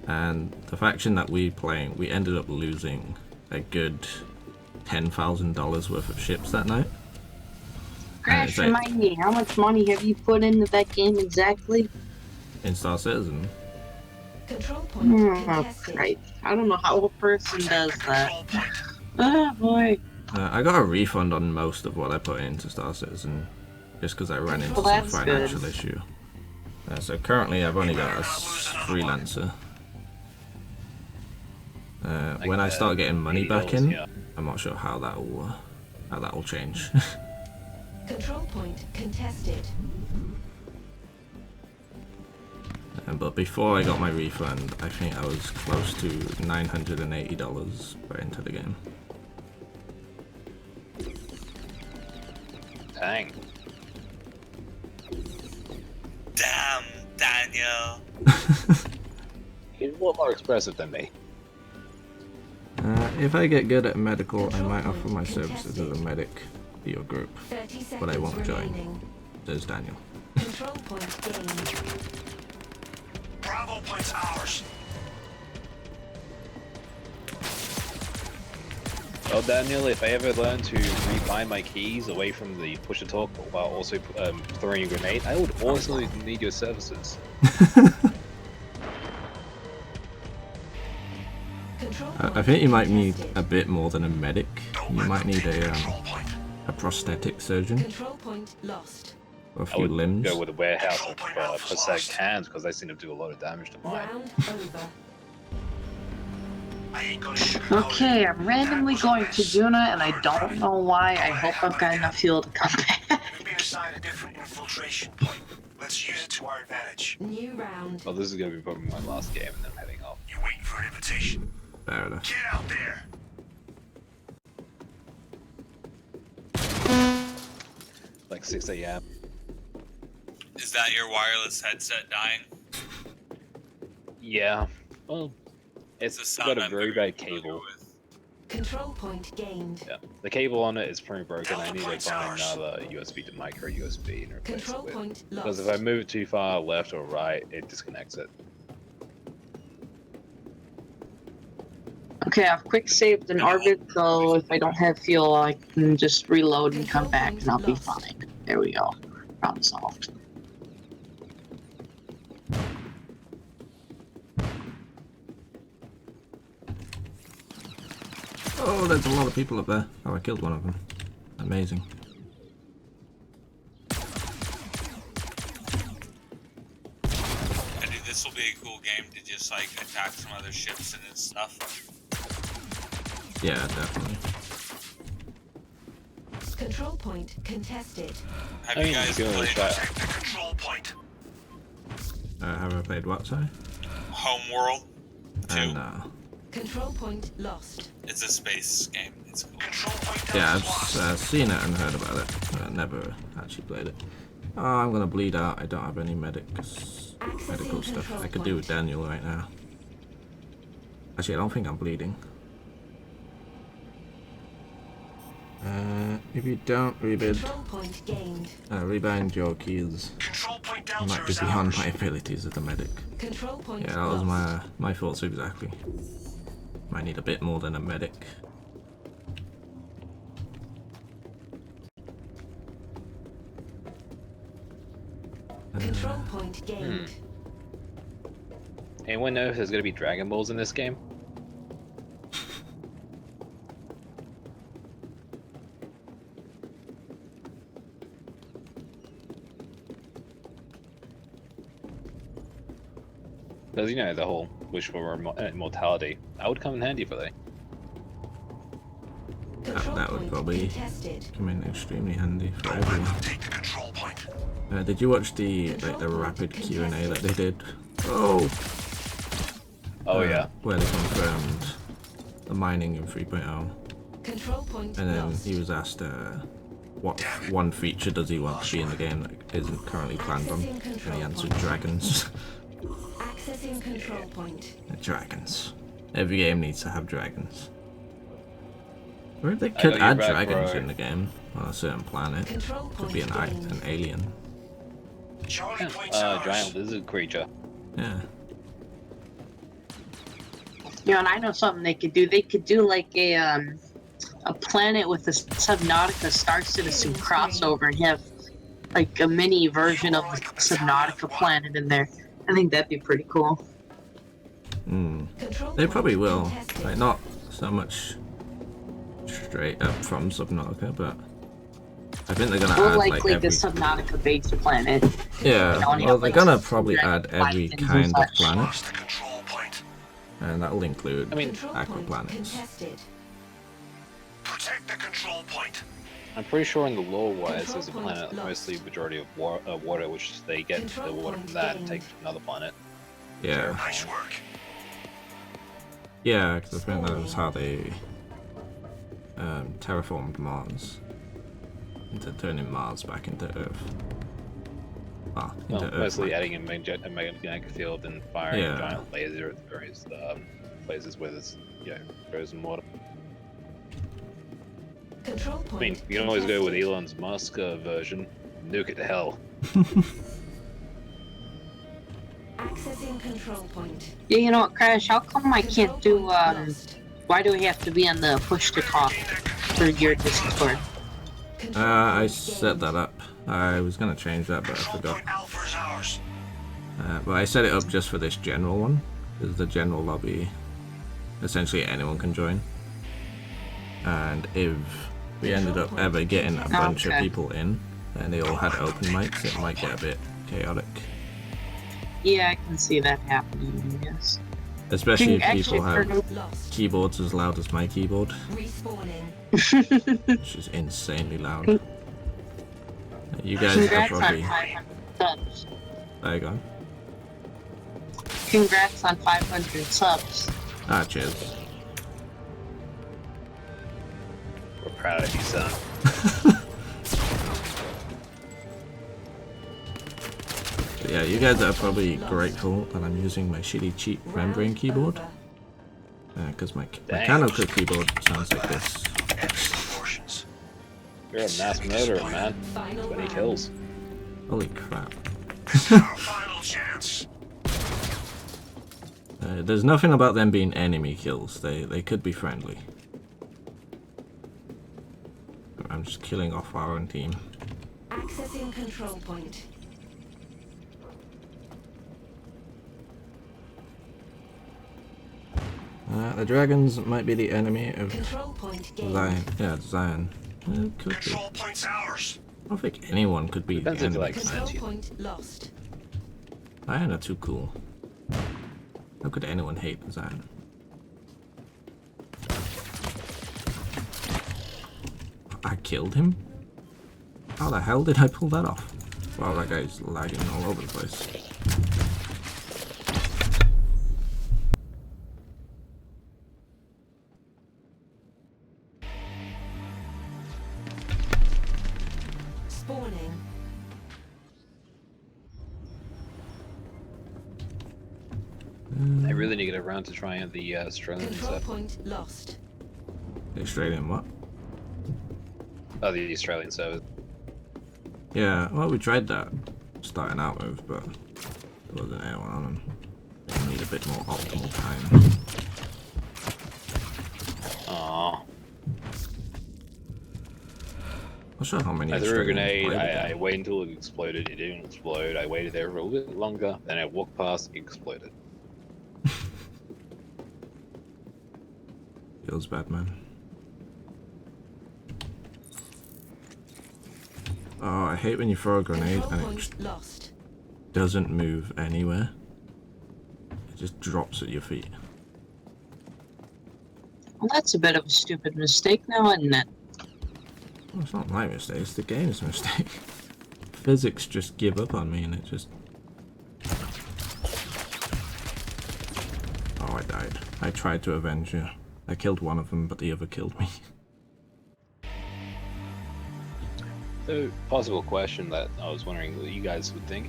B: And the faction that we playing, we ended up losing a good $10,000 worth of ships that night.
H: Crash,
B: it's like-
H: remind me, how much money have you put into that game exactly?
B: In Star Citizen.
F: Control point
H: Oh,
F: contested.
H: Christ. I don't know how a person does that. Oh, boy.
B: I got a refund on most of what I put into Star Citizen just because I ran into
H: Well,
B: some
H: that's
B: financial
H: good.
B: issue. So currently I've only got a freelancer. When I start getting money back in,
A: yeah.
B: I'm not sure how that will change.
F: Control point contested.
B: But before I got my refund, I think I was close to $980 put into the game.
A: Dang.
G: Damn, Daniel.
A: He's a lot more expressive than me.
B: If I get good at medical, I might offer my services as a medic to your group.
F: 30 seconds
B: But I won't join.
F: remaining.
B: There's Daniel.
F: Control point gained.
E: Bravo point's ours.
A: Well, Daniel, if I ever learn to rebind my keys away from the push-to-talk while also throwing a grenade, I would also need your services.
F: Control
B: I
F: point
B: think you might need
F: contested.
B: a bit more than a medic. You might need
E: Control point.
B: a prosthetic surgeon
F: Control point lost.
B: or a
A: I
B: few
A: would
B: limbs.
A: go with a warehouse of prosthetic hands because they seem to do a lot of damage to mine.
F: Round over.
E: I ain't gonna sugarcoat
H: Okay,
E: it.
H: I'm randomly going to Juna, and I don't know why. I hope I've got enough fuel to come back.
E: We've been assigned a different infiltration point. Let's use it to our advantage.
F: New round.
A: Well, this is going to be probably my last game and then I'm heading off.
E: You waiting for an invitation?
B: Fair enough.
E: Get out there.
A: Like 6 a.m.
G: Is that your wireless headset dying?
A: Yeah. Well,
G: It's a
A: it's
G: sound
A: got a
G: I'm
A: very bad
G: familiar
A: cable.
G: with.
F: Control point gained.
A: Yeah. The cable on it is pretty broken. I need to find another USB to micro USB and replace
F: Control
A: it with.
F: point
A: Because
F: lost.
A: if I move it too far left or right, it disconnects it.
H: Okay, I've quick saved an orbit, so if I don't have fuel, I can just reload and come back, and I'll be fine. There we go. Problem solved.
B: Oh, there's a lot of people up there. Oh, I killed one of them. Amazing.
G: I think this will be a cool game to just like attack some other ships and stuff.
B: Yeah, definitely.
F: Control point contested.
G: Have
A: I
G: you
A: mean,
G: guys
A: if you want to
G: played
A: try,
E: Protect the control point.
B: Have I played what, sorry?
G: Homeworld 2?
B: No.
F: Control point lost.
G: It's a space game. It's cool.
E: Control point
B: Yeah,
E: is
B: I've
E: lost.
B: seen it and heard about it, but I never actually played it. Oh, I'm gonna bleed out. I don't have any medical stuff I could do with Daniel right now. Actually, I don't think I'm bleeding. If you don't rebid,
F: Control point gained.
B: rebind your keys.
E: Control point
B: I
E: Delta
B: might be
E: is
B: beyond
E: ours.
B: my abilities as a medic.
F: Control point
B: Yeah, that was
F: lost.
B: my thoughts exactly. Might need a bit more than a medic.
F: Control point gained.
A: anyone know if there's gonna be Dragon Balls in this game? Because, you know, the whole wish for immortality. That would come in handy for they.
F: Control
B: that would
F: point
B: probably
F: contested.
B: come in extremely handy for everyone.
E: Take the control point.
B: Did you watch the rapid Q&A that they did? Oh!
A: Oh, yeah.
B: Where they confirmed the mining in 3.0.
F: Control point
B: And then
F: lost.
B: he was asked what one feature does he want to be in the game that isn't currently planned on. And he answered dragons.
F: Accessing control point.
B: Dragons. Every game needs to have dragons. Or if they could
A: got your
B: add
A: back,
B: dragons
A: bro.
B: in the game on a certain planet.
F: Control
B: Could
F: point
B: be an
F: gained.
B: alien.
E: Charlie point's ours.
A: Giant lizard creature.
B: Yeah.
H: You know, and I know something they could do. They could do like a planet with a Subnautica Star Citizen crossover and have like a mini version of the Subnautica planet in there. I think that'd be pretty cool.
B: Mm.
F: Control
B: They
F: point
B: probably will.
F: contested.
B: Like, not so much straight up from Subnautica, but I think they're gonna
H: Or
B: add
H: like
B: like
H: the
B: every...
H: Subnautica based planet.
B: Yeah,
H: know, and
B: well,
H: have,
B: they're
H: like,
B: gonna probably
H: dragon
B: add every
H: titans and
B: kind of
H: such.
B: planet,
E: Lost the control point.
B: and that'll include
A: I mean,
F: Control point
B: aquaplanets.
F: contested.
E: Protect the control point.
A: I'm pretty sure in the lore-wise,
F: Control
A: there's a
F: point
A: planet
F: lost.
A: mostly majority of water, which they get the
F: Control
A: water
F: point
A: from that and
F: gained.
A: take it to another planet.
B: Yeah,
E: Nice work.
B: yeah, because I think that was how they terraformed Mars into turning Mars back into Earth. Ah, into
A: Well,
B: Earth.
A: mostly
B: like-
A: adding a magnetic field and firing
B: Yeah.
A: a giant laser at various places where there's, you know, frozen water.
F: Control
A: I
F: point
A: mean, you can always go with
F: contested.
A: Elon's Musk version. Nuke it to hell.
F: Accessing control point.
H: Yeah, you know what, Crash? How come I
F: Control
H: can't do?
F: point lost.
H: Why do we have to be on the push to talk for your Discord?
F: Control
B: I
F: point
B: set
F: gained.
B: that up. I was gonna change that, but I
E: Control
B: forgot.
E: point Alpha is ours.
B: But I set it up just for this general one, because the general lobby, essentially anyone can join. And if we ended up ever getting a bunch of
H: Okay.
B: people in, and they all had open mics, it might get a bit chaotic.
H: Yeah, I can see that happening. Yes.
B: Especially if
H: Actually,
B: people have
F: Lost.
B: keyboards as loud as my keyboard,
F: Respawning.
B: which is insanely loud. You guys are
H: Congrats on
B: probably...
H: 500 subs.
B: There you go.
H: Congrats on 500 subs.
B: Ah, cheers.
A: We're proud of you, son.
B: But yeah, you guys are probably grateful that I'm using my shitty cheap membrane keyboard.
F: Over.
B: Because my
A: Dang.
B: mechanical keyboard sounds like this.
E: Excellent portions.
A: You're a mass murderer, man.
F: Final
A: 20
F: round.
A: kills.
B: Holy crap.
E: This is our final chance.
B: There's nothing about them being enemy kills. They could be friendly. I'm just killing off our own team.
F: Accessing control point.
B: the dragons might be the enemy of
F: Control point gained.
B: Zion. Yeah, Zion. It could be.
E: Control point's ours.
B: I don't think anyone could be the
A: Depends if you
B: enemy.
A: like
F: Control
A: sentient.
F: point lost.
B: Zion are too cool. How could anyone hate Zion? I killed him? How the hell did I pull that off? Wow, that guy's lagging all over the place.
F: Spawning.
A: I really need to get around to trying out the Australian
F: Control
A: stuff.
F: point lost.
B: Australian what?
A: Oh, the Australian servers.
B: Yeah, well, we tried that starting out with, but there wasn't anyone on them. They need a bit more optimal time.
A: Aww.
B: Not sure how many
A: I threw a
B: Australians
A: grenade,
B: played the
A: I
B: game.
A: waited until it exploded, it didn't explode, I waited there for a little bit longer, then I walked past, it exploded.
B: Feels bad, man. Oh, I hate when you throw a grenade
F: Control
B: and it
F: point
B: just
F: lost.
B: doesn't move anywhere. It just drops at your feet.
H: Well, that's a bit of a stupid mistake now, isn't it?
B: Well, it's not my mistake, it's the game's mistake. Physics just give up on me and it just... Oh, I died. I tried to avenge you. I killed one of them, but the other killed me.
A: So, possible question that I was wondering what you guys would think.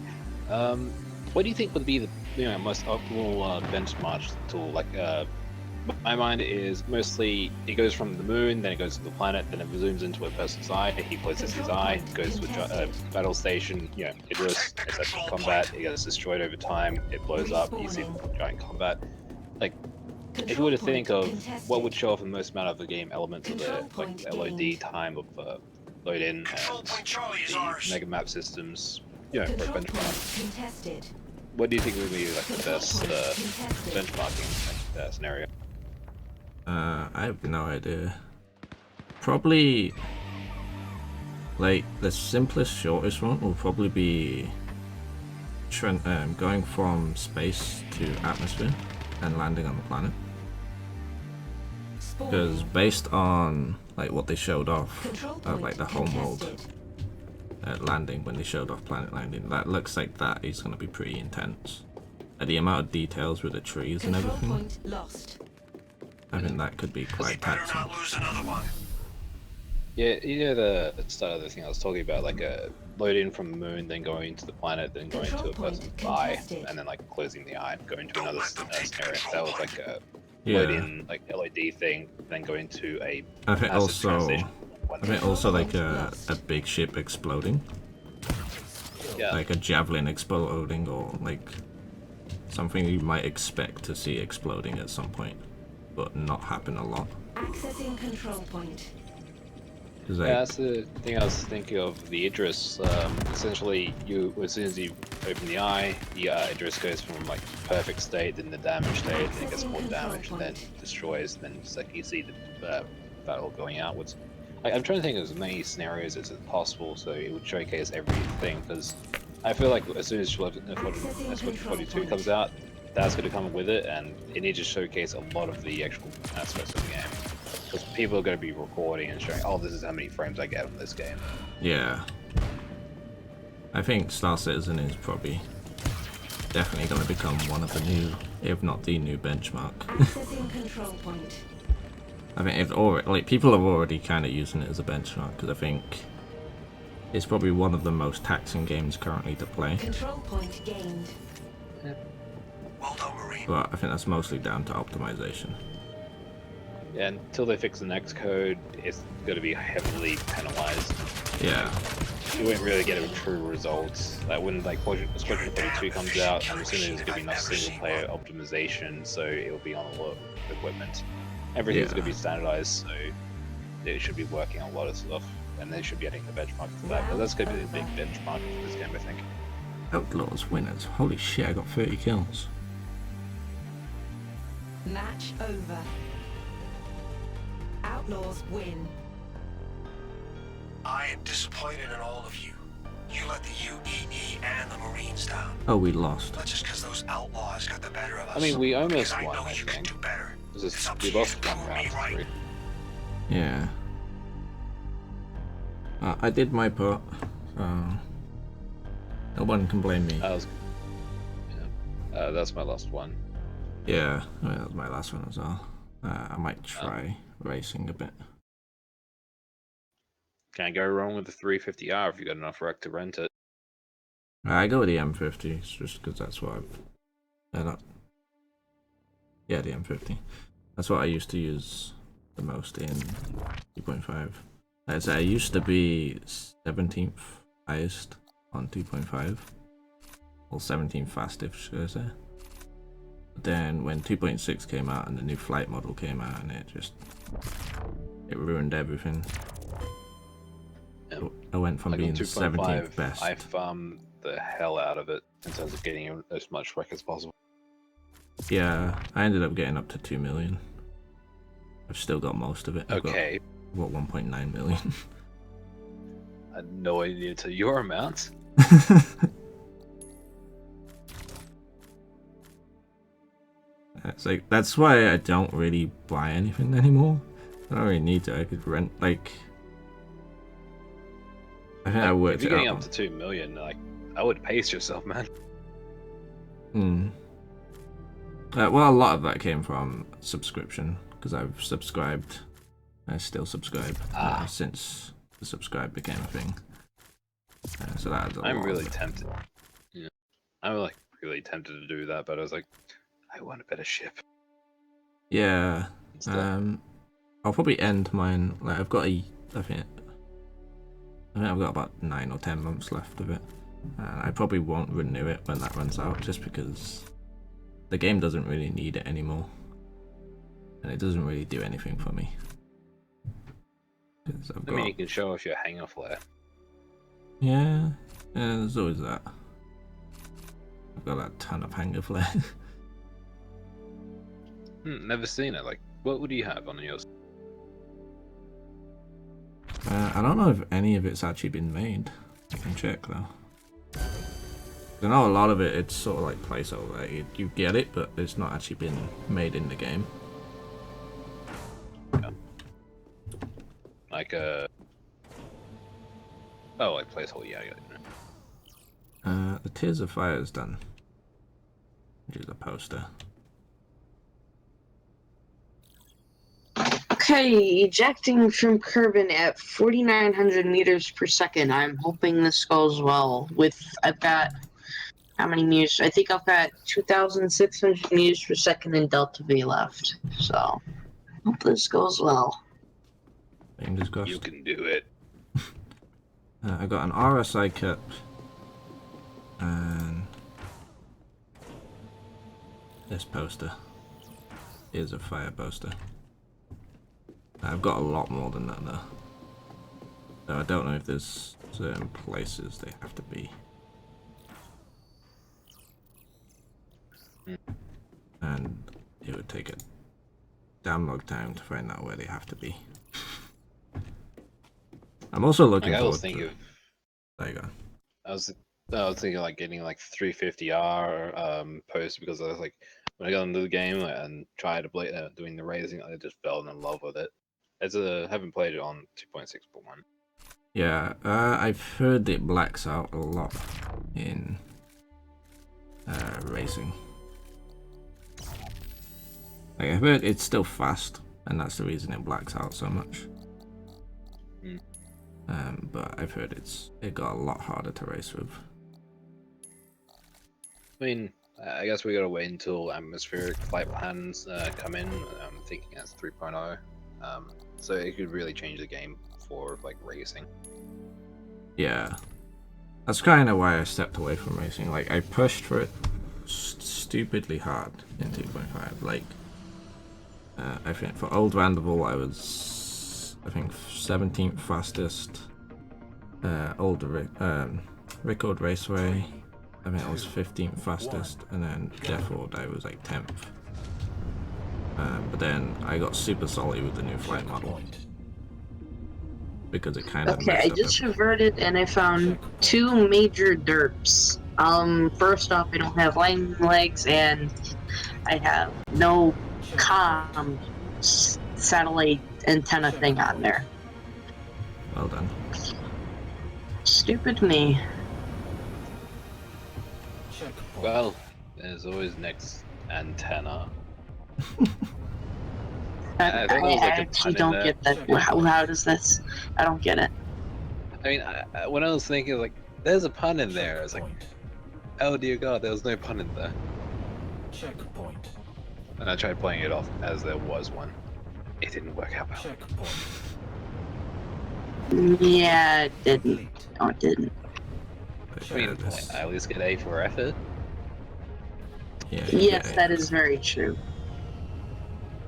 A: What do you think would be the most optimal benchmark tool? Like, my mind is mostly it goes from the moon, then it goes to the planet, then it zooms into a person's eye. He places his eye, goes to a battle station. You know, it just it's at combat. It gets destroyed over time. It blows up. You see giant combat. Like, if you were to think of what would show off the most amount of the game elements of the like LOD time of load in
E: Control
A: and
E: point Charlie is
A: the
E: ours.
A: mega map systems, you know, for a
F: Control
A: benchmark.
F: point contested.
A: What do you think would be like the
F: Control
A: best
F: point contested.
A: benchmarking scenario?
B: I have no idea. Probably... Like, the simplest, shortest one will probably be... going from space to atmosphere and landing on the planet. Because
F: Spawning.
B: based on like what they showed off
F: Control
B: of
F: point
B: like the home world
F: contested.
B: landing, when they showed off planet landing, that looks like that is going to be pretty intense. The amount of details with the trees and
F: Control
B: everything,
F: point lost.
B: I think that could be
E: We
B: quite
E: better
B: taxing.
E: not lose another one.
A: Yeah, you know the start of the thing I was talking about, like a load in from the moon, then going to the planet, then going to a
F: Control point
A: person's eye,
F: contested.
A: and then like closing the eye, going to
E: Don't
A: another
E: let them take
A: scenario.
E: control
A: That was
E: point.
A: like a load
B: Yeah,
A: in like LOD thing, then going to a
B: I think
A: massive
B: also,
A: transition.
B: I think also like a big ship exploding,
A: Yeah,
B: like a javelin exploding, or like something you might expect to see exploding at some point, but not happen a lot.
F: Accessing control point.
B: 'Cause,
A: yeah,
B: like,
A: that's the thing I was thinking of. The Idris, essentially, you as soon as you open the eye, the Idris goes from like perfect state, then the damaged state, then it gets more damage, and then destroys, and then it's like you see the battle going outwards. I'm trying to think of as many scenarios as possible, so it would showcase everything. Because I feel like as soon as Squadron 42 comes out, that's going to come with it, and it needs to showcase a lot of the actual aspects of the game. Because people are going to be recording and showing, oh, this is how many frames I get on this game.
B: yeah. I think Star Citizen is probably definitely going to become one of the new, if not the new benchmark.
F: Accessing control point.
B: I think it's already, like, people are already kind of using it as a benchmark, because I think it's probably one of the most taxing games currently to play.
F: Control point gained.
E: Well done, Marine.
B: But I think that's mostly down to optimization.
A: Yeah, until they fix the next code, it's going to be heavily penalized.
B: Yeah,
A: You won't really get a true result. Like when like Squadron 42 comes out, I'm assuming there's going to be enough single player optimization, so it'll be on a lot of equipment. Everything's
B: Yeah.
A: going to be standardized, so it should be working on a lot of stuff, and they should be getting the benchmark for that. But that's going to be the big benchmark for this game, I think.
B: Outlaws winners. Holy shit, I got 30 kills.
F: Match over. Outlaws win.
E: I am disappointed in all of you. You let the UEE and the Marines down.
B: Oh, we lost.
E: Not just because those outlaws got the better of us.
A: I mean, we almost
E: Because I
A: won,
E: know
A: I
E: you can
A: think.
E: do better.
A: This
E: It's
A: is,
E: up
A: we
E: to you
A: lost
E: to
A: one
E: prove me
A: round
E: right.
A: three.
B: Yeah. I did my part, so no one can blame me.
A: That was, yeah. That's my last one.
B: Yeah, well, that was my last one as well. I might try racing a bit.
A: Can't go wrong with the 350R if you got enough rec to rent it.
B: I go with the M50, just because that's what I've... yeah, the M50. That's what I used to use the most in 2.5. I'd say I used to be 17th highest on 2.5. Or 17th fastest, should I say. But then when 2.6 came out and the new flight model came out, and it ruined everything.
A: Yeah.
B: I went from
A: Like
B: being
A: on 2.5,
B: 17th best.
A: I farmed the hell out of it in terms of getting as much rec as possible.
B: Yeah, I ended up getting up to 2 million. I've still got most of it. I've
A: Okay.
B: got, what, 1.9 million?
A: I had no idea to your amount.
B: It's like, that's why I don't really buy anything anymore. I don't really need to. I could rent, like... I think I
A: Like,
B: worked
A: if you're
B: it
A: getting
B: out.
A: up to 2 million, like, I would pace yourself, man.
B: Well, a lot of that came from subscription, because I've subscribed. I still subscribe since the subscribe became a thing. So that adds a lot.
A: I'm really tempted. Yeah. I'm like really tempted to do that, but I was like, I want a better ship.
B: Yeah.
A: Instead.
B: I'll probably end mine. Like I've got I think I've got about 9 or 10 months left of it. And I probably won't renew it when that runs out, just because the game doesn't really need it anymore, and it doesn't really do anything for me.
A: I mean, you can show off your hanger flare.
B: Yeah, there's always that. I've got a ton of hanger flare.
A: Never seen it. Like, what would you have on yours?
B: I don't know if any of it's actually been made. I can check though. I know a lot of it, it's sort of like placeholder. Like, you get it, but it's not actually been made in the game.
A: Yeah. Like oh, like placeholder. Yeah, I got it.
B: The Tears of Fire is done, which is a poster.
H: Okay, ejecting from Kerbin at 4,900 meters per second. I'm hoping this goes well. I've got how many meters? I think I've got 2,600 meters per second in Delta V left. So, hope this goes well.
B: Fingers crossed.
A: You can do it.
B: I got an RSI kit and this poster is a fire poster. I've got a lot more than that though, so I don't know if there's certain places they have to be. And it would take a damn long time to find out where they have to be. I'm also looking
A: Like, I was
B: forward
A: thinking
B: to... There you go.
A: I was thinking like getting like 350R post, because I was like, when I got into the game and tried to play doing the racing, I just fell in love with it. Haven't played it on 2.6.1.
B: Yeah, I've heard it blacks out a lot in racing. Like, I've heard it's still fast, and that's the reason it blacks out so much. But I've heard it got a lot harder to race with.
A: I mean, I guess we gotta wait until atmospheric flight plans come in. I'm thinking that's 3.0. So it could really change the game for like racing.
B: Yeah, that's kind of why I stepped away from racing. Like, I pushed for it stupidly hard in 2.5. Like, I think for Old Vanderbilt I was, I think, 17th fastest. Old Record Raceway, I think I was 15th fastest, and then Death World I was like 10th. But then I got super salty with the new flight model because it kind of
H: Okay, I just reverted and I found 2 major derps. First off, I don't have lightning legs and I have no satellite antenna thing on there.
B: Well done.
H: Stupid me.
A: Well, there's always next antenna.
H: I
A: think there was, like, a
H: actually
A: pun in
H: don't
A: there.
H: get that. How does this? I don't get it.
A: I mean, when I was thinking, like, there's a pun in there, I was like, oh dear god, there was no pun in there. And I tried playing it off as there was one. It didn't work out well.
H: Yeah, it didn't. No, it didn't.
B: But
A: I mean,
B: yeah, this-
A: I at least get A for effort.
B: yeah,
H: Yes,
B: yeah,
H: that is very true.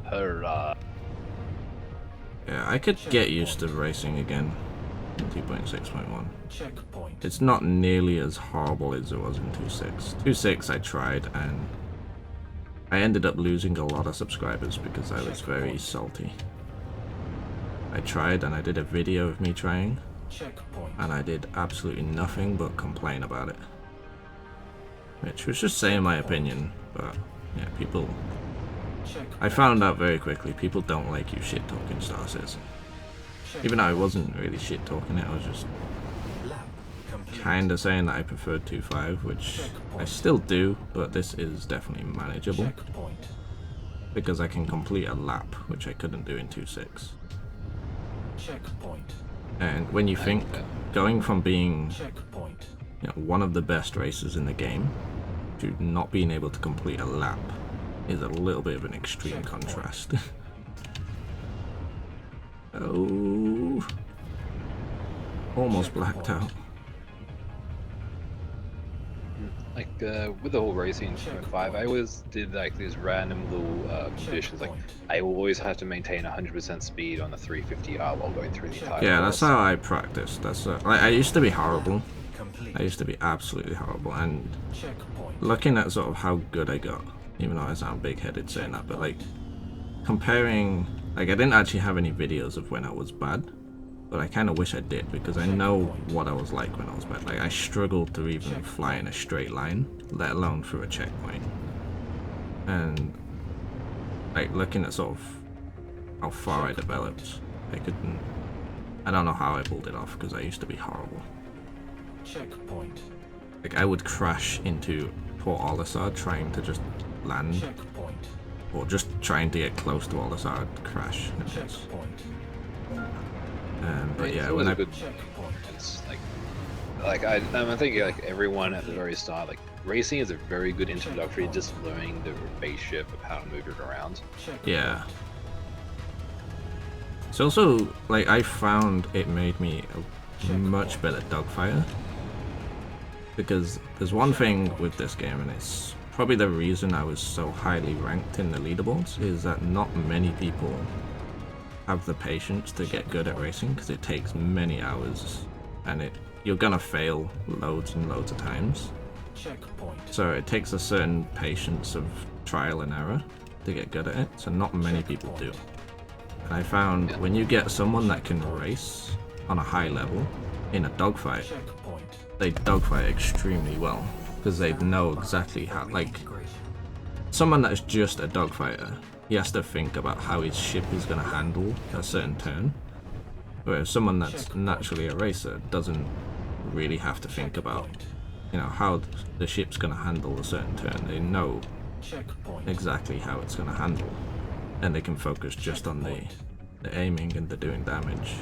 A: Hurrah.
B: Yeah, I could get used to racing again in 2.6.1. It's not nearly as horrible as it was in 2.6. 2.6 I tried and I ended up losing a lot of subscribers because I was very salty. I tried and I did a video of me trying and I did absolutely nothing but complain about it. Which was just saying my opinion, but yeah, people... I found out very quickly, people don't like you shit-talking Star Citizen. Even though I wasn't really shit-talking it, I was just kinda saying that I preferred 2.5, which I still do, but this is definitely manageable. Because I can complete a lap, which I couldn't do in 2.6. And when you think, going from being one of the best racers in the game to not being able to complete a lap is a little bit of an extreme contrast. Oh, almost blacked out.
A: Like, with the whole racing 2.5, I always did like these random little conditions, like I always have to maintain 100% speed on the 350R while going through the entire
B: Yeah,
A: course.
B: that's how I practiced. That's like, I used to be horrible. I used to be absolutely horrible, and looking at sort of how good I got, even though I sound big-headed saying that, but like comparing, like I didn't actually have any videos of when I was bad, but I kind of wish I did because I know what I was like when I was bad. Like I struggled to even fly in a straight line, let alone through a checkpoint. And like looking at sort of how far I developed, I don't know how I pulled it off because I used to be horrible. Like I would crash into Port Olisar trying to just land, or just trying to get close to Olisar, crash. But yeah, when I
A: It's like I'm thinking like everyone at the very start, like racing is a very good introductory, just learning the spaceship of how to move it around.
B: yeah. It's also like I found it made me a much better dogfighter, because there's one thing with this game, and it's probably the reason I was so highly ranked in the leaderboards, is that not many people have the patience to get good at racing because it takes many hours and you're gonna fail loads and loads of times. So it takes a certain patience of trial and error to get good at it, so not many people do. And I found when you get someone that can race on a high level in a dogfight, they dogfight extremely well because they know exactly how, like someone that's just a dogfighter, he has to think about how his ship is going to handle a certain turn, whereas someone that's naturally a racer doesn't really have to think about, how the ship's going to handle a certain turn. They know exactly how it's going to handle, and they can focus just on the aiming and the doing damage.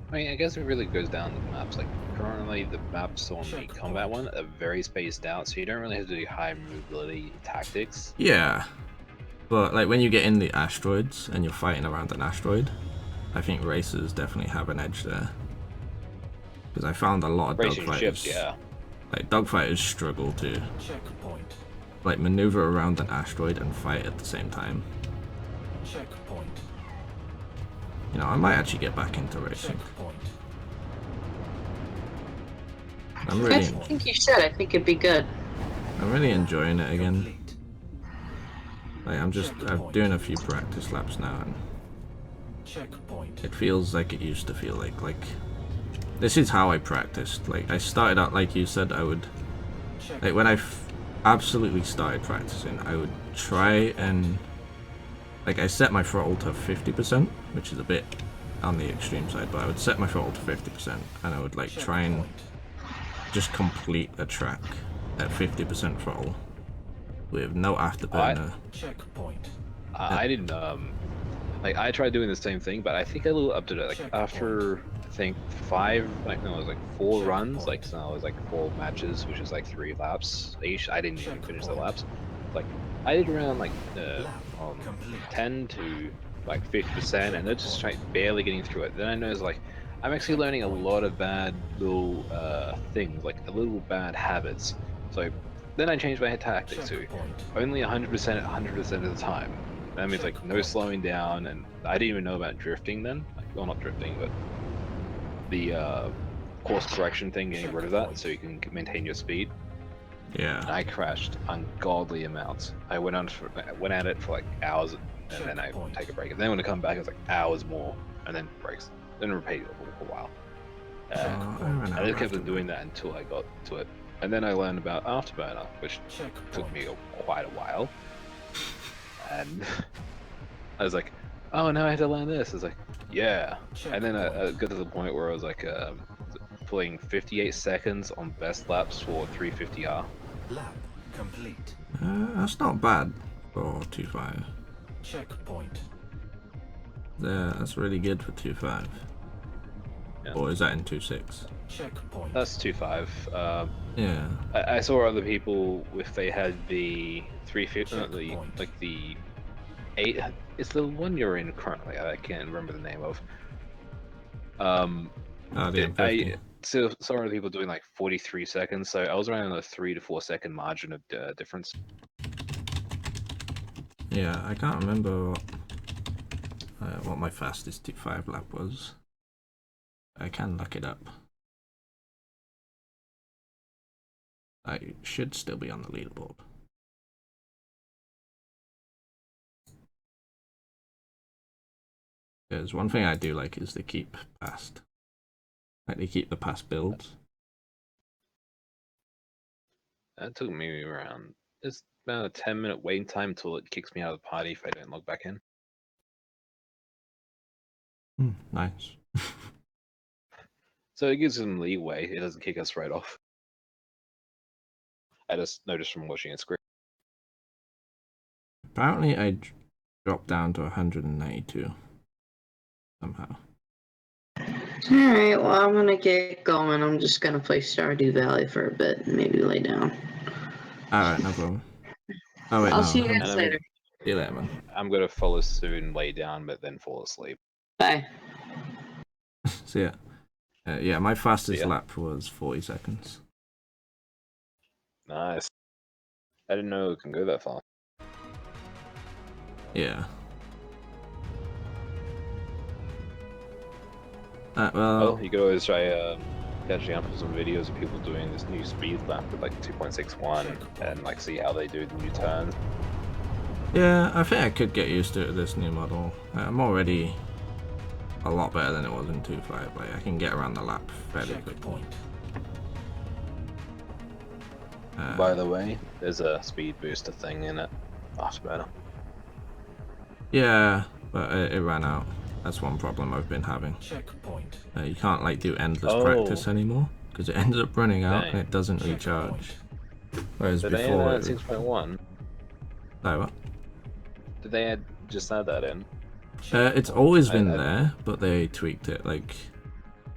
A: I mean, I guess it really goes down to the maps. Like currently, the maps on the combat one are very spaced out, so you don't really have to do high mobility tactics.
B: Yeah, but like when you get in the asteroids and you're fighting around an asteroid, I think racers definitely have an edge there. Because I found a lot of
A: Racing
B: dogfighters,
A: ships, yeah.
B: like dogfighters struggle to like maneuver around an asteroid and fight at the same time. I might actually get back into racing. I'm
H: I
B: really,
H: think you should. I think it'd be good.
B: I'm really enjoying it again. Like I'm doing a few practice laps now, and it feels like it used to feel like this is how I practiced. Like I started out, like you said, I would, like when I absolutely started practicing, I would try and, like I set my throttle to 50%, which is a bit on the extreme side, but I would set my throttle to 50%, and I would like try and just complete a track at 50% throttle with no afterburner.
A: I didn't like I tried doing the same thing, but I think I a little upped it. Like after I think 4 runs, like so now it was like 4 matches, which is like 3 laps each. I didn't even finish the laps. Like I did around like 10 to like 50%, and they're just barely getting through it. Then I noticed like I'm actually learning a lot of bad little things, like little bad habits. So then I changed my tactics to only 100% 100% of the time. That means like no slowing down, and I didn't even know about drifting then. Like, well, not drifting, but the course correction thing, getting rid of that so you can maintain your speed.
B: Yeah.
A: And I crashed ungodly amounts. I went at it for like hours, and then I would take a break. And then when I come back, it's like hours more, and then breaks. Then repeat it for a while. I just kept on doing that until I got to it. And then I learned about Afterburner, which took me quite a while. And I was like, oh, now I have to learn this. It's like, yeah. And then I got to the point where I was like pulling 58 seconds on best laps for 350R.
E: Lap complete.
B: That's not bad for 2.5.
E: Checkpoint.
B: Yeah, that's really good for 2.5.
A: Yeah.
B: Or is that in 2.6?
E: Checkpoint.
A: That's 2.5.
B: Yeah.
A: I saw other people if they had the 350, like the 8. It's the one you're in currently. I can't remember the name of.
B: The M50.
A: I saw other people doing like 43 seconds, so I was around a 3 to 4 second margin of difference.
B: Yeah, I can't remember what my fastest 2.5 lap was. I can look it up. I should still be on the leaderboard. Because one thing I do like is they keep past. Like they keep the past builds.
A: That took me around. It's about a 10-minute waiting time until it kicks me out of the party if I don't log back in.
B: Nice.
A: So it gives them leeway. It doesn't kick us right off. I just noticed from watching it script.
B: Apparently I dropped down to 192 somehow.
H: Alright, well, I'm gonna get going. I'm just gonna play Stardew Valley for a bit and maybe lay down.
B: Alright, no problem. Oh wait,
H: I'll
B: no.
H: see you guys later.
B: See you later, man.
A: I'm gonna follow suit and lay down, but then fall asleep.
H: Bye.
B: See ya. Yeah, my fastest
A: See ya.
B: lap was 40 seconds.
A: Nice. I didn't know it can go that far.
B: Yeah. Well,
A: Well, you could always try catching up with some videos of people doing this new speed lap with like 2.61 and like see how they do the new turns.
B: yeah, I think I could get used to this new model. I'm already a lot better than it was in 2.5. Like I can get around the lap fairly quickly.
A: By the way, there's a speed booster thing in it. Afterburner.
B: Yeah, but it ran out. That's one problem I've been having.
E: Checkpoint.
B: You can't like do endless practice anymore because it ends up running out and it doesn't recharge. Whereas
A: Did they add
B: before,
A: that 6.1?
B: no, what?
A: Did they just add that in?
B: It's always been there, but they tweaked it. Like,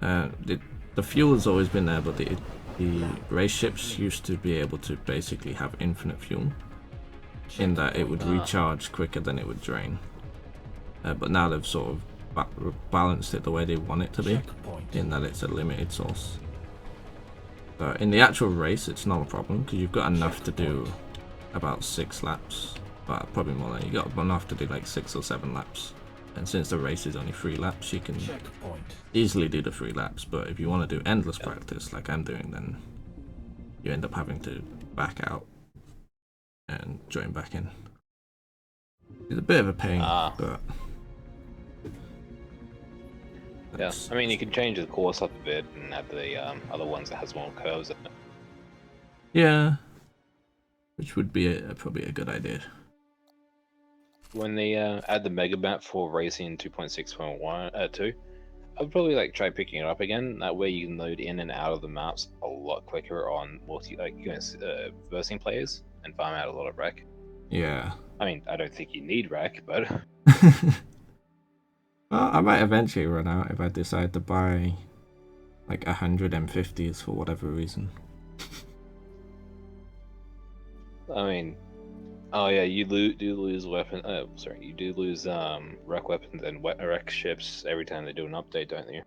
B: the fuel has always been there, but the race ships used to be able to basically have infinite fuel, in that it would recharge quicker than it would drain. But now they've sort of balanced it the way they want it to be, in that it's a limited source. So in the actual race, it's not a problem because you've got enough to do about 6 laps. Well, probably more than you got enough to do like 6 or 7 laps. And since the race is only 3 laps, you can easily do the 3 laps. But if you want to do endless practice like I'm doing, then you end up having to back out and join back in. It's a bit of a pain,
A: Ah.
B: but
A: Yeah, I mean, you can change the course up a bit and add the other ones that has more curves in it.
B: yeah, which would be probably a good idea.
A: When they add the mega map for racing 2.6.1 I'd probably like try picking it up again. That way you can load in and out of the maps a lot quicker on versing players and farm out a lot of wreck.
B: Yeah.
A: I mean, I don't think you need wreck, but
B: Well, I might eventually run out if I decide to buy like 150s for whatever reason.
A: I mean, oh yeah, you do lose weapon. You do lose wreck weapons and wreck ships every time they do an update, don't you?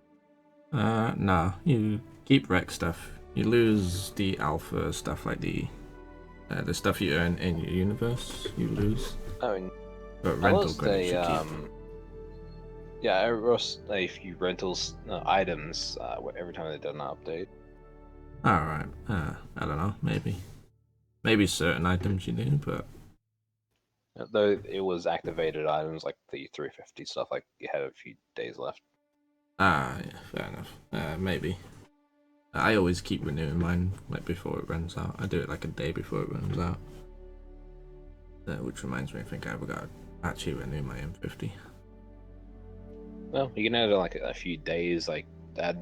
B: No, you keep wreck stuff. You lose the alpha stuff, like the stuff you earn in your universe. You lose.
A: I mean,
B: But
A: I
B: rental
A: lost
B: credits you keep.
A: yeah, I lost a few rentals items every time they did an update.
B: Alright, I don't know, maybe certain items you do, but
A: Though it was activated items like the 350 stuff, like you had a few days left.
B: yeah, fair enough. Maybe. I always keep renewing mine like before it runs out. I do it like a day before it runs out. Which reminds me, I think I forgot to actually renew my M50.
A: Well, you can add like a few days, like add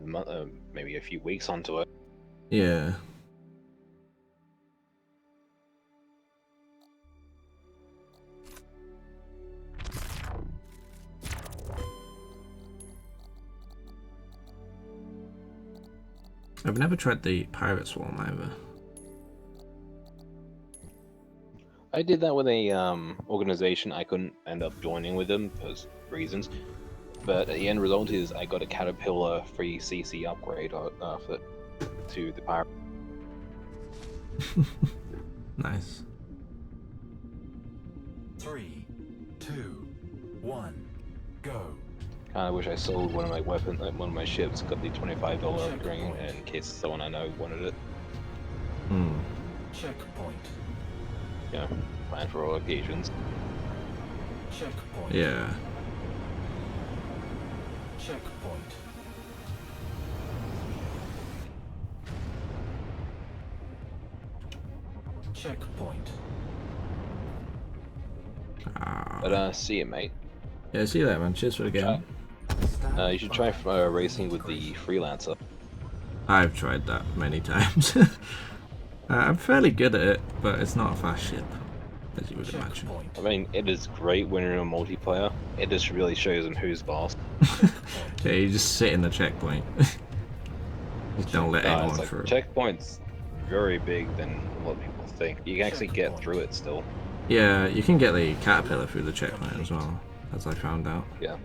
A: maybe a few weeks onto it.
B: Yeah. I've never tried the Pirate Swarm either.
A: I did that with a organization. I couldn't end up joining with them for reasons, but the end result is I got a Caterpillar free CC upgrade to the pirate.
B: Nice.
E: 3, 2, 1, go.
A: Kind of wish I sold one of my weapons, like one of my ships, got the $25 upgrade in case someone I know wanted it.
B: Hmm.
E: Checkpoint.
A: Yeah, plan for all occasions.
E: Checkpoint.
B: Yeah.
E: Checkpoint. Checkpoint.
A: But see you, mate.
B: Yeah, see you later, man. Cheers for the game.
A: You should try racing with the Freelancer.
B: I've tried that many times. I'm fairly good at it, but it's not a fast ship, as you would imagine.
A: I mean, it is great when you're in a multiplayer. It just really shows them who's boss.
B: Yeah, you just sit in the checkpoint. Just don't let anyone
A: It's like,
B: through.
A: checkpoint's very big than what people think. You can actually get through it still.
B: Yeah, you can get the Caterpillar through the checkpoint as well, as I found out.
A: Yeah.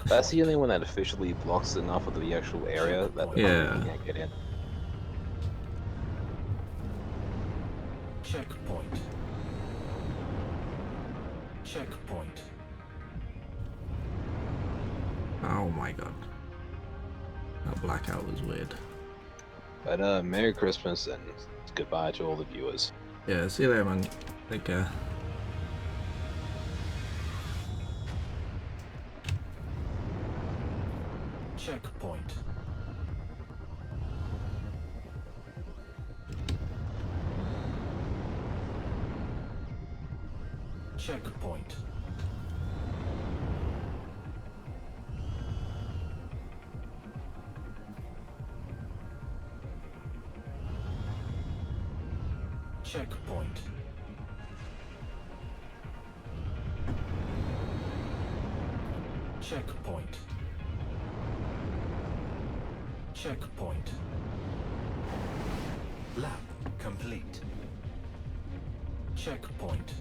A: That's the only one that officially blocks enough of the actual area that the
B: Yeah.
A: public can't get in.
E: Checkpoint. Checkpoint.
B: Oh my god. That blackout was weird.
A: But Merry Christmas and goodbye to all the viewers.
B: Yeah, see you later, man. Take care.
E: Checkpoint. Checkpoint. Checkpoint. Checkpoint. Checkpoint. Lap complete. Checkpoint.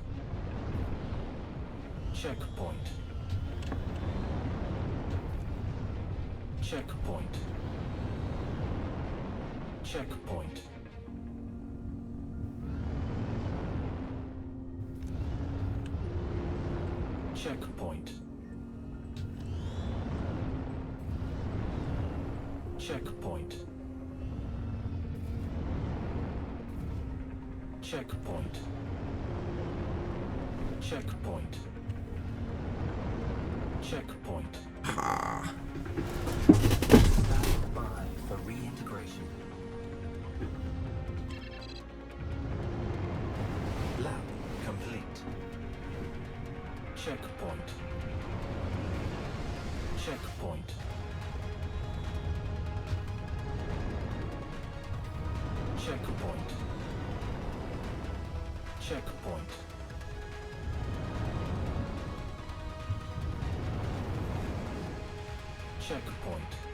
E: Checkpoint. Checkpoint. Checkpoint. Checkpoint. Checkpoint. Checkpoint. Checkpoint.
I: Checkpoint.
B: Ha.
I: Stand by for reintegration. Lab complete. Checkpoint. Checkpoint. Checkpoint. Checkpoint. Checkpoint.